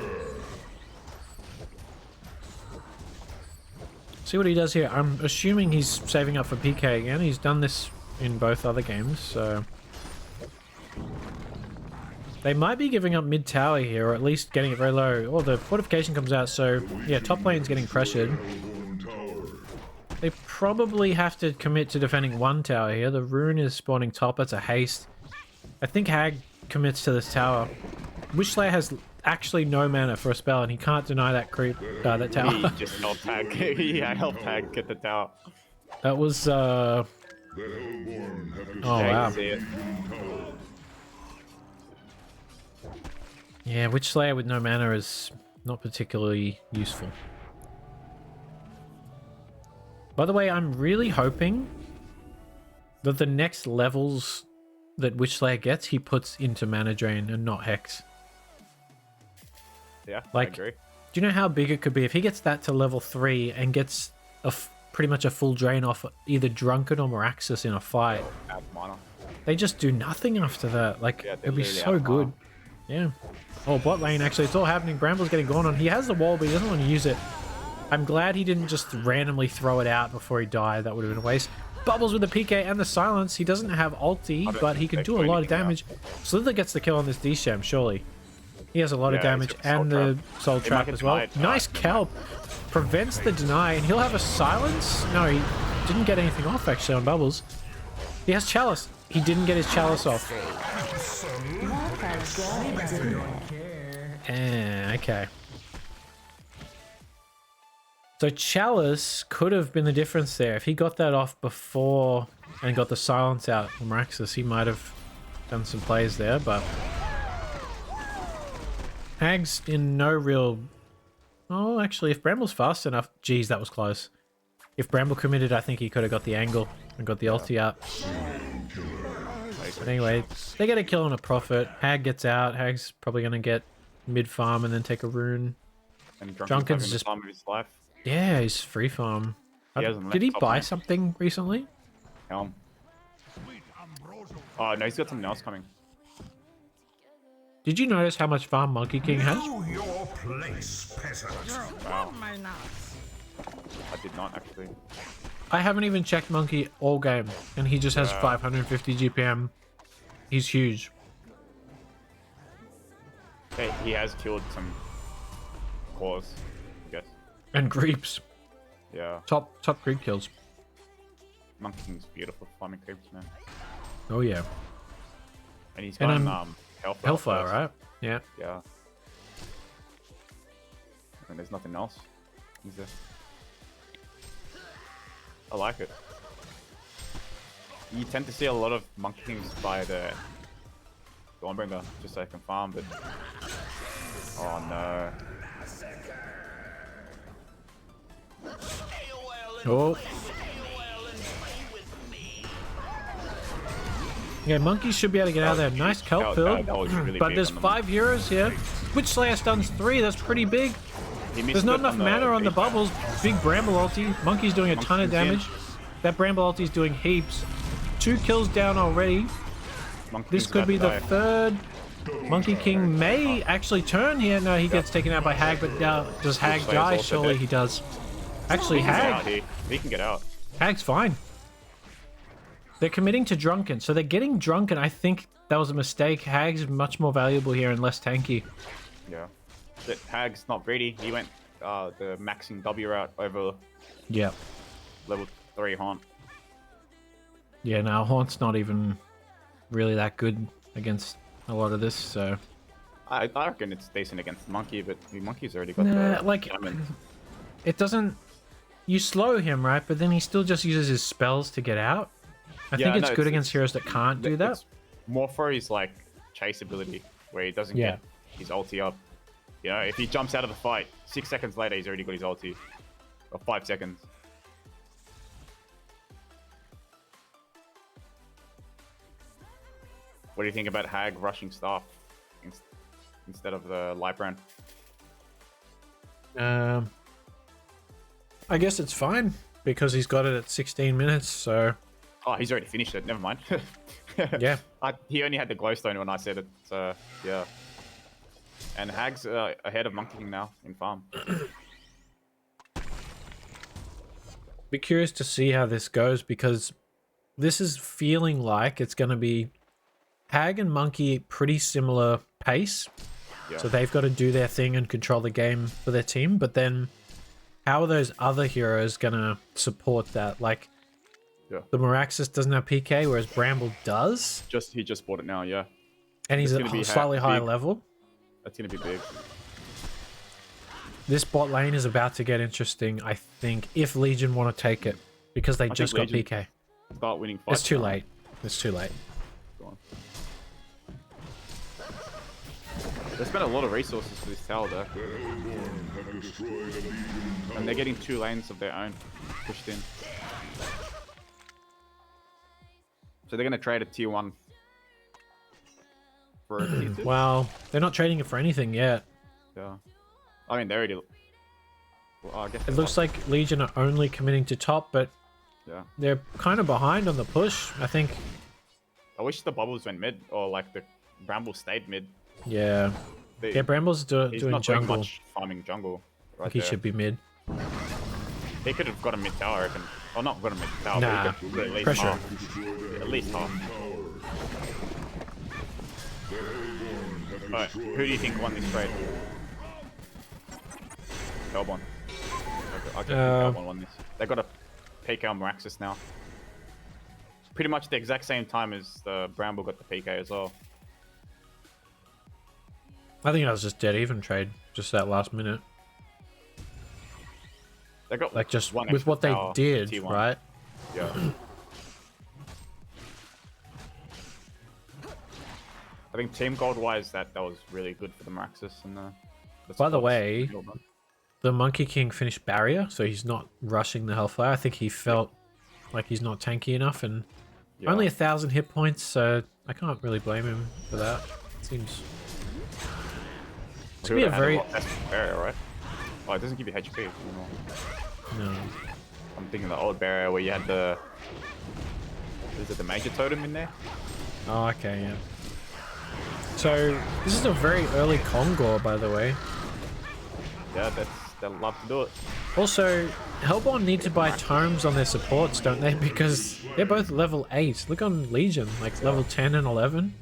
See what he does here. I'm assuming he's saving up for PK again. He's done this in both other games, so... They might be giving up mid tower here, or at least getting it very low. Oh, the fortification comes out, so yeah, top lane's getting pressured. They probably have to commit to defending one tower here. The rune is spawning top. That's a haste. I think Hag commits to this tower. Witchslayer has actually no mana for a spell, and he can't deny that creep, that tower. He just helped Hag. Yeah, helped Hag get the tower. That was, oh, wow. Yeah, Witchslayer with no mana is not particularly useful. By the way, I'm really hoping that the next levels that Witchslayer gets, he puts into Mana Drain and not Hex. Yeah, like, I agree. Do you know how big it could be if he gets that to level 3 and gets pretty much a full drain off either Drunken or Meraxis in a fight? They just do nothing after that. Like, Yeah, it'd be so good. Yeah. Oh, bot lane, actually, it's all happening. Bramble's getting gone on. He has the wall, but he doesn't want to use it. I'm glad he didn't just randomly throw it out before he died. That would have been a waste. Bubbles with the PK and the silence. He doesn't have ulti, but he can do a lot of damage. Slither gets the kill on this D-Sham, surely. He has a lot of damage and the soul trap as well. Nice kelp. Prevents the deny, and he'll have a silence. No, he didn't get anything off, actually, on Bubbles. He has Chalice. He didn't get his Chalice off. Okay. So Chalice could have been the difference there. If he got that off before and got the silence out from Raxus, he might have done some plays there, but Hag's in no real... Oh, actually, if Bramble's fast enough... Geez, that was close. If Bramble committed, I think he could have got the angle and got the ulti up. But anyway, they get a kill on a Prophet. Hag gets out. Hag's probably going to get mid-farm and then take a rune. And Drunken's just... time of his life. Yeah, he's free farm. Did he buy something recently? Helm. Oh, no, he's got something else coming. Did you notice how much farm Monkey King has? Know your place, peasant. Wow. I did not, actually. I haven't even checked Monkey all game, and he just has 550 GPM. He's huge. Hey, he has killed some cores, I guess. And creeps. Yeah. Top creep kills. Monkey King's beautiful farming creeps, man. Oh yeah. And he's got Hellfire, right? Yeah. Yeah. And there's nothing else. Is there? I like it. You tend to see a lot of Monkey Kings by the Dawnbringer, just so they can farm, but... Oh no. Oh. Yeah, monkeys should be able to get out of there. Nice kelp build. Really but there's 5 heroes here. Witchslayer stuns 3. That's pretty big. There's not enough mana on the bubbles. Big Bramble ulti. Monkey's doing a ton of damage. That Bramble ulti's doing heaps. 2 kills down already. This could be the 3rd. Monkey King may actually turn here. No, he gets taken out by Hag, but now does Hag die? Surely he does. Actually, Hag. He can get out. Hag's fine. They're committing to Drunken, so they're getting Drunken. I think that was a mistake. Hag's much more valuable here and less tanky. Yeah. But Hag's not greedy. He went the maxing W route over level 3 Haunt. Yeah, no, Haunt's not even really that good against a lot of this, so... I reckon it's decent against Monkey, but the Monkey's already got the... like, it doesn't... You slow him, right? But then he still just uses his spells to get out. I think it's good against heroes that can't do that. It's more for his, like, chase ability, where he doesn't get his ulti up. You know, if he jumps out of the fight, 6 seconds later, he's already got his ulti. Or 5 seconds. What do you think about Hag rushing staff instead of the light brand? I guess it's fine, because he's got it at 16 minutes, so... Oh, he's already finished it. Never mind. Yeah. He only had the glowstone when I said it, so yeah. And Hag's ahead of Monkey King now in farm. Be curious to see how this goes, because this is feeling like it's going to be Hag and Monkey pretty similar pace. Yeah. So they've got to do their thing and control the game for their team. But then how are those other heroes going to support that? Like, the Meraxes doesn't have PK, whereas Bramble does. He just bought it now, yeah. And he's It's at gonna be slightly higher big. level. That's going to be big. This bot lane is about to get interesting, I think, if Legion want to take it. Because they just got Legion PK. Start winning fights. It's too now. late. It's too late. Go on. They spent a lot of resources for this tower though. And they're getting 2 lanes of their own pushed in. So they're going to trade a tier 1 for a tier 2. Well, they're not trading it for anything yet. Yeah. I mean, they already... Well, I guess It looks like Legion are only committing to top, but yeah. they're kind of behind on the push, I think. I wish the bubbles went mid, or like the Bramble stayed mid. Yeah. They, Yeah, Bramble's he's doing not doing jungle. much farming jungle. I Right think he there. should be mid. He could have got a mid tower, I reckon. Well, not got a mid tower, Nah, but he could at least pressure. half. At least half. Alright, who do you think won this trade? Melbourne. I think Melbourne won this. They got a PK on Meraxes now. Pretty much the exact same time as the Bramble got the PK as well. I think that was just dead even trade, just that last minute. They got Like just one with extra what they tower, did, T1. right? Yeah. I think team gold wise that was really good for the Meraxes and the By the spots. way, the Monkey King finished barrier, so he's not rushing the Hellfire. I think he felt like he's not tanky enough, and Yeah. only 1,000 hit points, so I can't really blame him for that. Seems Who to be a would've had very lot less barrier, right? Oh, it doesn't give you HP anymore. no. I'm thinking the old barrier where you had the... Is it the major totem in there? Oh, okay, yeah. So this is a very early Kongor, by the way. Yeah, they'll love to do it. Also, Hellborn need to buy tomes on their supports, don't they? Because they're both level 8. Look on Legion, like level 10 and 11.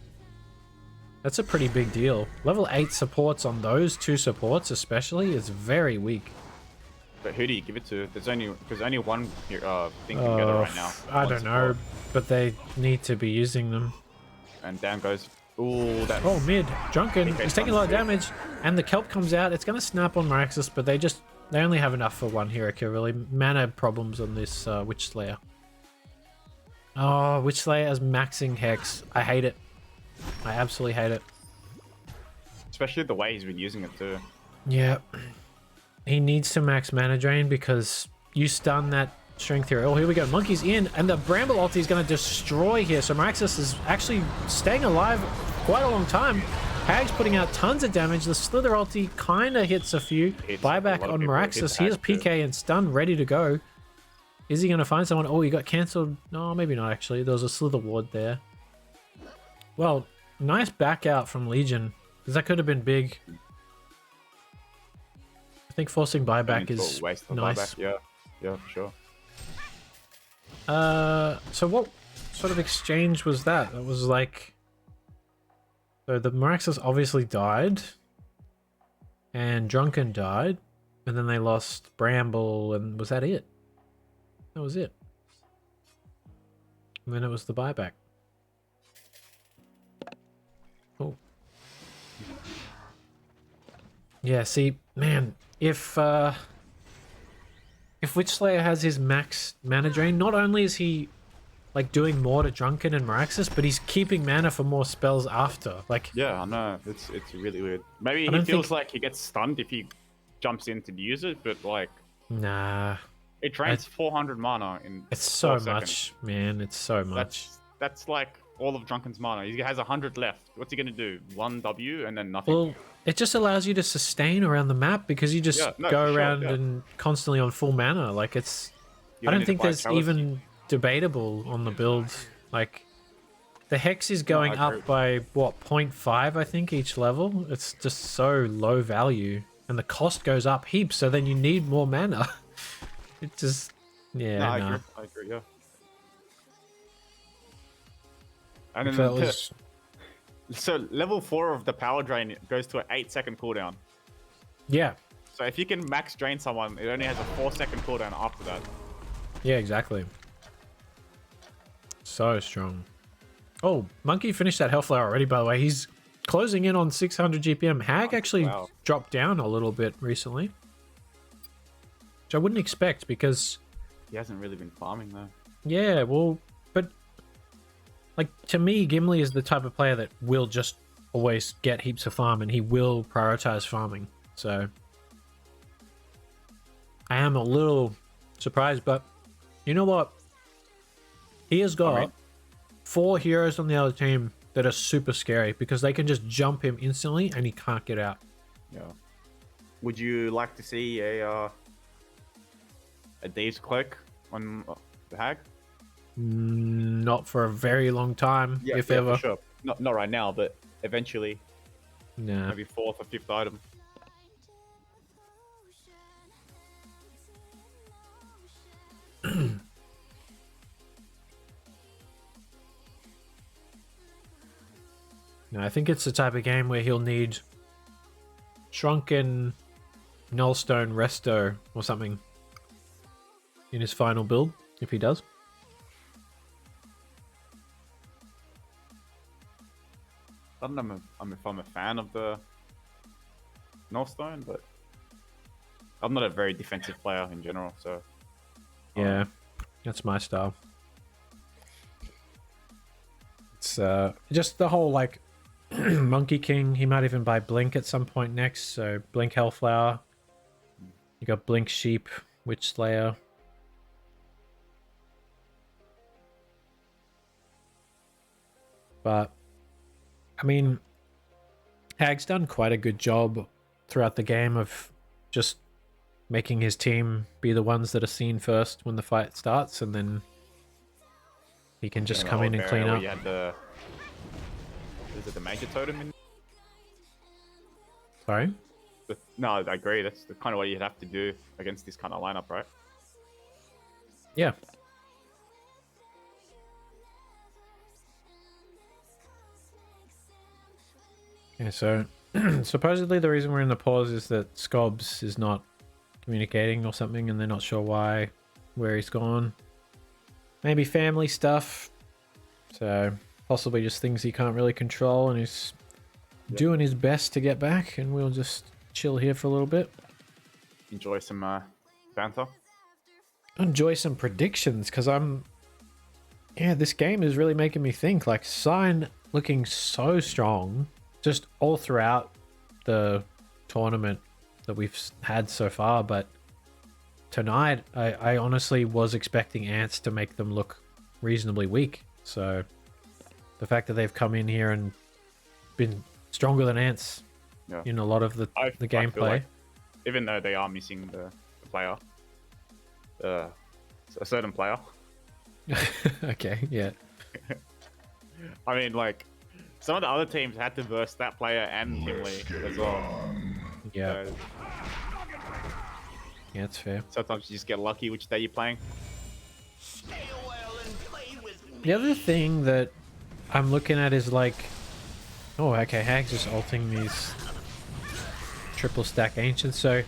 That's a pretty big deal. Level 8 supports on those 2 supports especially is very weak. But who do you give it to? There's only one here, thing together right now. I One don't know, support. but they need to be using them. And down goes... Ooh, that's... Oh, mid. Drunken. PK He's taking a lot of stun. damage. And the kelp comes out. It's going to snap on Meraxes, but they only have enough for one hero kill, really. Mana problems on this Witch Slayer. Oh, Witch Slayer as maxing Hex. I hate it. I absolutely hate it. Especially the way he's been using it too. Yeah. He needs to max mana drain because you stun that strength hero. Oh, here we go. Monkey's in, and the Bramble ulti is going to destroy here. So Meraxes is actually staying alive quite a long time. Hag's putting out tons of damage. The Slither ulti kind of hits a few. Hits Buyback a lot of on people. Meraxes. Hits Here's Hag too. PK and stun ready to go. Is he going to find someone? Oh, he got cancelled. No, maybe not actually. There was a Slither ward there. Well, nice back out from Legion, because that could have been big. I think forcing buyback Into a is waste of nice. buyback. Yeah, for sure. So what sort of exchange was that? It was like... So the Meraxes obviously died. And Drunken died. And then they lost Bramble, and was that it? That was it. And then it was the buyback. Oh. Yeah, see, man, if Witch Slayer has his max mana drain, not only is he like doing more to Drunken and Meraxes, but he's keeping mana for more spells after. Like, Yeah, I know. It's really weird. Maybe he don't feels think- like he gets stunned if he jumps in to use it, but like nah, it drains 400 mana in it's so 4 much, seconds. man. It's so much. That's like all of Drunken's mana. He has 100 left. What's he gonna do? 1 W and then nothing. Well, it just allows you to sustain around the map because you just Yeah, no, go for sure, around yeah. and constantly on full mana. Like, it's... You I don't don't need to think buy there's Chalice. even debatable on the build. Like, the Hex is going I agree. up by, what, 0.5, I think, each level? It's just so low value. And the cost goes up heaps, so then you need more mana. It just... Yeah, No, I nah. agree, yeah. And If then that was... So level 4 of the power drain goes to an 8-second cooldown. Yeah. So if you can max drain someone, it only has a 4-second cooldown after that. Yeah, exactly. So strong. Oh, Monkey finished that Hellflower already, by the way. He's closing in on 600 GPM. Hag actually dropped down a little bit recently, which I wouldn't expect because... He hasn't really been farming though. Yeah, well, but like to me, Gimli is the type of player that will just always get heaps of farm and he will prioritize farming. So I am a little surprised, but you know what? He has got 4 heroes on the other team that are super scary because they can just jump him instantly and he can't get out. Yeah. Would you like to see a Dave's Cloak on the Hag? Not for a very long time, if ever. For sure. Not right now, but eventually. Nah. Maybe 4th or 5th item. No, I think it's the type of game where he'll need Shrunken, Nullstone, Resto, or something in his final build, if he does. I don't know if I'm a fan of the Nullstone, but I'm not a very defensive player in general, so... Yeah, that's my style. It's just the whole, like, Monkey King. He might even buy Blink at some point next, so Blink Hellflower. You got Blink Sheep, Witch Slayer. But, I mean, Hag's done quite a good job throughout the game of just making his team be the ones that are seen first when the fight starts, and then he can just come in and clean up. You had the... Is it the major totem in? Sorry? No, I agree. That's the kind of what you'd have to do against this kind of lineup, right? Yeah. Yeah, so supposedly the reason we're in the pause is that Scobs is not communicating or something and they're not sure why, where he's gone. Maybe family stuff. So possibly just things he can't really control and he's doing his best to get back, and we'll just chill here for a little bit. Enjoy some banter. Enjoy some predictions, because yeah, this game is really making me think. Like, Sign looking so strong just all throughout the tournament that we've had so far, but tonight I honestly was expecting Antz to make them look reasonably weak. So the fact that they've come in here and been stronger than Antz in a lot of the gameplay. Like, even though they are missing the player, a certain player. Okay, yeah. I mean, like, some of the other teams had to verse that player and Gimli as well. Yeah. So, yeah, it's fair. sometimes you just get lucky which day you're playing. The other thing that I'm looking at is like, oh, okay, Hag's just ulting these triple stack ancients, so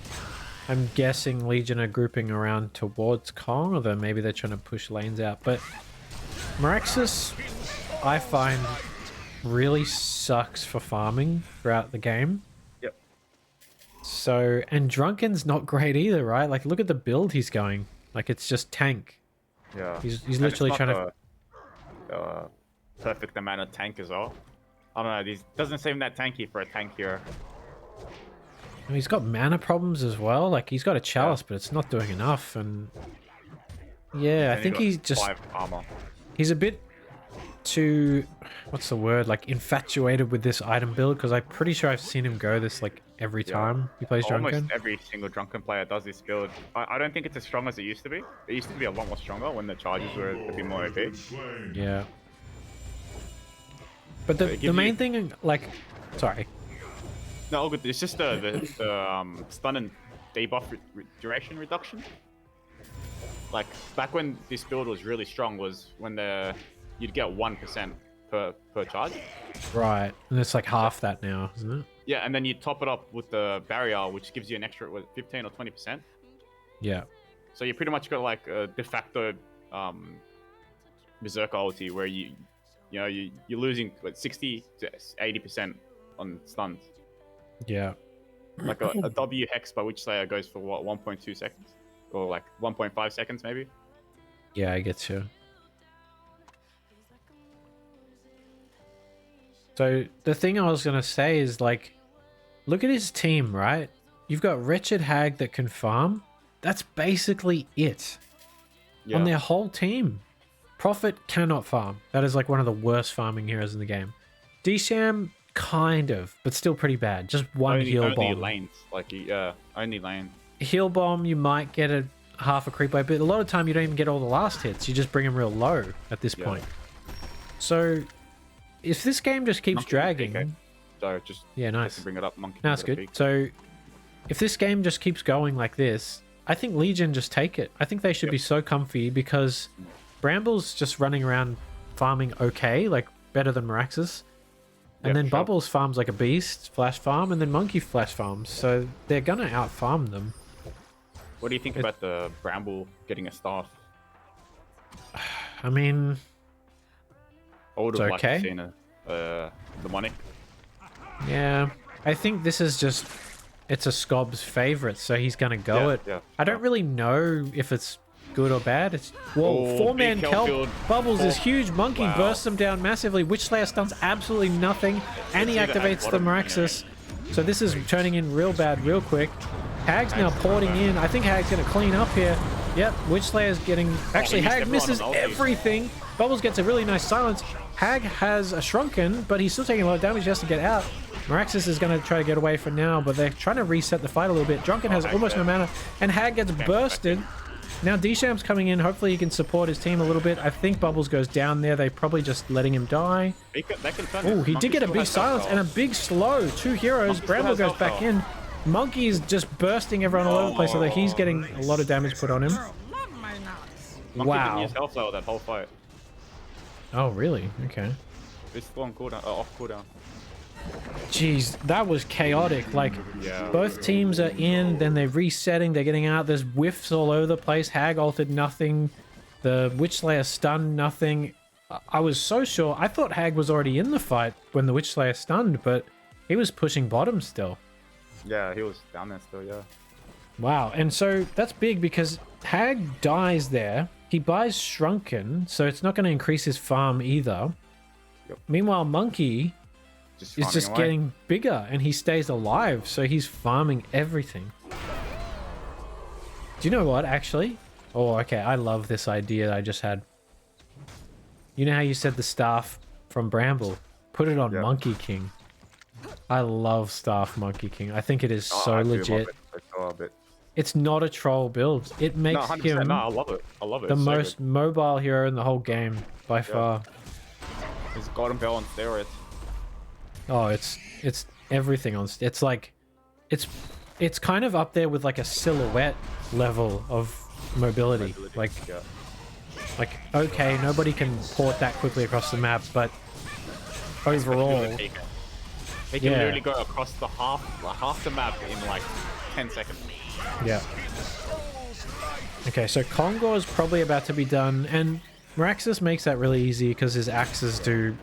I'm guessing Legion are grouping around towards Kong, although maybe they're trying to push lanes out. But Meraxis, I find, really sucks for farming throughout the game. Yep. So, and Drunken's not great either, right? Like, look at the build he's going. Like, it's just tank. Yeah. He's literally trying to... perfect amount of tank as well. I don't know, this doesn't seem that tanky for a tank hero. He's got mana problems as well. Like, he's got a chalice, but it's not doing enough. And yeah, I think he's just... 5 armor. He's a bit too... What's the word? Like, infatuated with this item build, because I'm pretty sure I've seen him go this, like, every time he plays Drunken. Almost every single Drunken player does this build. I don't think it's as strong as it used to be. It used to be a lot more stronger when the charges were a bit more OP. Yeah. But the main thing, like... Sorry. No, all good. It's just the stun and debuff duration reduction. Like, back when this build was really strong was when you'd get 1% per charge. Right, and it's like half that now, isn't it? Yeah, and then you top it up with the barrier, which gives you an extra 15 or 20%. Yeah. So you pretty much got like a de facto berserker ulti where you're losing 60 to 80% on stuns. Yeah. Like a W hex by Witch Slayer goes for what, 1.2 seconds, or like 1.5 seconds maybe. Yeah, I get you. So the thing I was gonna say is, like, look at his team, right? You've got Wretched Hag that can farm. That's basically it on their whole team. Prophet cannot farm. That is like one of the worst farming heroes in the game. D-Sham, kind of, but still pretty bad. Just one heal bomb. Only lanes, like only lane. Heal bomb, you might get a half a creep wave, but a lot of time you don't even get all the last hits. You just bring them real low at this point. So if this game just keeps dragging, so just nice. Bring it up, Monkey. No, it's good. So if this game just keeps going like this, I think Legion just take it. I think they should be so comfy because Bramble's just running around farming okay, like better than Meraxes. And then Bubbles farms like a beast, flash farm, and then Monkey flash farms. So they're gonna out farm them. What do you think about the Bramble getting a staff? I mean, I would have liked okay. to see the Demonic. Yeah, I think this is just, it's a Scob's favorite, so he's gonna go it. I don't really know if it's good or bad. It's, whoa, four-man kelp. Bubbles is huge. Monkey bursts them down massively. Witch Slayer stuns absolutely nothing, and he activates the Meraxes. So this is turning in real bad real quick. Hag's now porting in. I think Hag's gonna clean up here. Yep, Witch Slayer's getting... Actually, Hag misses everything. Bubbles gets a really nice silence. Hag has a Shrunken, but he's still taking a lot of damage just to get out. Meraxes is going to try to get away for now, but they're trying to reset the fight a little bit. Drunken has almost no mana, and Hag gets bursted. Now D-Sham's coming in. Hopefully he can support his team a little bit. I think Bubbles goes down there. They're probably just letting him die. Oh, he did get a big silence and a big slow. Two heroes. Bramble goes back in. Monkey's just bursting everyone all over the place, so that he's getting a lot of damage put on him. Wow. Monkey didn't use health low that whole fight. Oh, really? Okay. It's on cooldown, off cooldown. Jeez, that was chaotic. Like, both teams are in, then they're resetting, they're getting out. There's whiffs all over the place. Hag altered nothing. The Witch Slayer stunned nothing. I was so sure. I thought Hag was already in the fight when the Witch Slayer stunned, but he was pushing bottom still. Yeah, he was down there still, yeah. Wow, and so that's big because Hag dies there. He buys Shrunken, so it's not going to increase his farm either. Meanwhile, Monkey is just getting bigger, and he stays alive, so he's farming everything. Do you know what, actually? Oh, okay, I love this idea I just had. You know how you said the staff from Bramble? Put it on Monkey King. I love staff Monkey King. I think it is so legit. It's not a troll build. It makes him I love it. I love it. The most mobile hero in the whole game by far. He's Golden Bell on steroids. Oh, it's everything on. It's like, it's kind of up there with like a Silhouette level of mobility. Like okay, nobody can port that quickly across the map, but overall, they can literally go across the half the map in like 10 seconds. Yeah. Okay, so Kongor is probably about to be done, and Meraxes makes that really easy because his axes do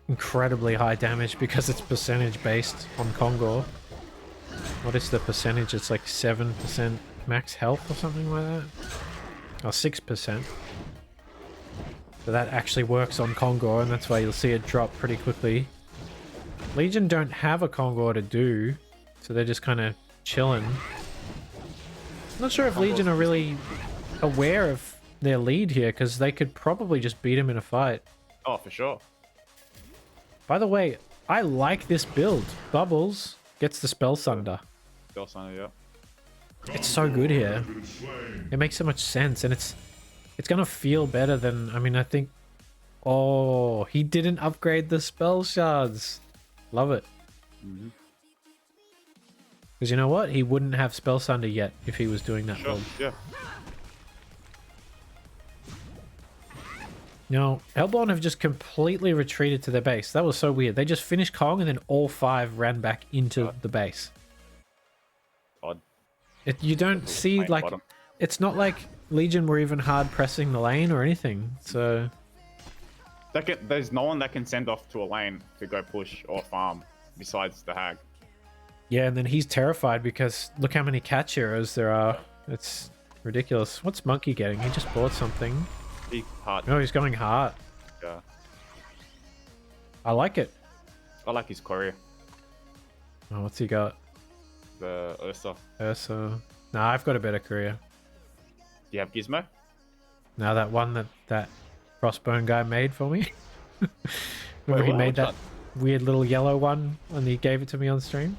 incredibly high damage because it's percentage based on Kongor. What is the percentage? It's like 7% max health or something like that. Or 6%. So that actually works on Kongor, and that's why you'll see it drop pretty quickly. Legion don't have a Kongor to do, so they're just kind of chilling. I'm not sure if Legion are really aware of their lead here, because they could probably just beat him in a fight. Oh, for sure. By the way, I like this build. Bubbles gets the Spell Sunder. Spell Sunder, yeah. It's so good here. It makes so much sense, and it's gonna feel better than, I mean, I think... Oh, he didn't upgrade the Spell Shards. Love it. Because you know what? He wouldn't have Spell Sunder yet if he was doing that build. Yeah. No, Hellborn have just completely retreated to their base. That was so weird. They just finished Kong and then all 5 ran back into the base. Odd. You don't see, like, bottom. it's not like Legion were even hard pressing the lane or anything. So There's no one that can send off to a lane to go push or farm besides the Hag. yeah, and then he's terrified because look how many catch heroes there are. It's ridiculous. What's Monkey getting? He just bought something. Big heart. Oh, he's going hard. Yeah. I like it. I like his choreo. Oh, what's he got? The Ursa. Ursa. Nah, I've got a better career. Do you have Gizmo? Now that one that Crossbone guy made for me. Remember he what? made Which that one? weird little yellow one and he gave it to me on stream?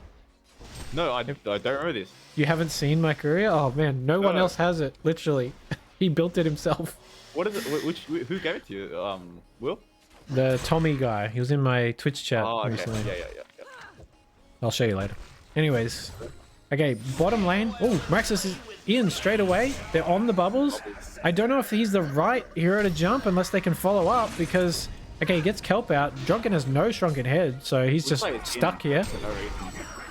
No, I don't remember this. You haven't seen my career? Oh man, no one No. else has it, literally. He built it himself. What is it? Who gave it to you? Will? The Tommy guy. He was in my Twitch chat Oh, okay. recently. Yeah. I'll show you later. Anyways. Okay, bottom lane. Oh, Maraxis is in straight away. They're on the bubbles. I don't know if he's the right hero to jump unless they can follow up because... Okay, he gets Kelp out. Drunken has no shrunken head, so he's just stuck here.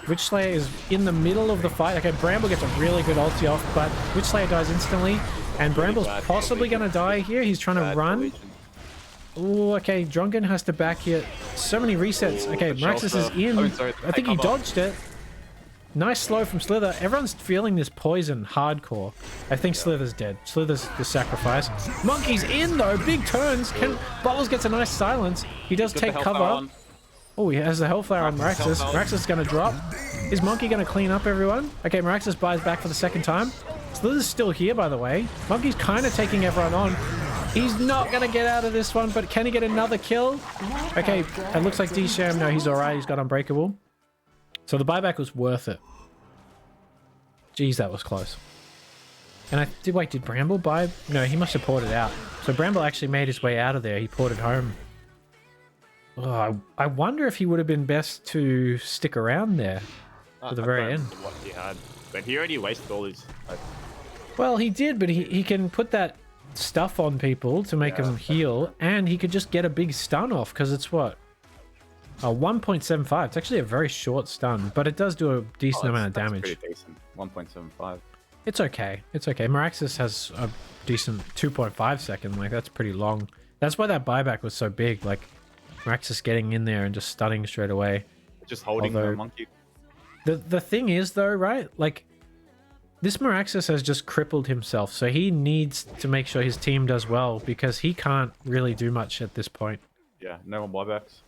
Witch Slayer is in the middle of the fight. Okay, Bramble gets a really good ulti off, but Witch Slayer dies instantly. And Bramble's possibly going to die here. He's trying to run. Oh, okay. Drunken has to back here. So many resets. Okay, Maraxis is in. I think he dodged it. Nice slow from Slither. Everyone's feeling this poison hardcore. I think Slither's dead. Slither's the sacrifice. Monkey's in, though. Big turns. Bubbles gets a nice silence. He does take cover. Oh, he has the Hellflower on Maraxis. Maraxis is going to drop. Is Monkey going to clean up everyone? Okay, Maraxis buys back for the second time. Slither's still here, by the way. Monkey's kind of taking everyone on. He's not going to get out of this one, but can he get another kill? Okay, it looks like D-Sham. No, he's alright. He's got Unbreakable. So the buyback was worth it. Jeez, that was close. And did Bramble buy? No, he must have ported out. So Bramble actually made his way out of there. He ported home. Oh, I wonder if he would have been best to stick around there to the very end. What he had, but he already wasted all his. Well, he did, but he can put that stuff on people to make them heal, and he could just get a big stun off because it's what? 1.75. It's actually a very short stun, but it does do a decent amount of damage. Pretty decent. 1.75. It's okay. It's okay. Maraxis has a decent 2.5 second. Like, that's pretty long. That's why that buyback was so big. Like, Maraxis getting in there and just stunning straight away. Just holding the monkey. The thing is, though, right? Like, this Maraxis has just crippled himself, so he needs to make sure his team does well because he can't really do much at this point. Yeah, no more buybacks.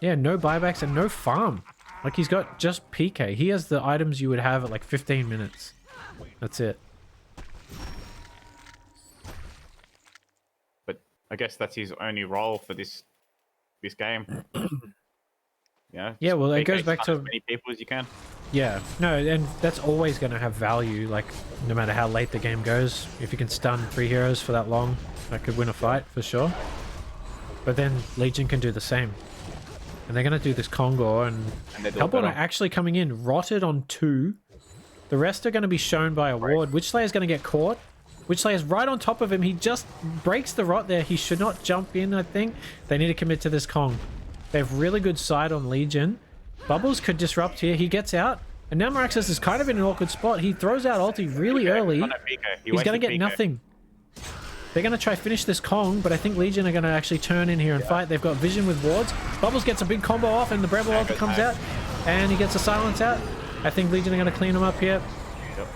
Yeah, no buybacks and no farm. Like, he's got just PK. He has the items you would have at like 15 minutes. That's it. But I guess that's his only role for this game. Yeah, well, it goes back to as many people as you can. Yeah, no, and that's always going to have value. Like, no matter how late the game goes, if you can stun 3 heroes for that long, that could win a fight for sure. But then Legion can do the same. And they're going to do this Kongor, and Hellborn are actually coming in rotted on 2. The rest are going to be shown by a ward. Witch Slayer's going to get caught. Witch Slayer's right on top of him. He just breaks the rot there. He should not jump in, I think. They need to commit to this Kong. They have really good sight on Legion. Bubbles could disrupt here. He gets out. And now Maraxis is kind of in an awkward spot. He throws out ulti really early. He's going to get nothing. They're going to try finish this Kong, but I think Legion are going to actually turn in here and fight. They've got vision with wards. Bubbles gets a big combo off, and the Bramble ulti comes out. And he gets a silence out. I think Legion are going to clean him up here. Yep.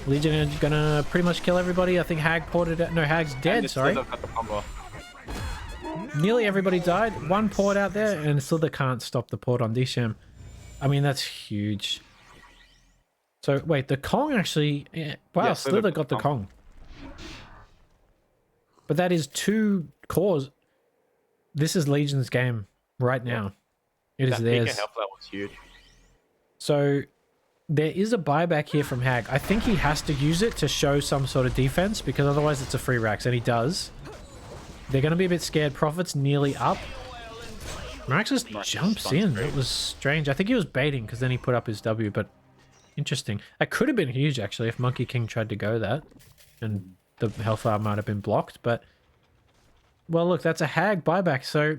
Legion are going to pretty much kill everybody. I think Hag ported out. No, Hag's dead, sorry. Nearly everybody died. One port out there, and Slither can't stop the port on D-Sham. I mean, that's huge. So, wait, the Kong actually... Wow, yeah, Slither got the Kong. But that is 2 cores. This is Legion's game right now. It is theirs. That was huge. So, there is a buyback here from Hag. I think he has to use it to show some sort of defense, because otherwise it's a free Rax, and he does. They're going to be a bit scared. Profit's nearly up. Maraxis jumps in. It was strange. I think he was baiting because then he put up his W, but interesting. That could have been huge, actually, if Monkey King tried to go that. And the Hellfire might have been blocked, but well, look, that's a hag buyback. So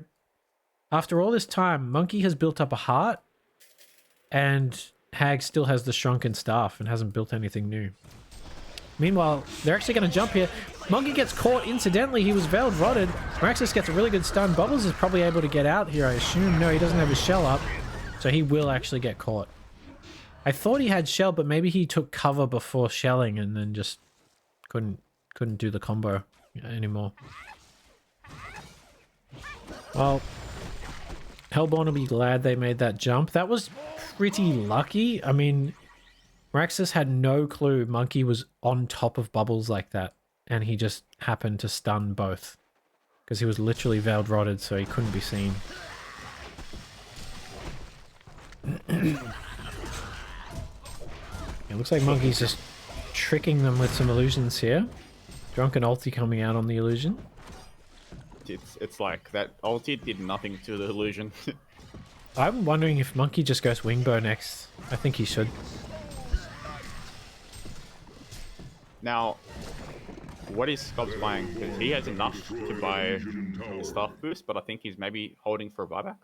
after all this time, Monkey has built up a heart, and Hag still has the shrunken staff and hasn't built anything new. Meanwhile, they're actually going to jump here. Monkey gets caught incidentally. He was veiled rotted. Meraxis gets a really good stun. Bubbles is probably able to get out here, I assume. No, he doesn't have his shell up, so he will actually get caught. I thought he had shell, but maybe he took cover before shelling and then just couldn't do the combo anymore. Well, Hellborn will be glad they made that jump. That was pretty lucky. I mean, Meraxis had no clue Monkey was on top of Bubbles like that, and he just happened to stun both because he was literally veiled rotted, so he couldn't be seen. It looks like Monkey's just tricking them with some illusions here. Drunken ulti coming out on the illusion. It's like that ulti did nothing to the illusion. I'm wondering if Monkey just goes Wingbow next. I think he should. Now, what is Scobbs buying? Because he has enough to buy a staff boost, but I think he's maybe holding for a buyback.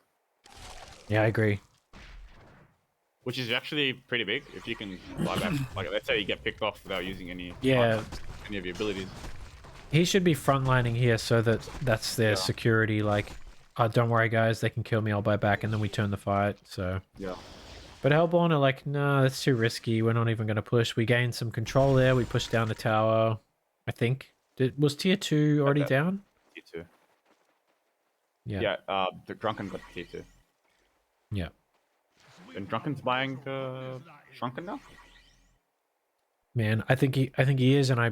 Yeah, I agree. Which is actually pretty big if you can buy back. Like, let's say you get picked off without using any of your abilities. He should be frontlining here so that that's their security. Like, oh, don't worry, guys, they can kill me, I'll buy back, and then we turn the fight. So yeah. But Hellborn are like, no, that's too risky. We're not even going to push. We gained some control there. We pushed down the tower. I think. Was tier 2 already down? Tier 2. Yeah. Yeah. The Drunken got tier 2. Yeah. And Drunken's buying Shrunken now. Man, I think he is, and I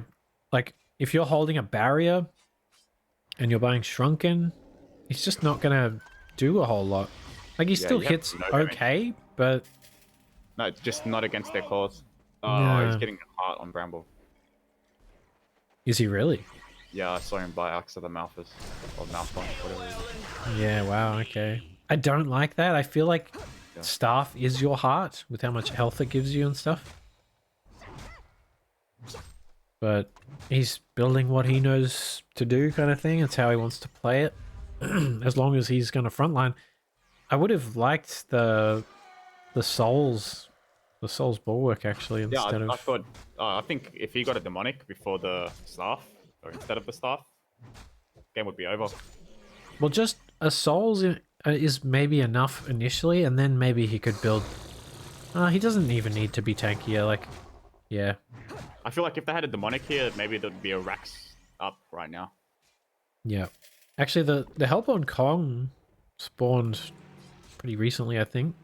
like if you're holding a barrier and you're buying Shrunken, he's just not gonna do a whole lot. Like he still hits okay, but no, it's just not against their cause. Oh, no. He's getting a heart on Bramble. Is he really? Yeah, I saw him buy Axe of the Malphus or Malphon, whatever it is. Yeah, wow, okay. I don't like that. I feel like staff is your heart with how much health it gives you and stuff. But he's building what he knows to do kind of thing. It's how he wants to play it. As long as he's going to frontline. I would have liked the Souls Bulwark actually instead of... I thought, I think if he got a demonic before the staff, or instead of the staff, game would be over. Well, just a Souls is maybe enough initially, and then maybe he could build... he doesn't even need to be tankier, like... Yeah. I feel like if they had a demonic here, maybe there'd be a Rax up right now. Yeah. Actually, the Hellborn Kong spawned pretty recently, I think.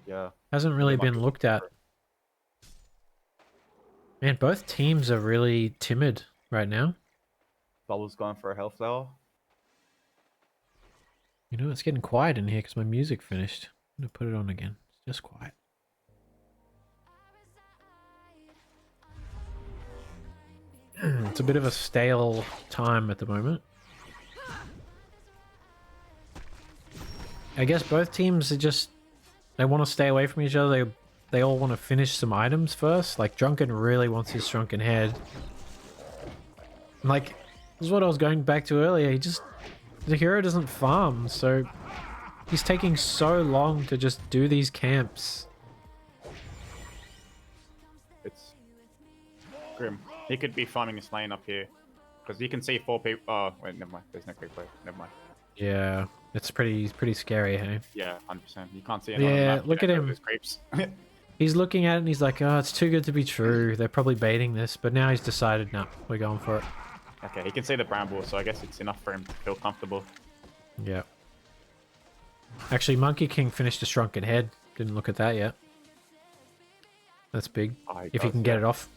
Yeah. Hasn't really been looked at. Man, both teams are really timid right now. Bubble's going for a health flower. You know, it's getting quiet in here because my music finished. I'm going to put it on again. It's just quiet. It's a bit of a stale time at the moment. I guess both teams are just... They want to stay away from each other. They all want to finish some items first. Like, Drunken really wants his Shrunken head. Like, this is what I was going back to earlier. The hero doesn't farm, so... He's taking so long to just do these camps. It's grim. He could be farming his lane up here. Because you can see 4 people... Oh, wait, never mind. There's no creep play. Never mind. Yeah, it's pretty scary, hey? Yeah, 100%. You can't see anyone on the map. Look at him. There's creeps. He's looking at it and he's like, oh, it's too good to be true. They're probably baiting this. But now he's decided, no, we're going for it. Okay, he can see the Bramble, so I guess it's enough for him to feel comfortable. Yeah. Actually, Monkey King finished a Shrunken head. Didn't look at that yet. That's big. If he can get it off.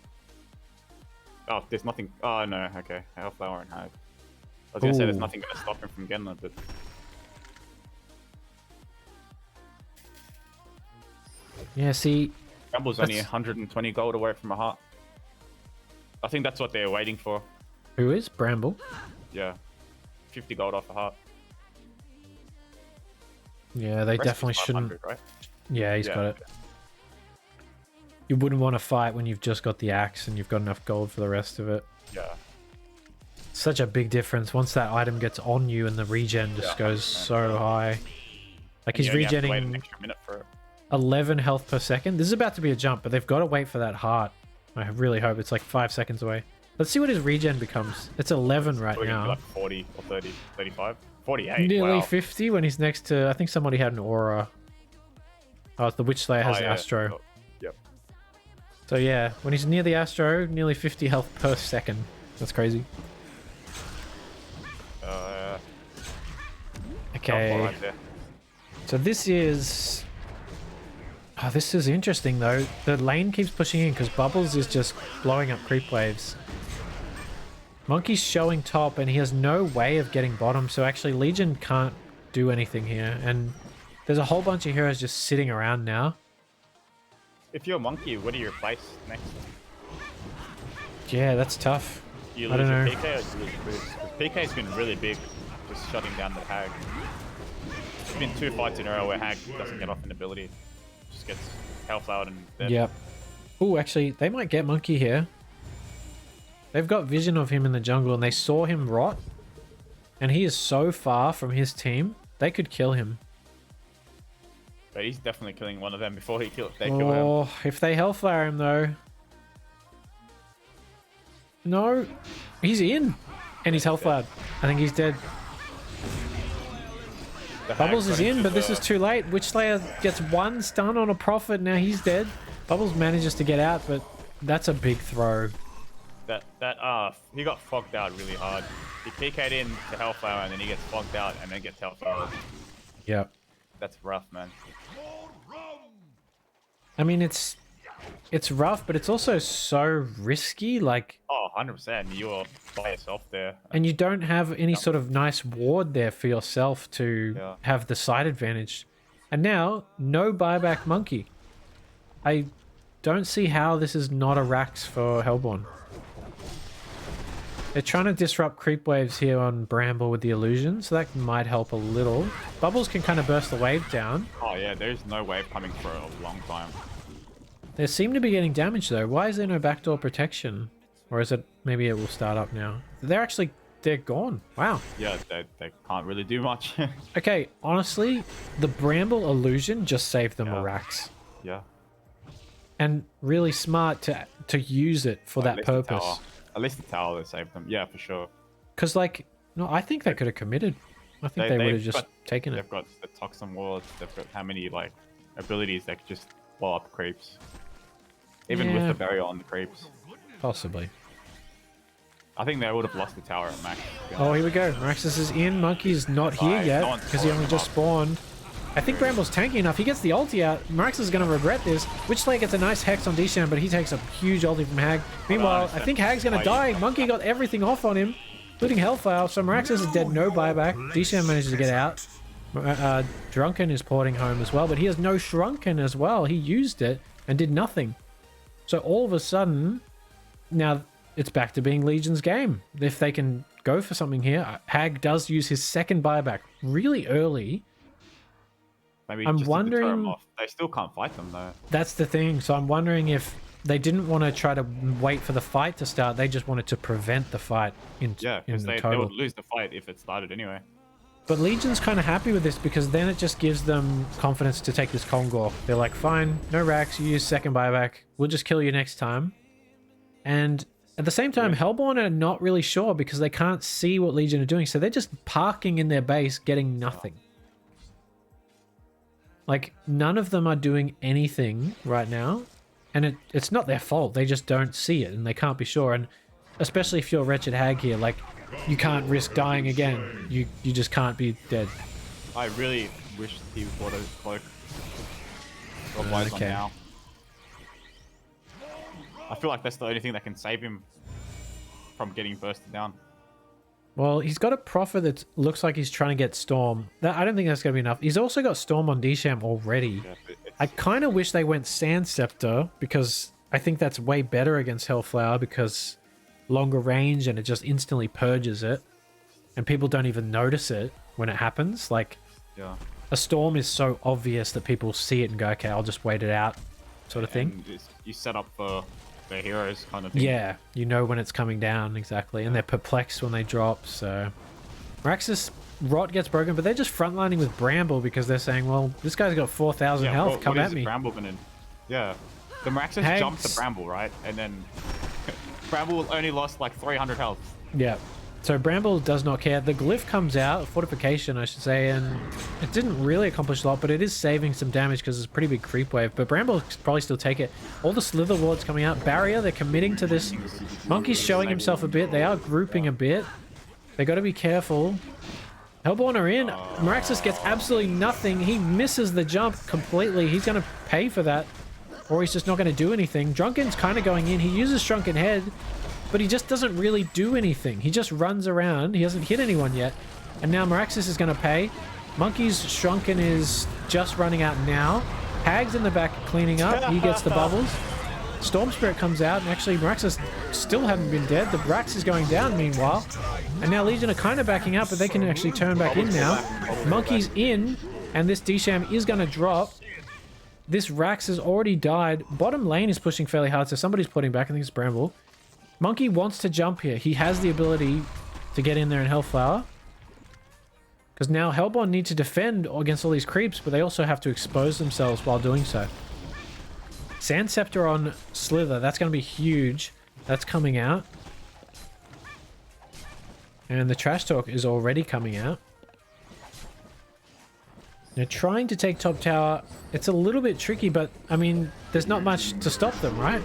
Oh, there's nothing. Oh, no. Okay. Hellflower and Hag. I was going to say there's nothing going to stop him from getting it, but... Yeah, see... Bramble's only 120 gold away from a heart. I think that's what they're waiting for. Who is? Bramble? Yeah. 50 gold off a heart. Yeah, they definitely shouldn't... Right? Yeah, he's got it. You wouldn't want to fight when you've just got the axe and you've got enough gold for the rest of it. Yeah. such a big difference once that item gets on you and the regen just goes so high. Like he's You only have to wait an regenning extra minute for it. 11 health per second. This is about to be a jump, but they've got to wait for that heart. I really hope it's like 5 seconds away. Let's see what his regen becomes. It's 11 right Probably gonna be now. like 40 or 30, 35, 48. Nearly wow. 50 when he's next to... I think somebody had an aura. Oh, the Witch Slayer has Oh, yeah. Astro. Yep. So yeah, when he's near the Astro, nearly 50 health per second. That's crazy. Okay. Right there. So this is... Oh, this is interesting though. The lane keeps pushing in because Bubbles is just blowing up creep waves. Monkey's showing top and he has no way of getting bottom, so actually Legion can't do anything here. And there's a whole bunch of heroes just sitting around now. If you're a monkey, what do you replace next? Yeah, that's tough. You I lose don't your know. PK or you lose boost? Because PK's been really big, just shutting down the Hag. There's been 2 fights in a row where Hag doesn't get off an ability. Just gets Hellflowered and dead. Yep. Oh, actually, they might get Monkey here. They've got vision of him in the jungle and they saw him rot. And he is so far from his team, they could kill him. But he's definitely killing one of them before they kill him. Oh, if they Hellflower him though. No, he's in. And he's Hellflowered. I think he's dead. The Hag Bubbles is got in, into but this the- is too late. Witch Slayer gets 1 stun on a Prophet, now he's dead. Bubbles manages to get out, but that's a big throw. He got fogged out really hard. He PK'd in to Hellflower and then he gets fogged out and then gets Hellflowered. Yep. That's rough, man. I mean, it's rough, but it's also so risky, like, Oh, 100%. You're by yourself there. and you don't have any sort of nice ward there for yourself to Yeah. have the side advantage. And now, no buyback Monkey. I don't see how this is not a Rax for Hellborn. They're trying to disrupt creep waves here on Bramble with the illusion, so that might help a little. Bubbles can kind of burst the wave down. Oh, yeah. There's no wave coming for a long time. They seem to be getting damage though. Why is there no backdoor protection? Or is it, maybe it will start up now? They're gone. Wow. Yeah, they can't really do much. Okay, honestly, the Bramble illusion just saved them a Yeah. Rax. Yeah. And really smart to use it for that At least the purpose. tower. At least the tower that saved them. Yeah, for sure. Because, like, no, I think they could have committed. I think they would have they've just got- taken it. They've got the Toxin wards. They've got how many like abilities that could just blow up creeps. Even with Yeah. the barrier on the creeps. Possibly. I think they would have lost the tower at max. to be Oh, honest. here we go. Maraxis is in. Monkey's not here Nice. yet No one's because he only following just him spawned. I think Bramble's tanky enough. He gets the ulti out. Maraxis is going to regret this. Witch Slayer gets a nice hex on Disham, but he takes a huge ulti from Hag. Meanwhile, I think Hag's going to die. Monkey got everything off on him, including Hellfire. So Maraxis is dead, no buyback. Disham manages to get out. Drunken is porting home as well, but he has no Shrunken as well. He used it and did nothing. So all of a sudden, now it's back to being Legion's game. If they can go for something here, Hag does use his second buyback really early. Maybe I'm just to deter 'em wondering- off. They still can't fight them though. That's the thing. So I'm wondering if they didn't want to try to wait for the fight to start. They just wanted to prevent the fight in Yeah, the because they total. would lose the fight if it started anyway. But Legion's kind of happy with this because then it just gives them confidence to take this Kongor. They're like, fine, no racks, you use second buyback. We'll just kill you next time. And at the same time, Hellborn are not really sure because they can't see what Legion are doing. So they're just parking in their base, getting nothing. Like, none of them are doing anything right now. And it's not their fault. They just don't see it and they can't be sure. And especially if you're Wretched Hag here, like, you can't risk dying again. You just can't be dead. I really wish he bought a cloak. Otherwise, Okay. on now. I feel like that's the only thing that can save him from getting bursted down. Well, he's got a Prophet that looks like he's trying to get Storm. I don't think that's going to be enough. He's also got Storm on Disham already. Yeah, but it's, I kind of wish they went Sand Scepter because I think that's way better against Hellflower because longer range and it just instantly purges it. And people don't even notice it when it happens. Like, yeah. a Storm is so obvious that people see it and go, okay, I'll just wait it out sort of thing. And you set up for They're heroes kind of thing. Yeah, you know when it's coming down, exactly. And they're perplexed when they drop, so... Meraxis Rot gets broken, but they're just frontlining with Bramble because they're saying, well, this guy's got 4,000 health, come at me. Bramble gonna... Yeah. The Meraxis Hags. jumped the Bramble, right? And then... Bramble only lost like 300 health. Yeah. So Bramble does not care. The glyph comes out, fortification I should say, and it didn't really accomplish a lot, but it is saving some damage because it's a pretty big creep wave. But Bramble could probably still take it. All the Slither wards coming out. Barrier, they're committing to this. Monkey's showing himself a bit. They are grouping a bit. They got to be careful. Hellborn are in. Meraxis gets absolutely nothing. He misses the jump completely. He's going to pay for that, or he's just not going to do anything. Drunken's kind of going in. He uses Shrunken Head, but he just doesn't really do anything. He just runs around. He hasn't hit anyone yet. And now Meraxis is going to pay. Monkey's Shrunken is just running out now. Hag's in the back cleaning up. He gets the bubbles. Storm Spirit comes out, and actually Meraxis still haven't been dead. The Brax is going down meanwhile. And now Legion are kind of backing up, but they can actually turn back in now. Monkey's in, and this D-Sham is going to drop. This Rax has already died. Bottom lane is pushing fairly hard, so somebody's putting back. I think it's Bramble. Monkey wants to jump here. He has the ability to get in there in Hellflower. Because now Hellborn need to defend against all these creeps, but they also have to expose themselves while doing so. Sand Scepter on Slither. That's going to be huge. That's coming out. And the Trash Talk is already coming out. They're trying to take top tower. It's a little bit tricky, but, I mean, there's not much to stop them, right?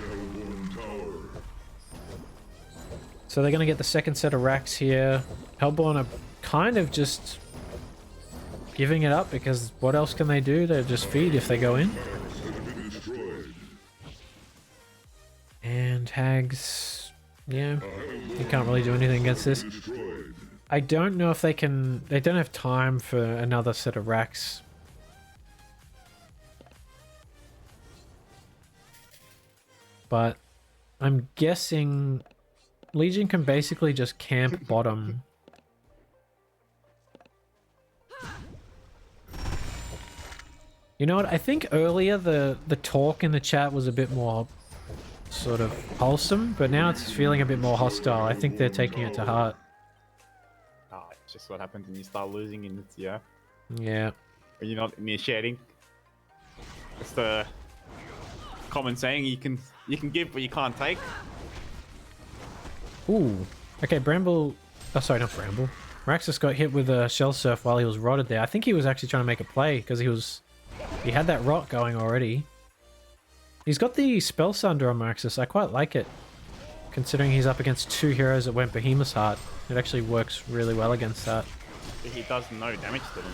So they're going to get the second set of racks here. Hellborn are kind of just giving it up because what else can they do? They just feed if they go in. And Hags, yeah, you can't really do anything against this. I don't know if they can... They don't have time for another set of racks. But I'm guessing Legion can basically just camp bottom. You know what? I think earlier the talk in the chat was a bit more sort of wholesome, but now it's feeling a bit more hostile. I think they're taking it to heart. It's just what happens when you start losing in this year. Yeah. When you're not initiating. It's the common saying, you can give but you can't take. Ooh. Okay, Bramble... Oh, sorry, not Bramble. Meraxis got hit with a Shell Surf while he was rotted there. I think he was actually trying to make a play because he had that rot going already. He's got the Spell Sunder on Meraxis. I quite like it. Considering he's up against two heroes that went Behemoth's Heart. It actually works really well against that. He does no damage to them.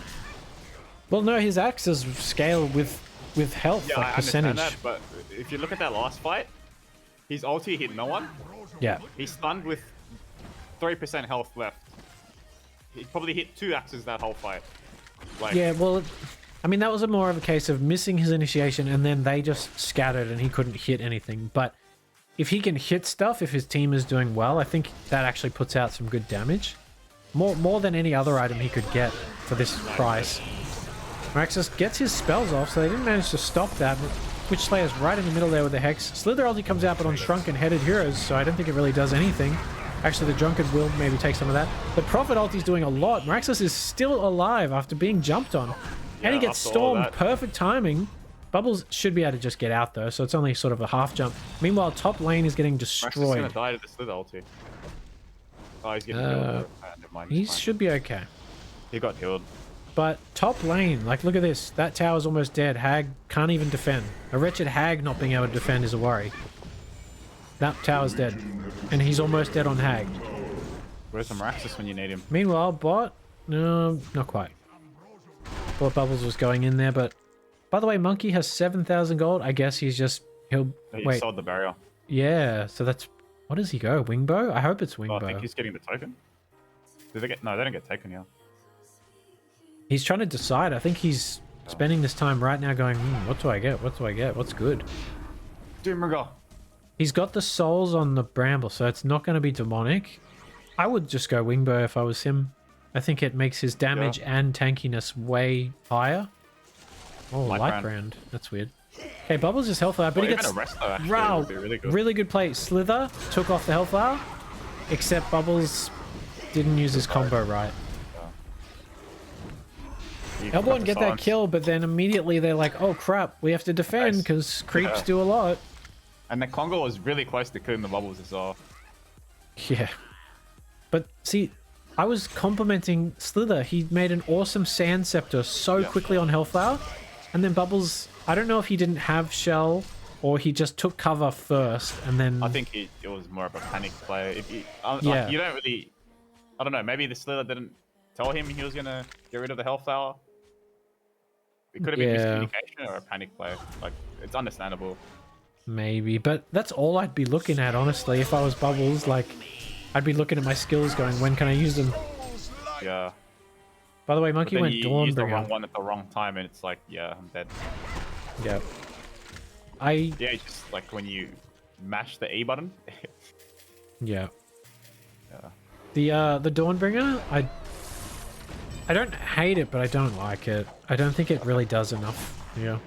Well, no, his axes scale with health, Yeah, like I percentage. understand that, but if you look at that last fight, his ulti hit no one. Yeah. He's stunned with 3% health left. He probably hit 2 axes that whole fight. Like, Yeah, well, I mean, that was more of a case of missing his initiation and then they just scattered and he couldn't hit anything. But if he can hit stuff, if his team is doing well, I think that actually puts out some good damage. More than any other item he could get for this price. Meraxis gets his spells off, so they didn't manage to stop that. Witch Slayer's right in the middle there with the Hex. Slither ulti comes out, but on Shrunken Headed heroes, so I don't think it really does anything. Actually, the Drunkard will maybe take some of that. The Prophet ulti's doing a lot. Meraxis is still alive after being jumped on. And he gets stormed. Perfect timing. Bubbles should be able to just get out, though, so it's only sort of a half jump. Meanwhile, top lane is getting destroyed. Meraxis is gonna die to the Slither ulti. Oh, he's getting killed. Never mind, He it's fine. should be okay. He got killed. But top lane, like, look at this. That tower's almost dead. Hag can't even defend. A wretched Hag not being able to defend is a worry. That tower's dead. And he's almost dead on Hag. Where's the Meraxis when you need him? Meanwhile, bot... No, not quite. Thought Bubbles was going in there, but... By the way, Monkey has 7,000 gold. I guess he's just... He'll... He Wait. sold the barrier. Yeah, so that's... What does he go? Wingbow? I hope it's Oh, I Wingbow. think he's getting the token. Did they get... No, they don't get taken here. He's trying to decide. I think he's spending this time right now going, what do I get? What do I get? What's good? Doomrigger. He's got the souls on the Bramble, so it's not going to be demonic. I would just go Wingbow if I was him. I think it makes his damage and tankiness way higher. Oh, light brand. That's weird. Okay, Bubbles is Hellfire, but Well, he even gets... a wrestler actually Wow, would be really good. really good play. Slither took off the Hellfire, except Bubbles didn't use his combo right. You Hellborn forgot to get that silence. kill, but then immediately they're like, oh crap, we have to defend Nice. because creeps Yeah. do a lot. And the Congo was really close to killing the Bubbles as well. Yeah. But see, I was complimenting Slither. He made an awesome Sand Scepter so quickly on Hellfire. And then Bubbles, I don't know if he didn't have Shell or he just took cover first and then... I think it was more of a panic play. If you, Yeah. like, you don't really... I don't know, maybe the Slither didn't tell him he was going to get rid of the Hellflower. It could have been Yeah. miscommunication or a panic play. Like, it's understandable. Maybe, but that's all I'd be looking at, honestly. If I was Bubbles, like, I'd be looking at my skills going, when can I use them? Yeah. By the way, But Monkey then went you use the wrong Dawnbringer. one at the wrong time and it's like, yeah, I'm dead. Yep. Yeah, it's just like when you mash the E button. Yeah. Yeah. The Dawnbringer, I don't hate it, but I don't like it. I don't think it really does enough. Yeah.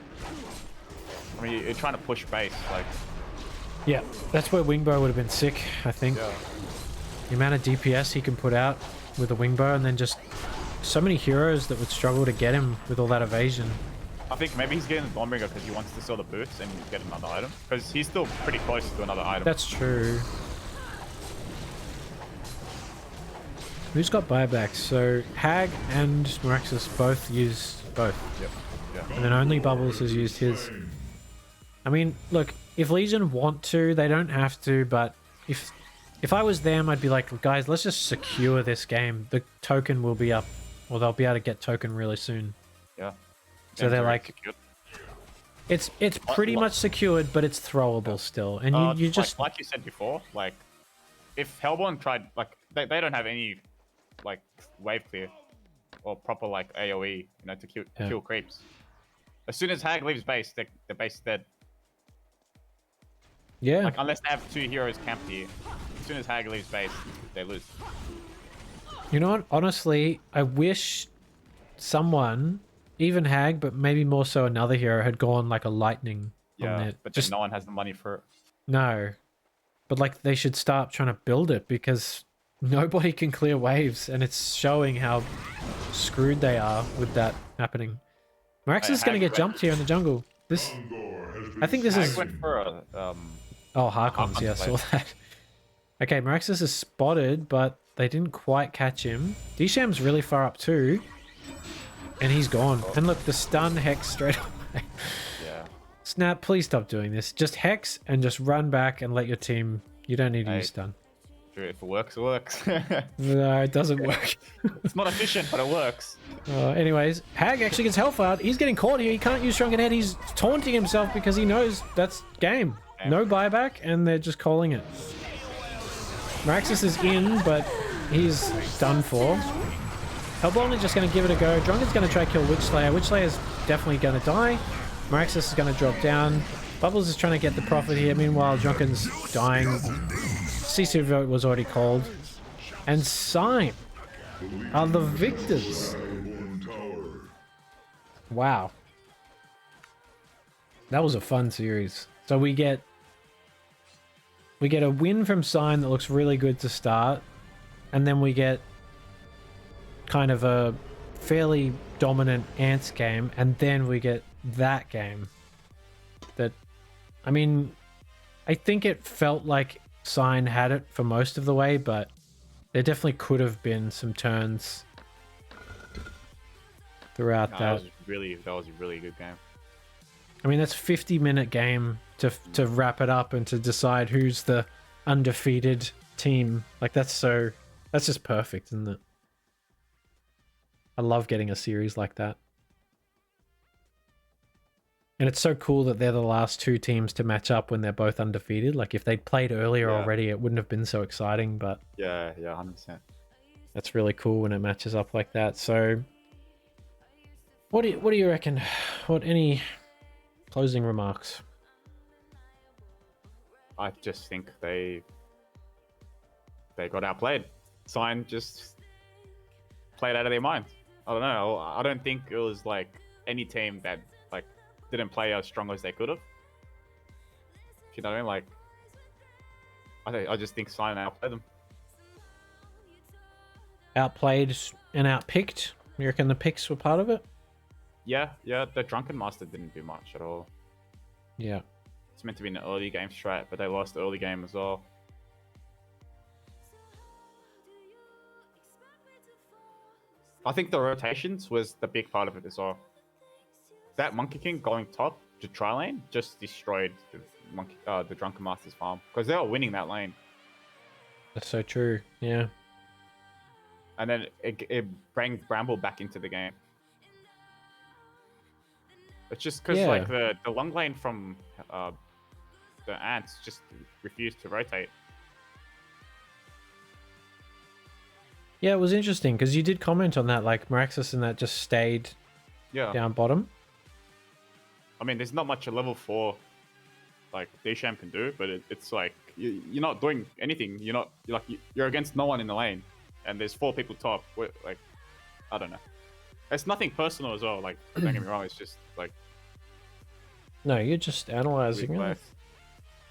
I mean, you're trying to push base, like, Yeah, that's where Wingbow would have been sick, I think. yeah. The amount of DPS he can put out with a Wingbow, and then just so many heroes that would struggle to get him with all that evasion. I think maybe he's getting the Dawnbringer because he wants to sell the boots and get another item. Because he's still pretty close to another item. That's true. Who's got buybacks? So Hag and Meraxis both use both. Yep. Yeah. And then only Bubbles has used his. I mean, look, if Legion want to, they don't have to, but if I was them, I'd be like, guys, let's just secure this game. The token will be up, or they'll be able to get token really soon. Yeah. So they're like, Secured. it's pretty much secured, but it's throwable still. And you just... like you said before, like, if Hellborn tried, like, they don't have any, like, wave clear or proper, like, AoE, you know, to kill creeps. As soon as Hag leaves base, the base is dead. Yeah. Like, unless they have two heroes camped here. As soon as Hag leaves base, they lose. You know what? Honestly, I wish someone, even Hag, but maybe more so another hero, had gone like a lightning on Yeah, it. but Just then no one has the money for it. no. But like they should start trying to build it because nobody can clear waves and it's showing how screwed they are with that happening. Meraxis is going to get jumped here in the jungle. This, I think this Hag is... went for a, Oh, Harkons, Harkons yeah, I saw play. that. Okay, Meraxis is spotted, but they didn't quite catch him. D-Sham's really far up too. And he's gone. And look, the stun Hex straight away. yeah. Snap, please stop doing this. Just Hex and just run back and let your team... You don't need to use stun. True, if it works, it works. No, it doesn't work. It's not efficient, but it works. Anyways, Hag actually gets Hellfire. He's getting caught here. He can't use Shrunken Head. He's taunting himself because he knows that's game. No buyback, and they're just calling it. Meraxis is in, but he's done for. Hellborn is just going to give it a go. Drunken's going to try to kill Witchslayer. Witchslayer's definitely going to die. Meraxis is going to drop down. Bubbles is trying to get the profit here. Meanwhile, Drunken's dying. CC vote was already called. And Sign are the victors. Wow. That was a fun series. So we get a win from Sign that looks really good to start. And then we get kind of a fairly dominant Antz game. And then we get that game. That, I mean, I think it felt like Sign had it for most of the way, but there definitely could have been some turns throughout That that. was a really good game. I mean, that's 50-minute game to wrap it up and to decide who's the undefeated team. Like, that's just perfect, isn't it? I love getting a series like that. And it's so cool that they're the last two teams to match up when they're both undefeated. Like, if they'd played earlier already, it wouldn't have been so exciting, but Yeah, 100%. that's really cool when it matches up like that. So, what do you reckon? Any closing remarks? I just think they got outplayed. Sign just played out of their minds. I don't know. I don't think it was like any team that didn't play as strong as they could have. You know what I mean? Like, I just think Sign outplayed them. Outplayed and outpicked. You reckon the picks were part of it? Yeah, the Drunken Master didn't do much at all. Yeah. It's meant to be an early game strat, but they lost the early game as well. I think the rotations was the big part of it as well. That Monkey King going top to tri lane just destroyed the Drunken Master's farm because they were winning that lane. That's so true. Yeah. And then it brought Bramble back into the game. It's just because like the long lane from the Antz just refused to rotate. Yeah, it was interesting because you did comment on that, like Meraxis and that just stayed down bottom. I mean, there's not much a level 4 like Desham can do, but it's like you're not doing anything. You're against no one in the lane, and there's 4 people top. Like, I don't know. It's nothing personal as well. Like, don't get me wrong. It's just like no, you're just analyzing it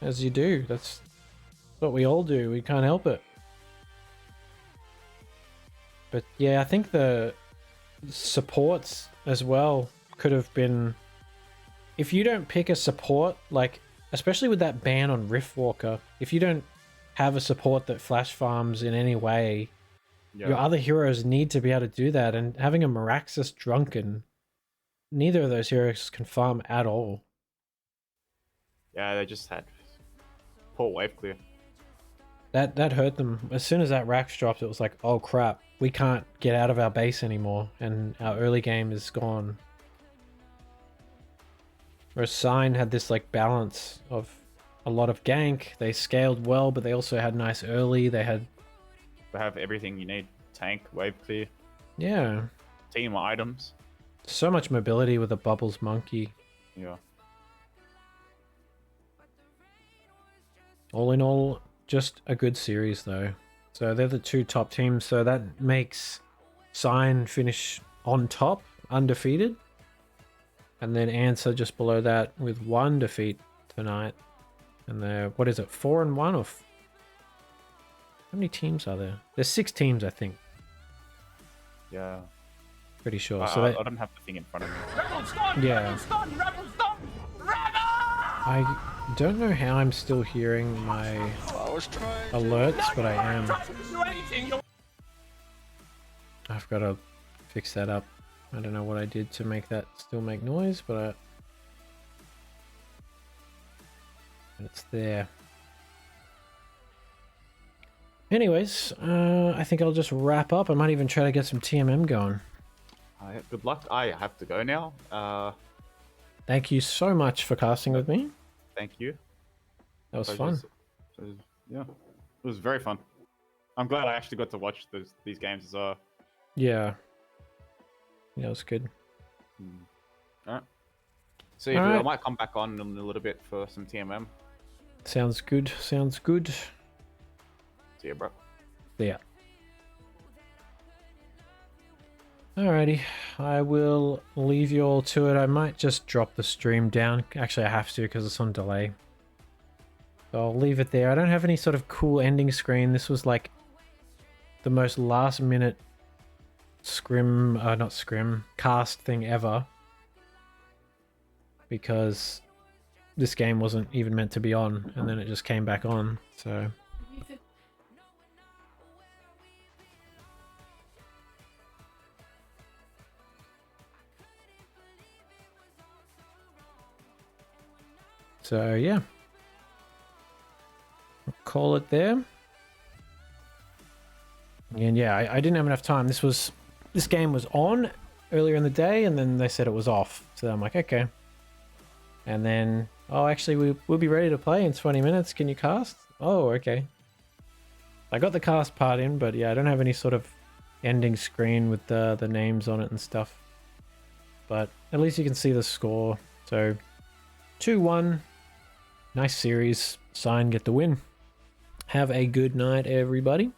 as you do. That's what we all do. We can't help it. But yeah, I think the supports as well could have been... If you don't pick a support, like, especially with that ban on Riftwalker, if you don't have a support that flash farms in any way, your other heroes need to be able to do that. And having a Meraxis Drunken, neither of those heroes can farm at all. Yeah, they just had poor wave clear. That hurt them. As soon as that Rax dropped, it was like, oh crap, we can't get out of our base anymore, and our early game is gone. Whereas Sign had this like balance of a lot of gank. They scaled well, but they also had nice early. They have everything you need. Tank, wave clear. Yeah. Team items. So much mobility with a Bubbles Monkey. Yeah. All in all, just a good series though. So they're the 2 top teams. So that makes Sign finish on top, undefeated. And then Antz are just below that with 1 defeat tonight. And they're, what is it, 4-1 or... How many teams are there? There's 6 teams, I think. Yeah. Pretty sure. So I don't have the thing in front of me. Rebel stun! Yeah. Rebel stun! Rebel stun! Rebel! I don't know how I'm still hearing my alerts, but I am. I've got to fix that up. I don't know what I did to make that still make noise, but it's there. Anyways, I think I'll just wrap up. I might even try to get some TMM going. Good luck. I have to go now. Thank you so much for casting with me. Thank you. That was fun. Yeah, it was very fun. I'm glad I actually got to watch these games as well. Yeah. Yeah, it was good. Alright. See you. I might come back on in a little bit for some TMM. Sounds good. Sounds good. See ya, bro. See ya. Alrighty, I will leave you all to it. I might just drop the stream down. Actually, I have to because it's on delay. So I'll leave it there. I don't have any sort of cool ending screen. This was like the most last minute cast thing ever. Because this game wasn't even meant to be on, and then it just came back on, so... So yeah, I'll call it there. And yeah, I didn't have enough time. This game was on earlier in the day, and then they said it was off. So I'm like, okay. And then, oh, actually, we'll be ready to play in 20 minutes. Can you cast? Oh, okay. I got the cast part in, but yeah, I don't have any sort of ending screen with the names on it and stuff. But at least you can see the score. So 2-1. Nice series. Sign get the win. Have a good night, everybody.